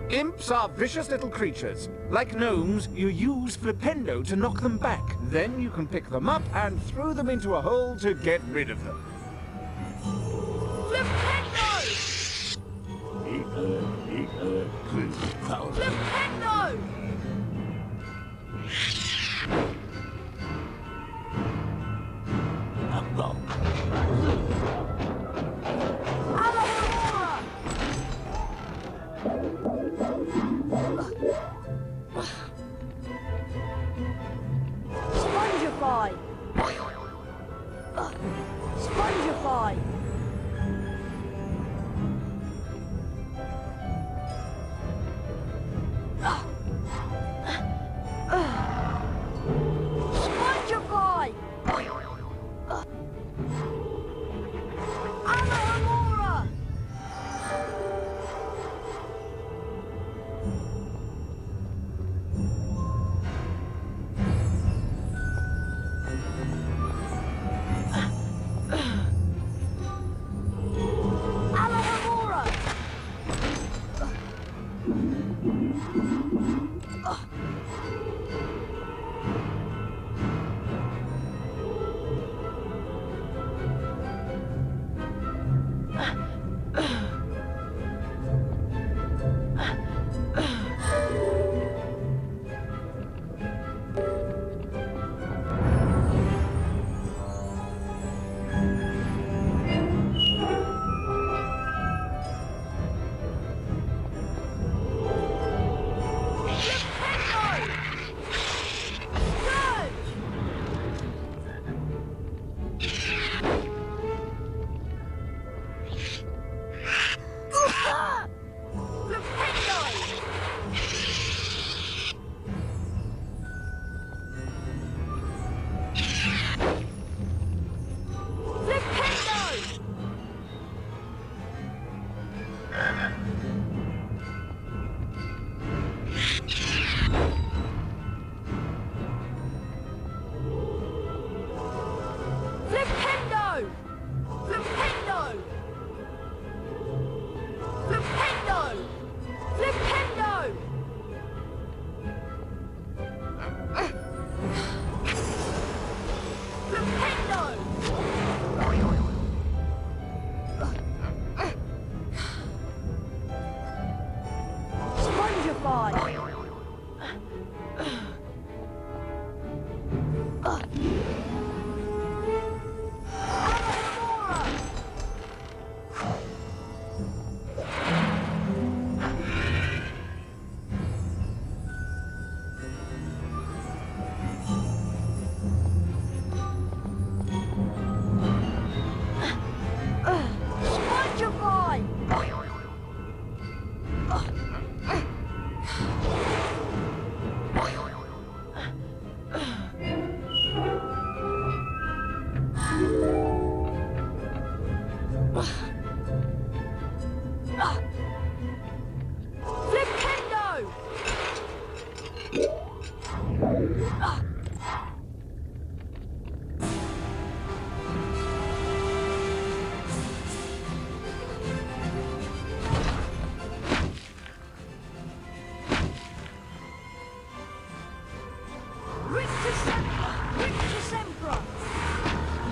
Imps are vicious little creatures. Like gnomes, you use Flipendo to knock them back. Then you can pick them up and throw them into a hole to get rid of them. Flipendo! Flipendo! Spongify! Spongify! Flipendo! Flipendo! Flipendo! Flipendo! Flipendo! Spongify! Rictusempra!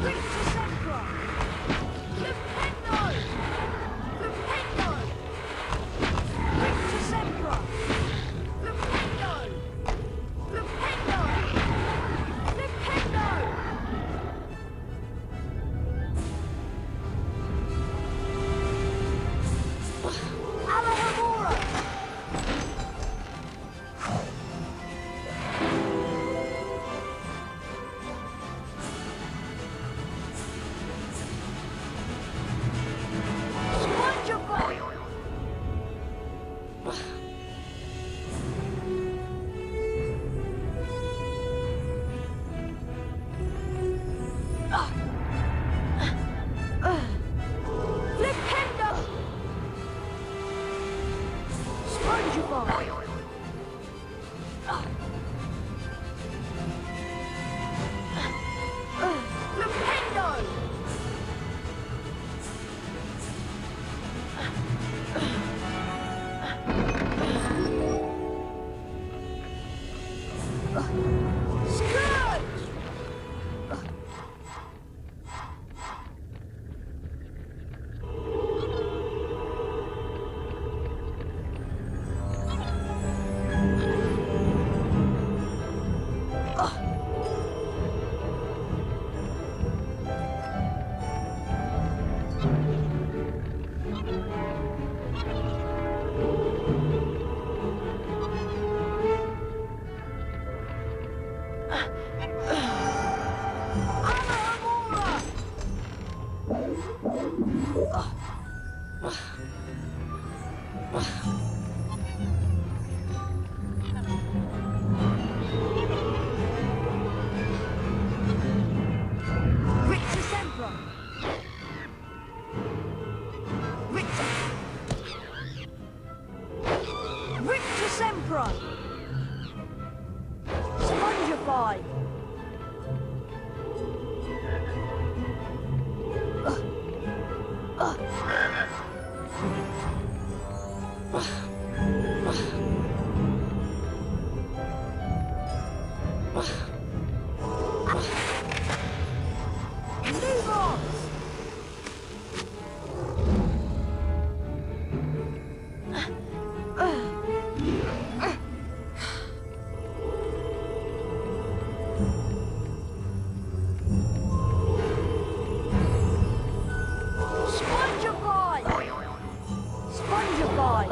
Rictusempra! Diffindo! Diffindo! Rictusempra! Diffindo! Diffindo! Diffindo! Herbology! Spongify! Diffindo! Scourge! Rictusempra! Rictusempra! Spongify! Spongify!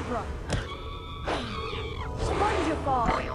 Rictusempra! Spongify!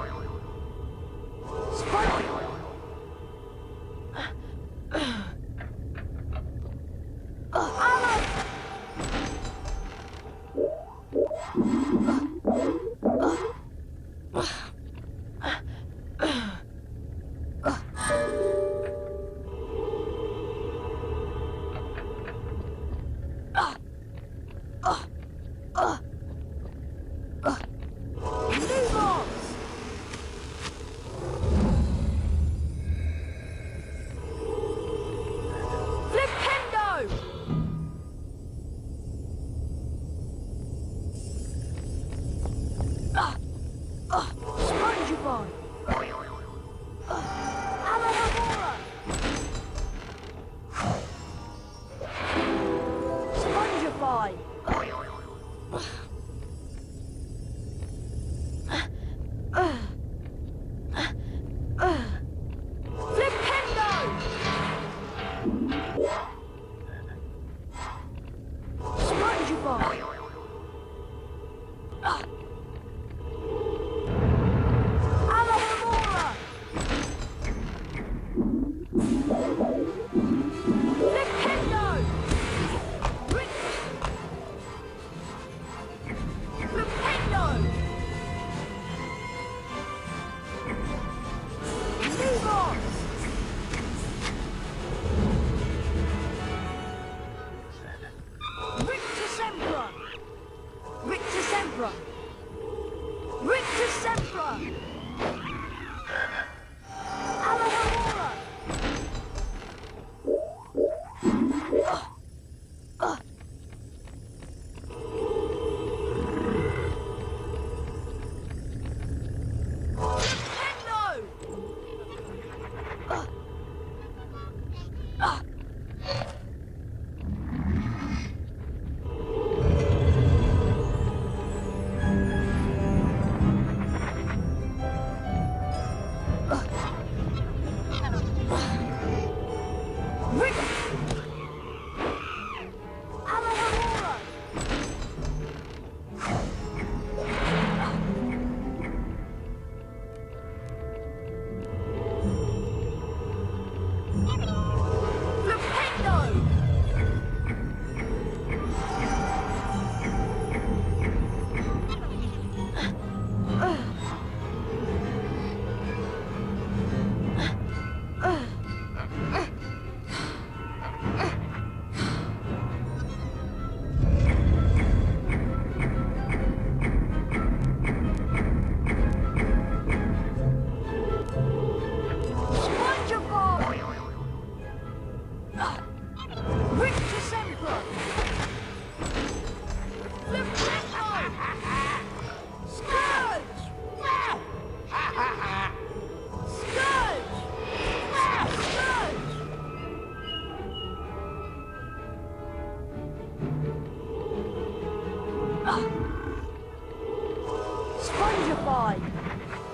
Spongify!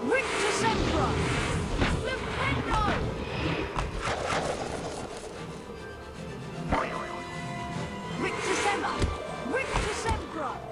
Rictusempra! Diffindo! Rictusempra! Rictusempra!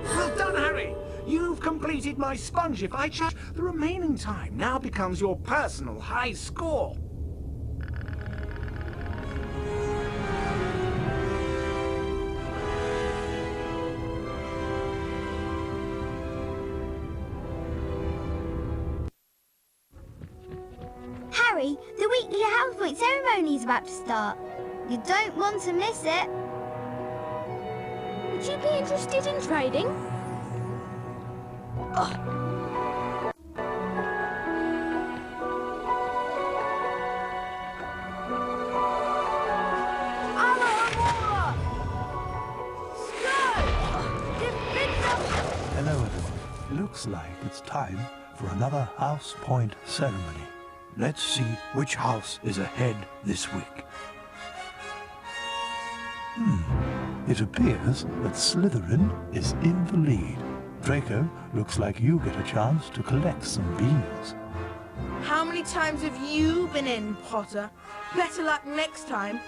Well done, Harry! You've completed my Spongify challenge. The remaining time now becomes your personal high score. Harry, the weekly house point ceremony is about to start. You don't want to miss it. Would you be interested in trading? Hello, everyone. Looks like it's time for another house point ceremony. Let's see which house is ahead this week. It appears that Slytherin is in the lead. Draco, looks like you get a chance to collect some beans. How many times have you been in, Potter? Better luck next time.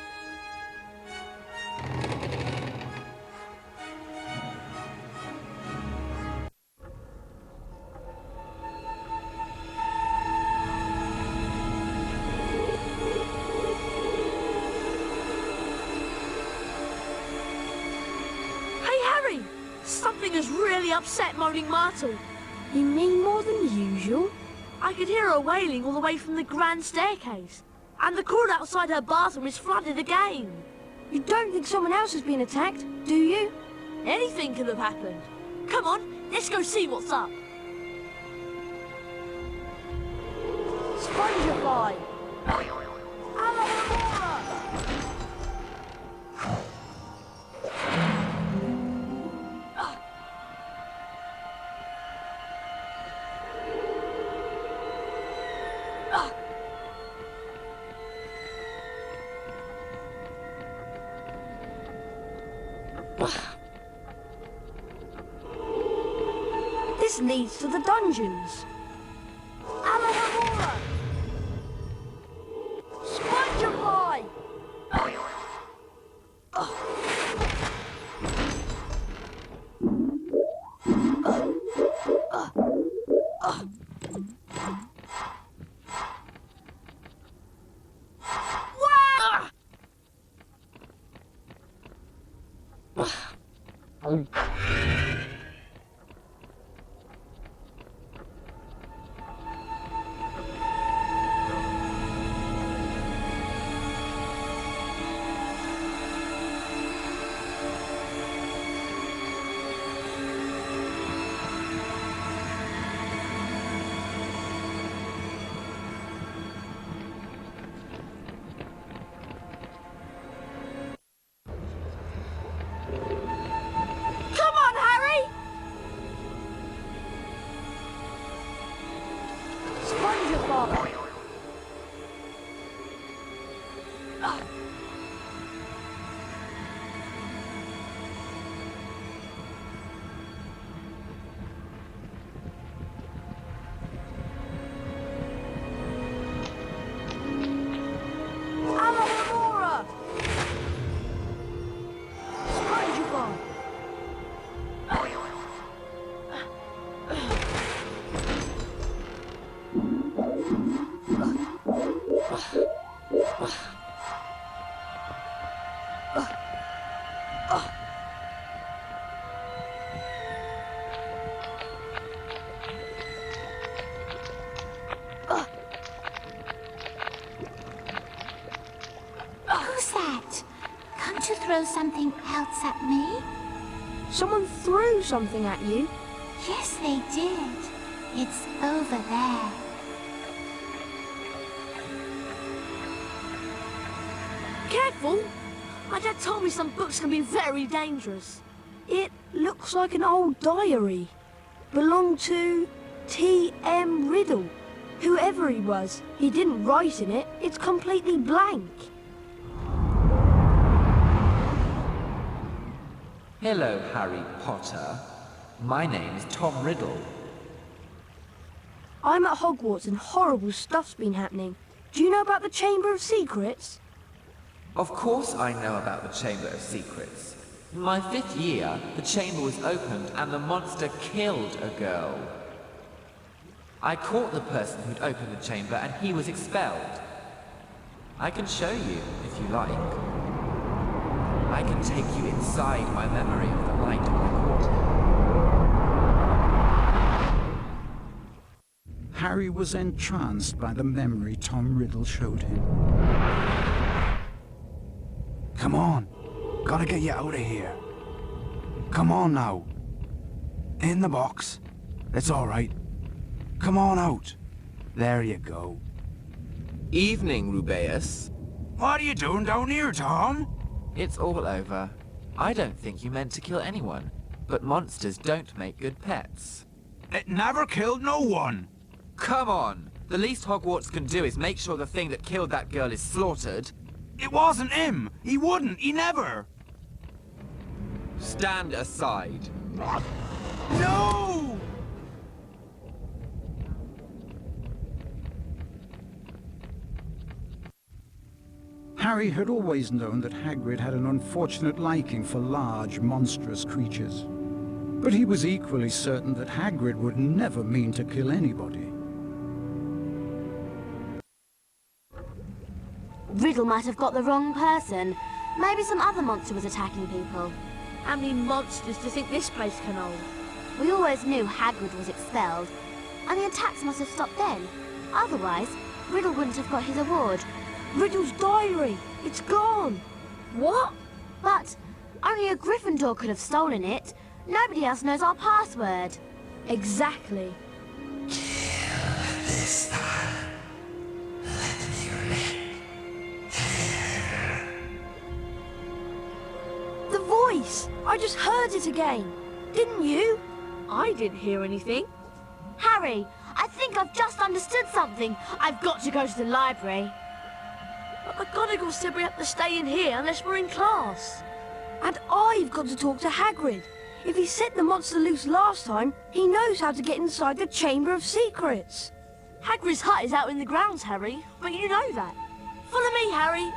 Something has really upset Moaning Myrtle. You mean more than usual? I could hear her wailing all the way from the grand staircase. And the court outside her bathroom is flooded again. You don't think someone else has been attacked, do you? Anything could have happened. Come on, let's go see what's up. Spongify! This leads to the dungeons. Spongify! Throw something else at me? Someone threw something at you? Yes, they did. It's over there. careful! My dad told me some books can be very dangerous. It looks like an old diary. Belonged to T.M. Riddle. Whoever he was, he didn't write in it. It's completely blank. Hello, Harry Potter. My name's Tom Riddle. I'm at Hogwarts and horrible stuff's been happening. Do you know about the Chamber of Secrets? Of course I know about the Chamber of Secrets. In my 5th year, the chamber was opened and the monster killed a girl. I caught the person who'd opened the chamber and he was expelled. I can show you, if you like. I can take you inside my memory of the night when I caught him. Harry was entranced by the memory Tom Riddle showed him. Come on. Gotta get you out of here. Come on now. In the box. It's all right. Come on out. There you go. Evening, Rubeus. What are you doing down here, Tom? It's all over. I don't think you meant to kill anyone, but monsters don't make good pets. It never killed no one. Come on! The least Hogwarts can do is make sure the thing that killed that girl is slaughtered. It wasn't him. He wouldn't. He never. Stand aside. No! Harry had always known that Hagrid had an unfortunate liking for large, monstrous creatures. But he was equally certain that Hagrid would never mean to kill anybody. Riddle might have got the wrong person. Maybe some other monster was attacking people. How many monsters do you think this place can hold? We always knew Hagrid was expelled, and the attacks must have stopped then. Otherwise, Riddle wouldn't have got his award. Riddle's diary! It's gone! What? But only a Gryffindor could have stolen it. Nobody else knows our password. Exactly. The voice! I just heard it again. Didn't you? I didn't hear anything. Harry, I think I've just understood something. I've got to go to the library. But McGonagall said we have to stay in here unless we're in class. And I've got to talk to Hagrid. If he set the monster loose last time, he knows how to get inside the Chamber of Secrets. Hagrid's hut is out in the grounds, Harry, but you know that. Follow me, Harry.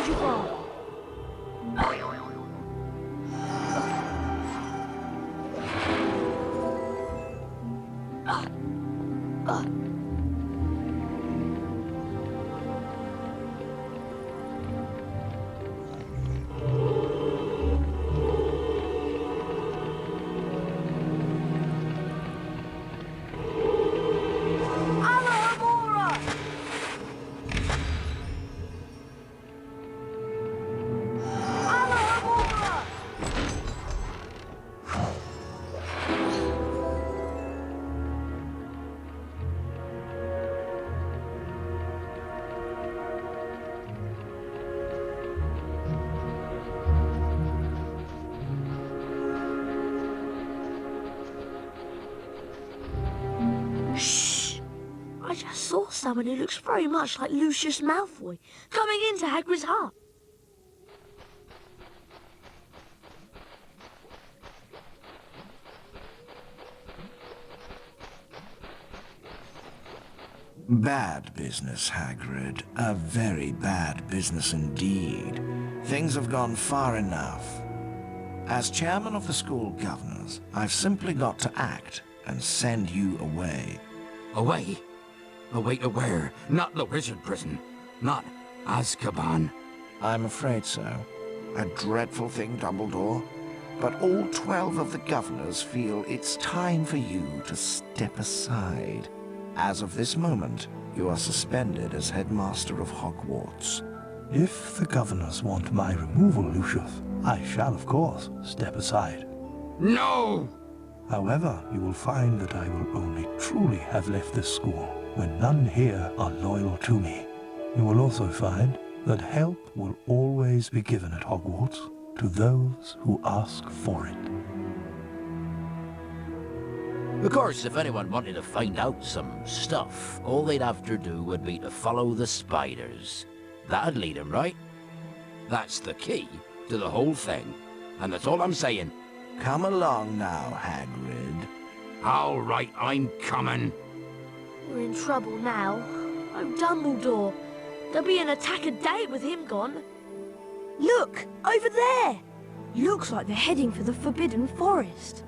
Spongify! I just saw someone who looks very much like Lucius Malfoy coming into Hagrid's hut. Bad business, Hagrid. A very bad business indeed. Things have gone far enough. As chairman of the school governors, I've simply got to act and send you away. Away? Away to where? Not the wizard prison. Not Azkaban. I'm afraid so. A dreadful thing, Dumbledore. But all 12 of the governors feel it's time for you to step aside. As of this moment, you are suspended as headmaster of Hogwarts. If the governors want my removal, Lucius, I shall, of course, step aside. No! However, you will find that I will only truly have left this school when none here are loyal to me. You will also find that help will always be given at Hogwarts to those who ask for it. Of course, if anyone wanted to find out some stuff, all they'd have to do would be to follow the spiders. That'd lead them, right? That's the key to the whole thing, and that's all I'm saying. Come along now, Hagrid. All right, I'm coming. We're in trouble now. I'm Dumbledore. There'll be an attack a day with him gone. Look, over there! Looks like they're heading for the Forbidden Forest.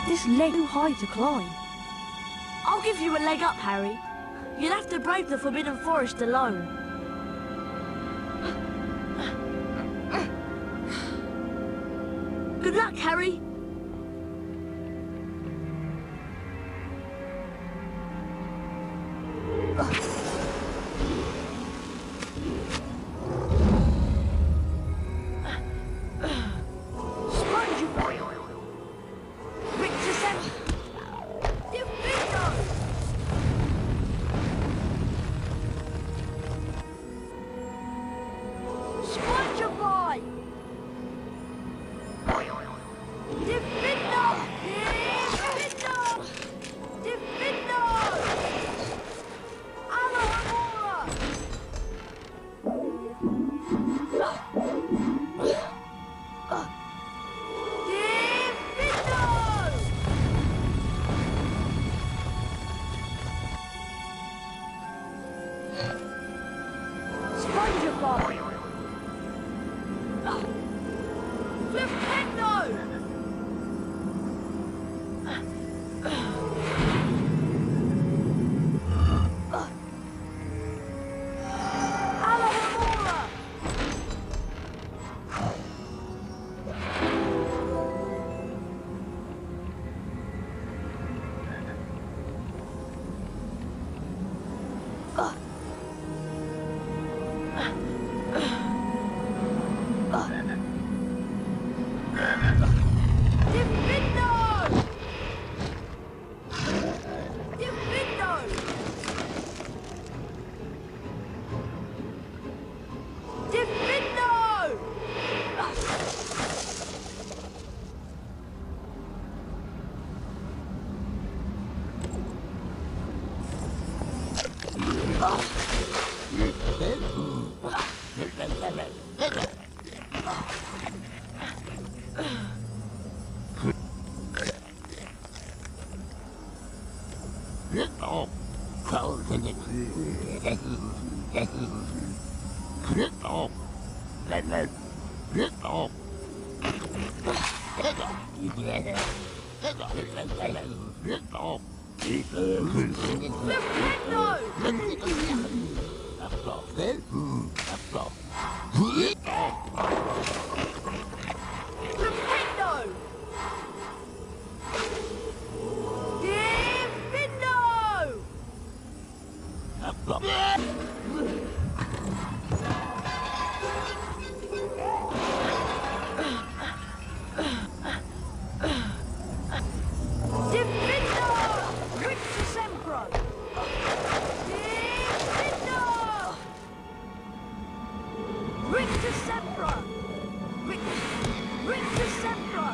This leg too high to climb. I'll give you a leg up, Harry. You'll have to brave the Forbidden Forest alone. Good luck, Harry. Spongify. Rictusempra. Diffindo. Spongify. Diffindo! Rictusempra! Diffindo! Rictusempra! Rictusempra!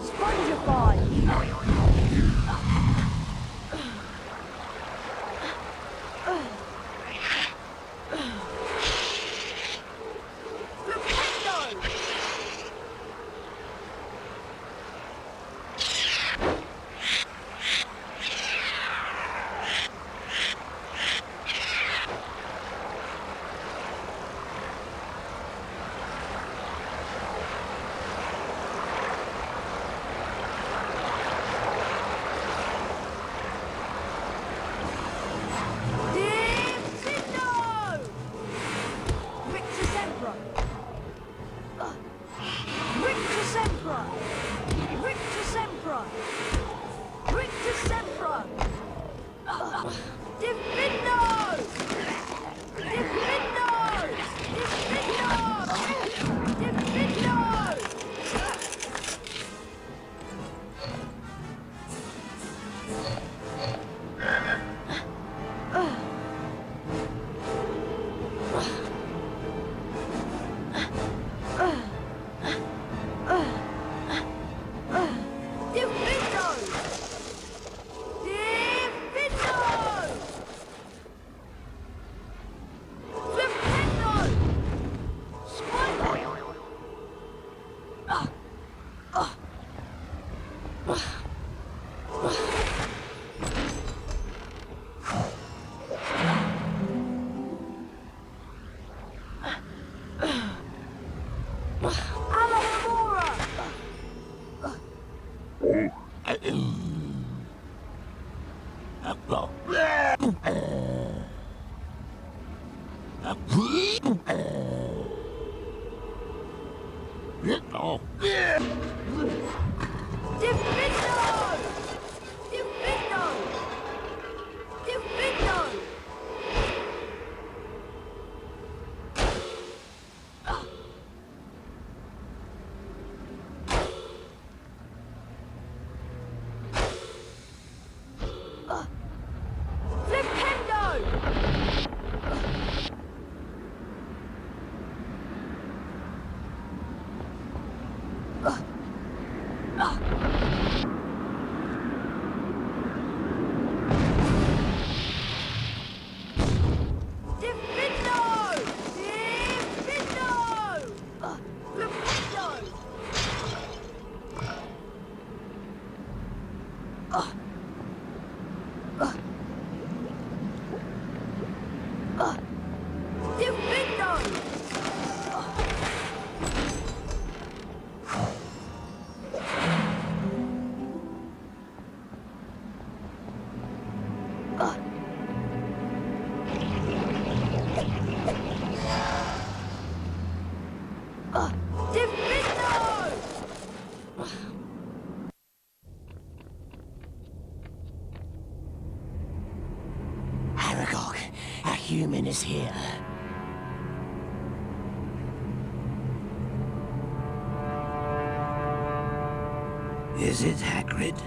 Spongify! Diffindo! Aragog, a human is here. Is it Hagrid?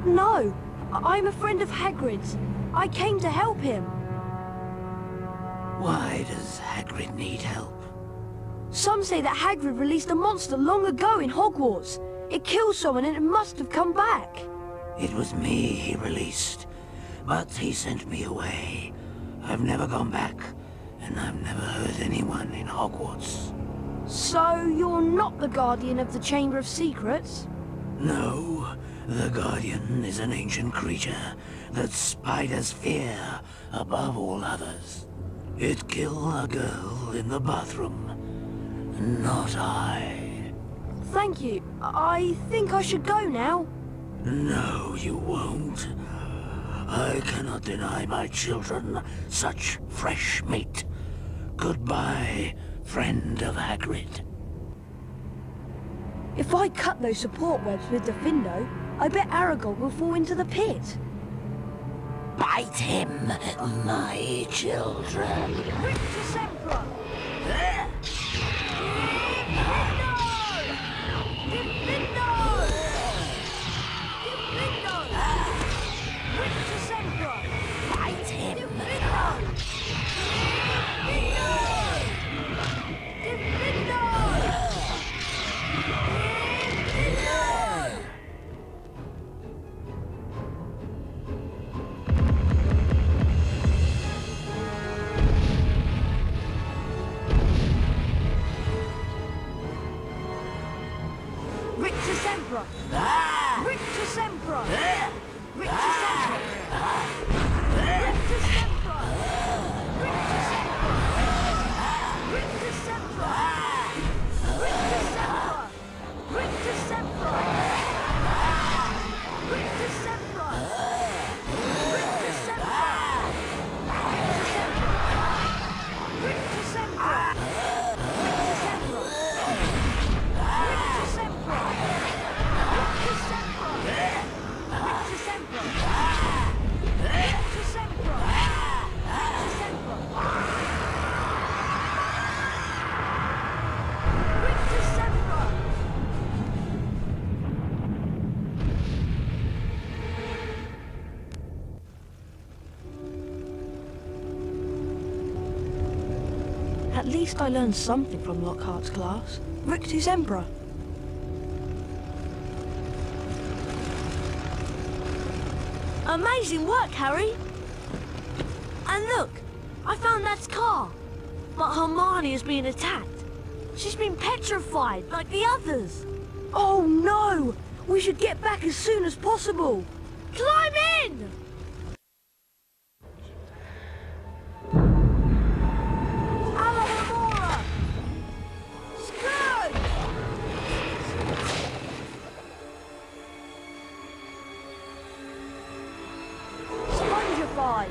No, I'm a friend of Hagrid's. I came to help him. Why does Hagrid need help? Some say that Hagrid released a monster long ago in Hogwarts. It killed someone and it must have come back. It was me he released, but he sent me away. I've never gone back, and I've never hurt anyone in Hogwarts. So you're not the Guardian of the Chamber of Secrets? No, the Guardian is an ancient creature that spiders fear above all others. It killed a girl in the bathroom, not I. Thank you. I think I should go now. No, you won't. I cannot deny my children such fresh meat. Goodbye, friend of Hagrid. If I cut those support webs with Diffindo, I bet Aragog will fall into the pit. Bite him, my children. Rictusempra! Diffindo! Diffindo! Rictusempra! Bite him. Diffindo! Diffindo! Rictusempra! Rictusempra! Rictusempra! Rictusempra! Rictusempra! Rictusempra! Rictusempra! Rictusempra! At least I learned something from Lockhart's class. Rictusempra. Amazing work, Harry! And look, I found Dad's car. But Hermione is being attacked. She's been petrified, like the others. Oh no! We should get back as soon as possible. Climb in! Scourge! Spongify!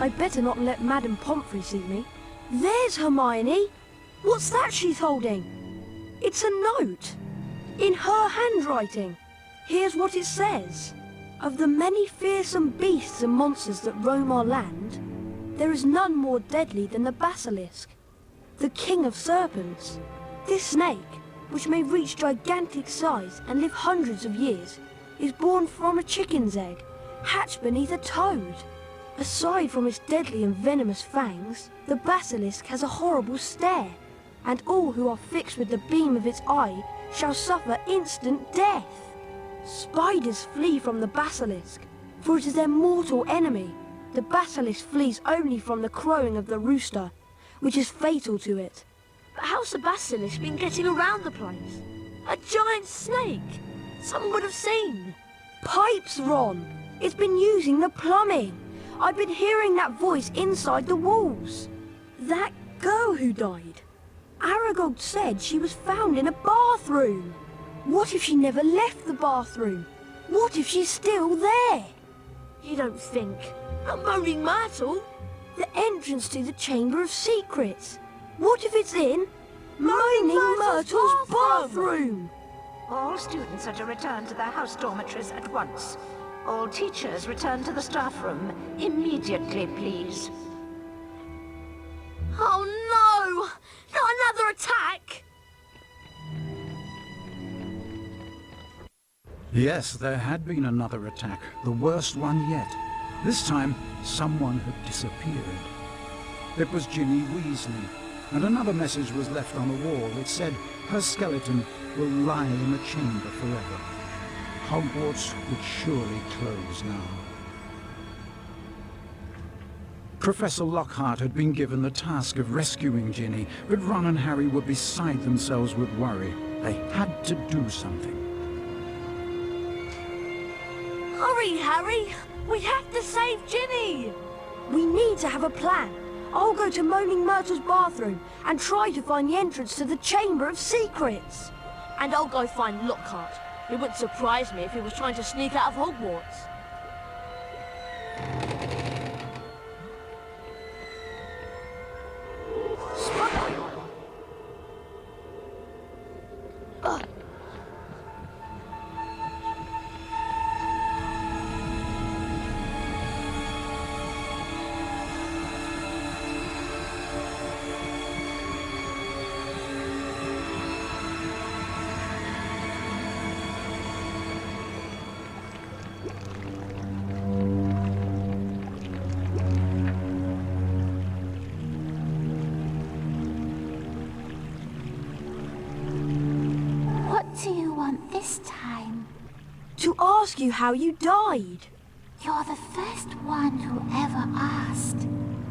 I'd better not let Madame Pomfrey see me. There's Hermione! What's that she's holding? It's a note. In her handwriting. Here's what it says. Of the many fearsome beasts and monsters that roam our land, there is none more deadly than the basilisk, the king of serpents. This snake, which may reach gigantic size and live hundreds of years, is born from a chicken's egg, hatched beneath a toad. Aside from its deadly and venomous fangs, the basilisk has a horrible stare, and all who are fixed with the beam of its eye shall suffer instant death. Spiders flee from the basilisk, for it is their mortal enemy. The basilisk flees only from the crowing of the rooster, which is fatal to it. But how's the basilisk been getting around the place? A giant snake! Someone would have seen. Pipes, Ron! It's been using the plumbing. I've been hearing that voice inside the walls. That girl who died. Aragog said she was found in a bathroom. What if she never left the bathroom? What if she's still there? You don't think? A moaning myrtle? The entrance to the Chamber of Secrets. What if it's in Moaning Myrtle's bathroom? All students are to return to their house dormitories at once. All teachers return to the staff room immediately, please. Oh no! Not another attack! Yes, there had been another attack, the worst one yet. This time, someone had disappeared. It was Ginny Weasley, and another message was left on the wall. It said her skeleton will lie in the chamber forever. Hogwarts would surely close now. Professor Lockhart had been given the task of rescuing Ginny, but Ron and Harry were beside themselves with worry. They had to do something. Hurry, Harry! We have to save Ginny! We need to have a plan. I'll go to Moaning Myrtle's bathroom and try to find the entrance to the Chamber of Secrets. And I'll go find Lockhart. It wouldn't surprise me if he was trying to sneak out of Hogwarts. This time. To ask you how you died. You're the first one who ever asked.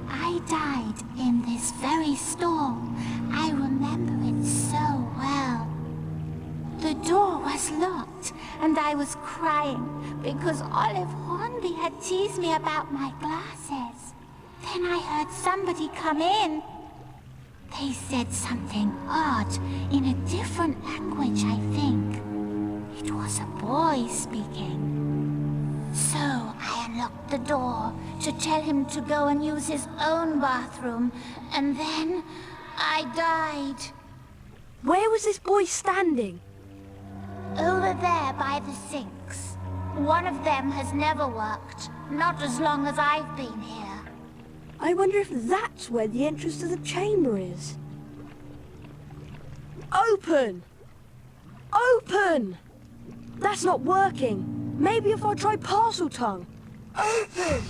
I died in this very stall. I remember it so well. The door was locked, and I was crying because Olive Hornby had teased me about my glasses. Then I heard somebody come in. They said something odd in a different language, I think. It was a boy speaking. So I unlocked the door to tell him to go and use his own bathroom, and then I died. Where was this boy standing? Over there by the sinks. One of them has never worked, not as long as I've been here. I wonder if that's where the entrance to the chamber is. Open! Open! That's not working. Maybe if I try parcel tongue. Open!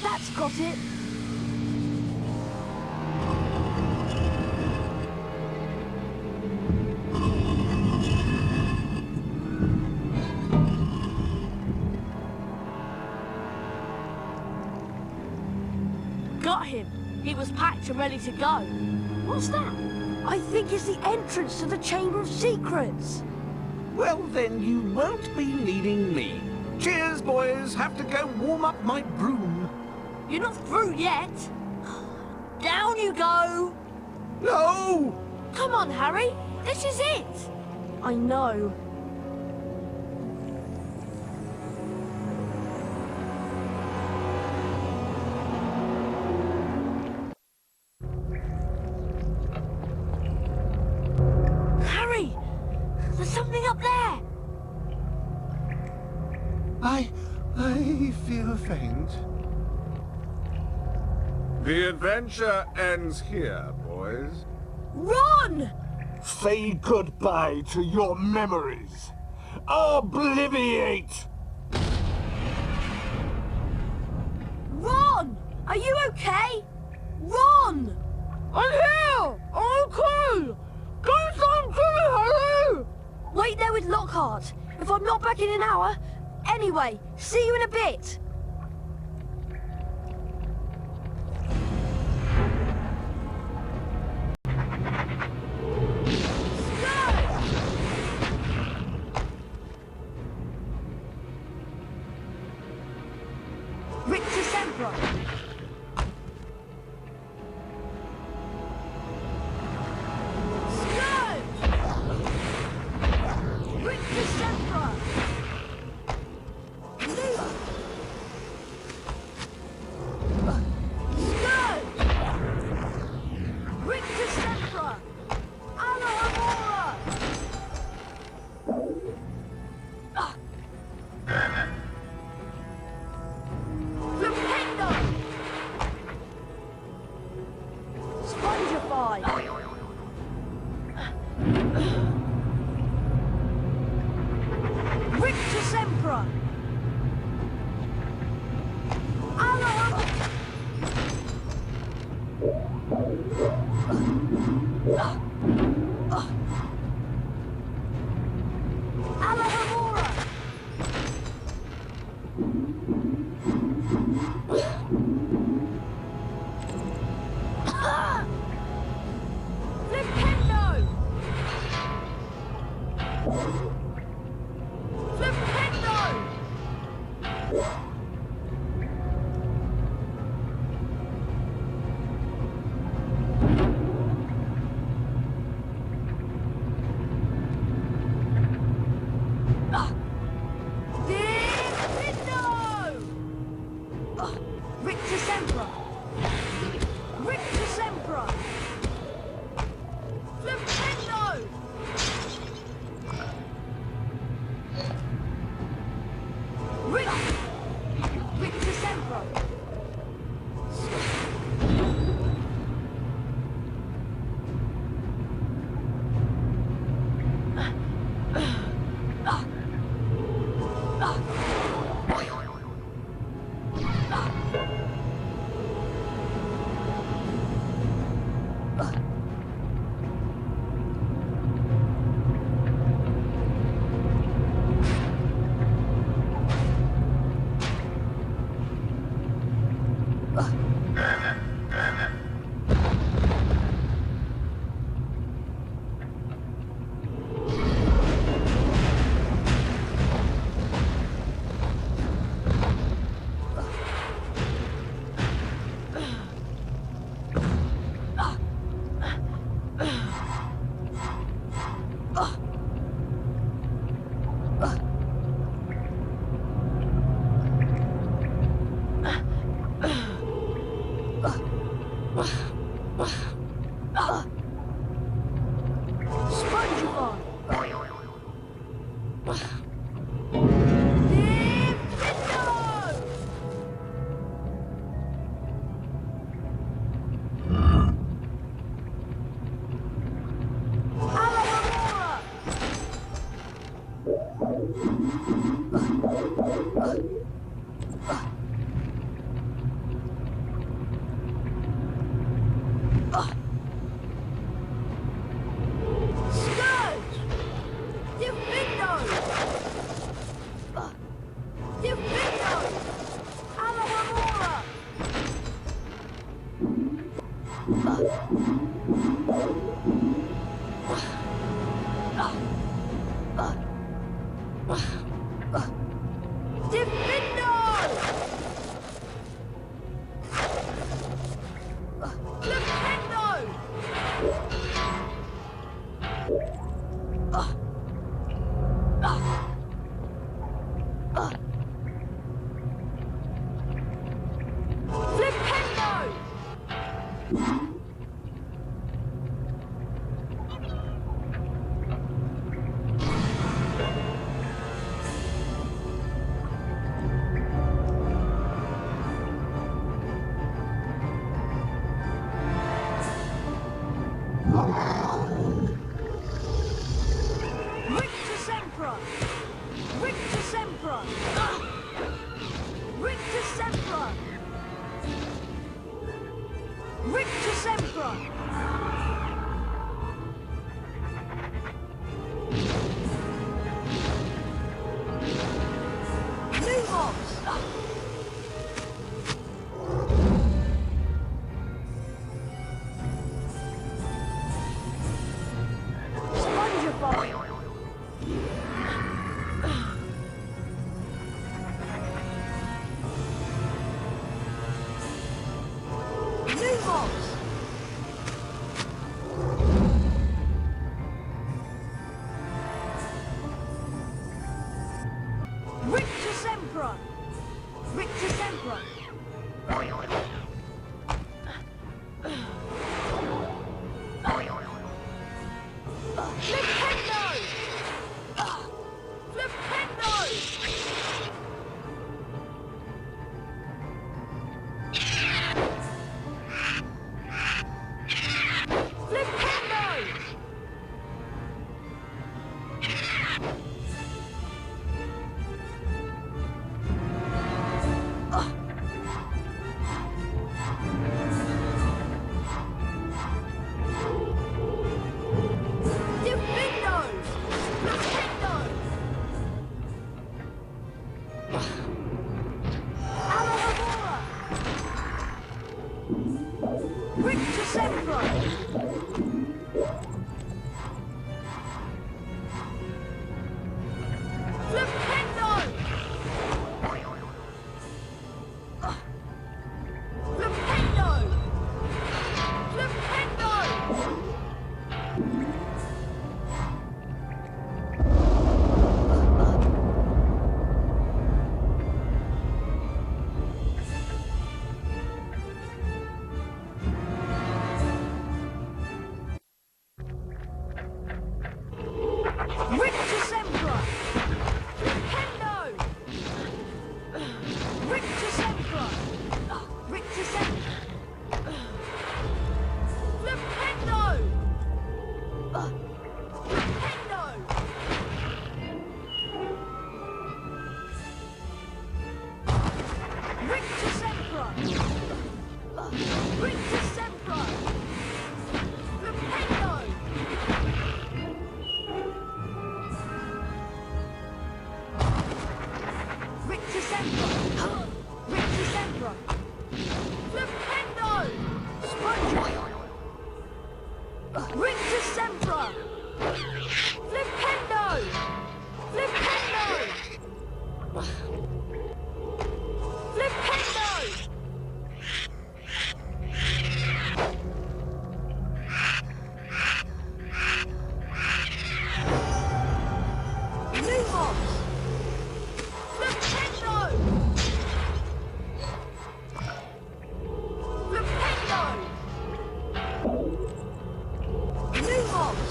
That's got it. Got him. He was packed and ready to go. What's that? I think it's the entrance to the Chamber of Secrets. Well, then you won't be needing me. Cheers, boys. Have to go warm up my broom. You're not through yet. Down you go. No! Come on, Harry. This is it. I know. Harry! There's something up there! I feel faint. The adventure ends here, boys. Run! Say goodbye to your memories. Obliviate! Ron! Are you okay? Ron! I'm here! I'm okay! Don't stand still, Harry! Wait there with Lockhart. If I'm not back in an hour... Anyway, see you in a bit! Rictusempra! Spongify! Rictusempra! Rictusempra! Rictusempra! Flipendo! Rictusempra! Spongify! Scourge! Diffindo! Diffindo! Alamamora! Diffindo! Rictusempra! Rictusempra! Rictusempra! Rictusempra! Lumos! Spongify! Lumos! Rictusempra! Rictusempra! Flipendo! Flipendo! Flipendo! Diffindo! Diffindo! Alohomora! Rictusempra! Flipendo! Flipendo! Flipendo! Rictusempra! Flipendo! Rictusempra! Rictusempra! Flipendo! Flipendo! Rictusempra! Rictusempra! Flipendo! Rictusempra! Rictusempra! Flipendo! Spongify! Rictusempra! Flipendo! Flipendo! Flipendo! Lumos! Flipendo! Flipendo! Lumos!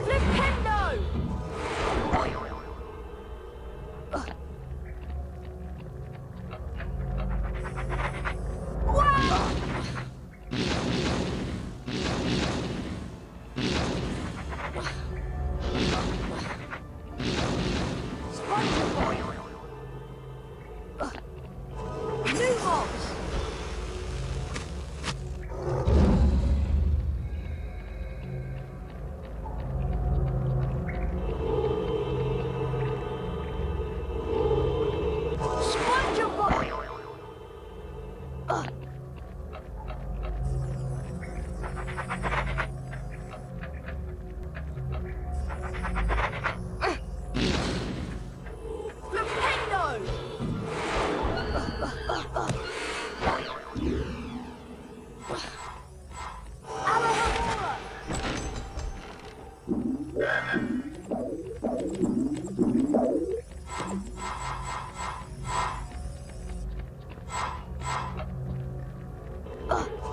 Flipendo! Spongify! Lumos! Spongify! Flipendo! Alohomora!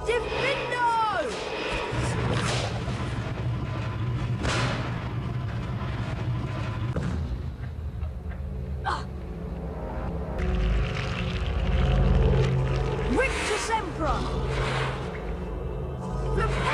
Diffindo! Rictusempra! Flipendo!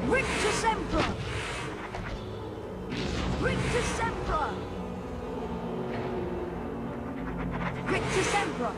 Rictusempra! Rictusempra! Rictusempra!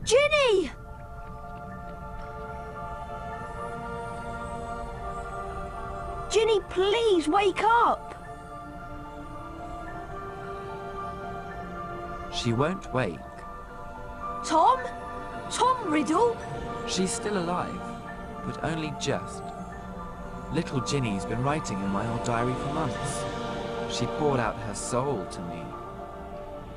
Ginny! Ginny, please wake up! She won't wake. Tom? Tom Riddle? She's still alive, but only just. Little Ginny's been writing in my old diary for months. She poured out her soul to me.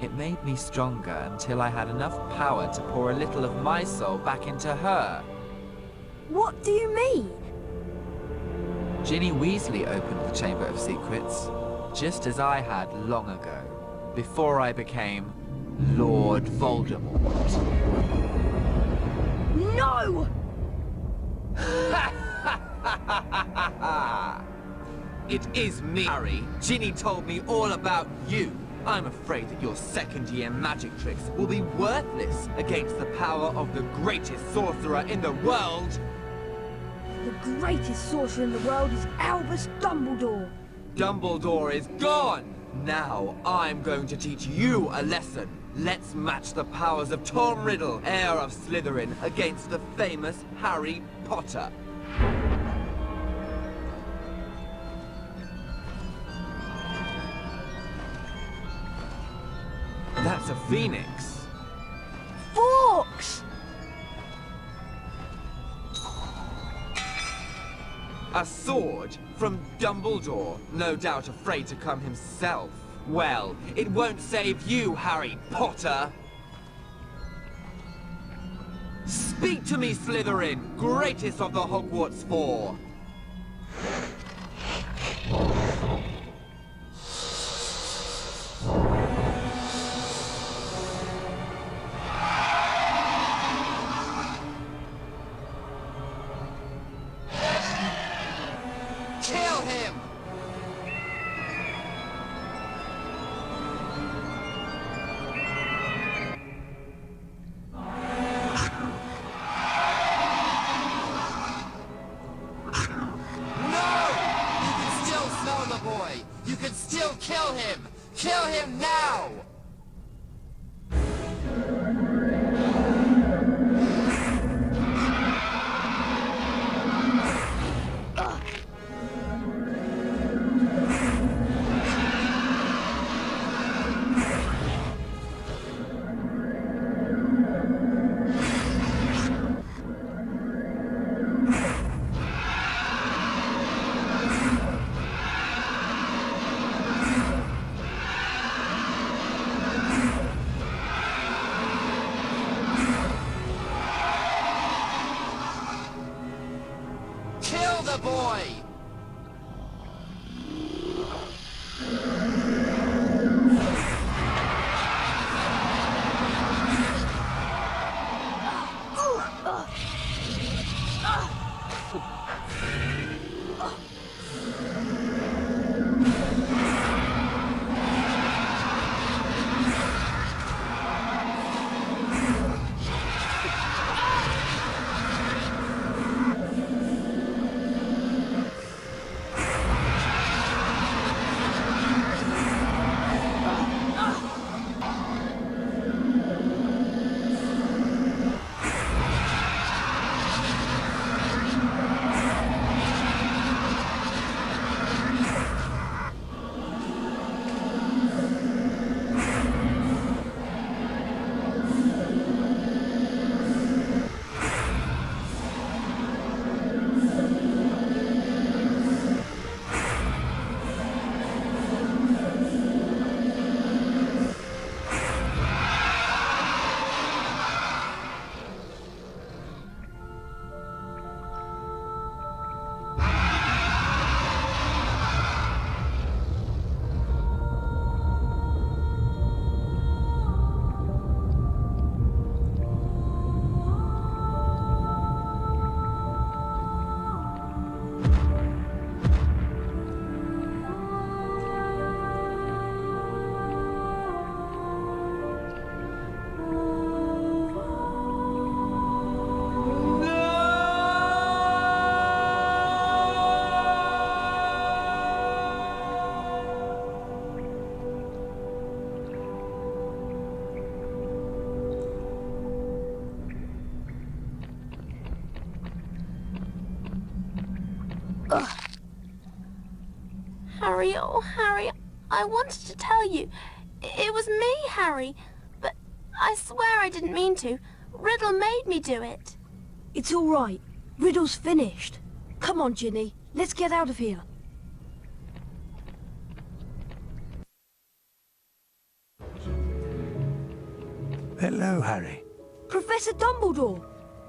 It made me stronger until I had enough power to pour a little of my soul back into her. What do you mean? Ginny Weasley opened the Chamber of Secrets, just as I had long ago, before I became Lord Voldemort. No! It is me, Harry. Ginny told me all about you. I'm afraid that your second-year magic tricks will be worthless against the power of the greatest sorcerer in the world. The greatest sorcerer in the world is Albus Dumbledore. Dumbledore is gone! Now I'm going to teach you a lesson. Let's match the powers of Tom Riddle, heir of Slytherin, against the famous Harry Potter. That's a phoenix. Forks! A sword from Dumbledore, no doubt afraid to come himself. Well, it won't save you, Harry Potter! Speak to me, Slytherin, greatest of the Hogwarts Four! Kill him! Kill him now! Kill the boy! Harry, oh Harry, I wanted to tell you. It was me, Harry. But I swear I didn't mean to. Riddle made me do it. It's all right. Riddle's finished. Come on, Ginny. Let's get out of here. Hello, Harry. Professor Dumbledore!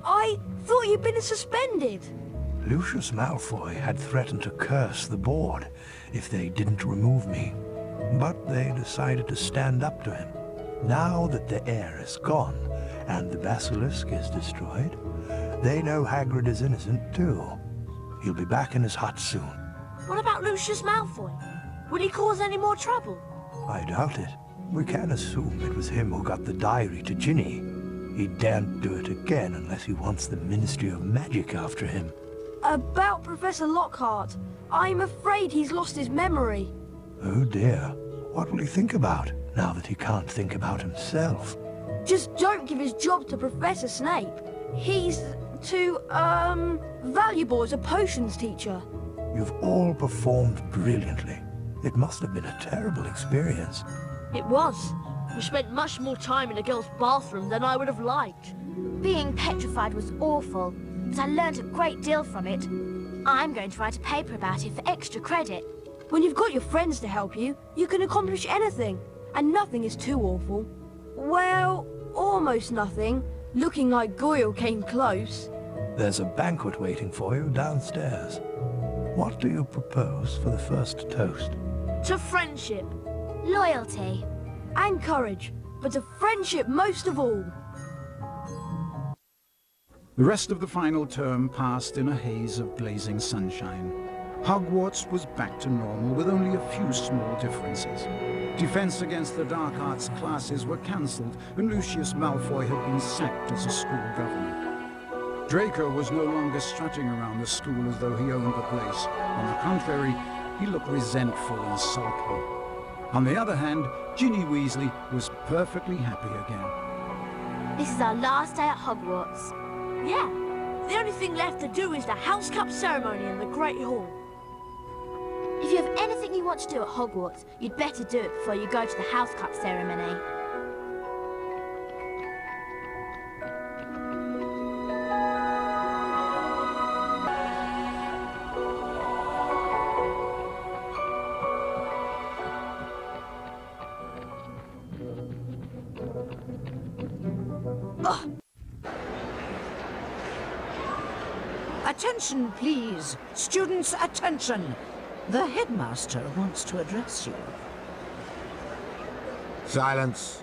I thought you'd been suspended. Lucius Malfoy had threatened to curse the board if they didn't remove me, but they decided to stand up to him. Now that the heir is gone and the basilisk is destroyed, they know Hagrid is innocent too. He'll be back in his hut soon. What about Lucius Malfoy? Will he cause any more trouble? I doubt it. We can assume it was him who got the diary to Ginny. He daren't do it again unless he wants the Ministry of Magic after him. About Professor Lockhart, I'm afraid he's lost his memory. Oh dear. What will he think about now that he can't think about himself? Just don't give his job to Professor Snape. He's too, valuable as a potions teacher. You've all performed brilliantly. It must have been a terrible experience. It was. We spent much more time in a girl's bathroom than I would have liked. Being petrified was awful, but I learned a great deal from it. I'm going to write a paper about it for extra credit. When you've got your friends to help you, you can accomplish anything. And nothing is too awful. Well, almost nothing. Looking like Goyle came close. There's a banquet waiting for you downstairs. What do you propose for the first toast? To friendship. Loyalty. And courage. But to friendship most of all. The rest of the final term passed in a haze of blazing sunshine. Hogwarts was back to normal with only a few small differences. Defense against the dark arts classes were cancelled, and Lucius Malfoy had been sacked as a school governor. Draco was no longer strutting around the school as though he owned the place. On the contrary, he looked resentful and sulky. On the other hand, Ginny Weasley was perfectly happy again. This is our last day at Hogwarts. Yeah, the only thing left to do is the House Cup ceremony in the Great Hall. If you have anything you want to do at Hogwarts, you'd better do it before you go to the House Cup ceremony. Attention, please. Students, attention. The headmaster wants to address you. Silence.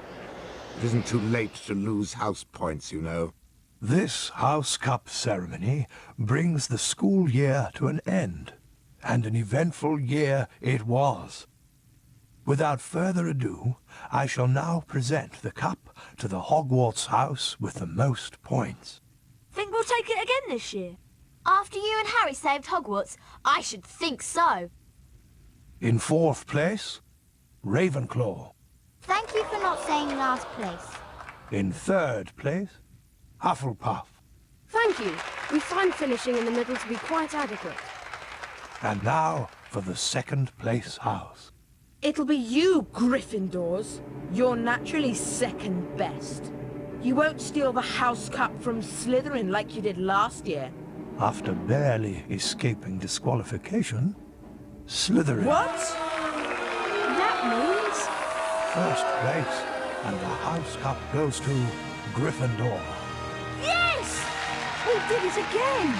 It isn't too late to lose house points, you know. This House Cup ceremony brings the school year to an end, and an eventful year it was. Without further ado, I shall now present the cup to the Hogwarts house with the most points. Think we'll take it again this year? After you and Harry saved Hogwarts, I should think so. In 4th place, Ravenclaw. Thank you for not saying last place. In 3rd place, Hufflepuff. Thank you. We find finishing in the middle to be quite adequate. And now for the 2nd place house. It'll be you, Gryffindors. You're naturally second best. You won't steal the House Cup from Slytherin like you did last year. After barely escaping disqualification, Slytherin. What? That means... 1st place, and the House Cup goes to Gryffindor. Yes! We did it again!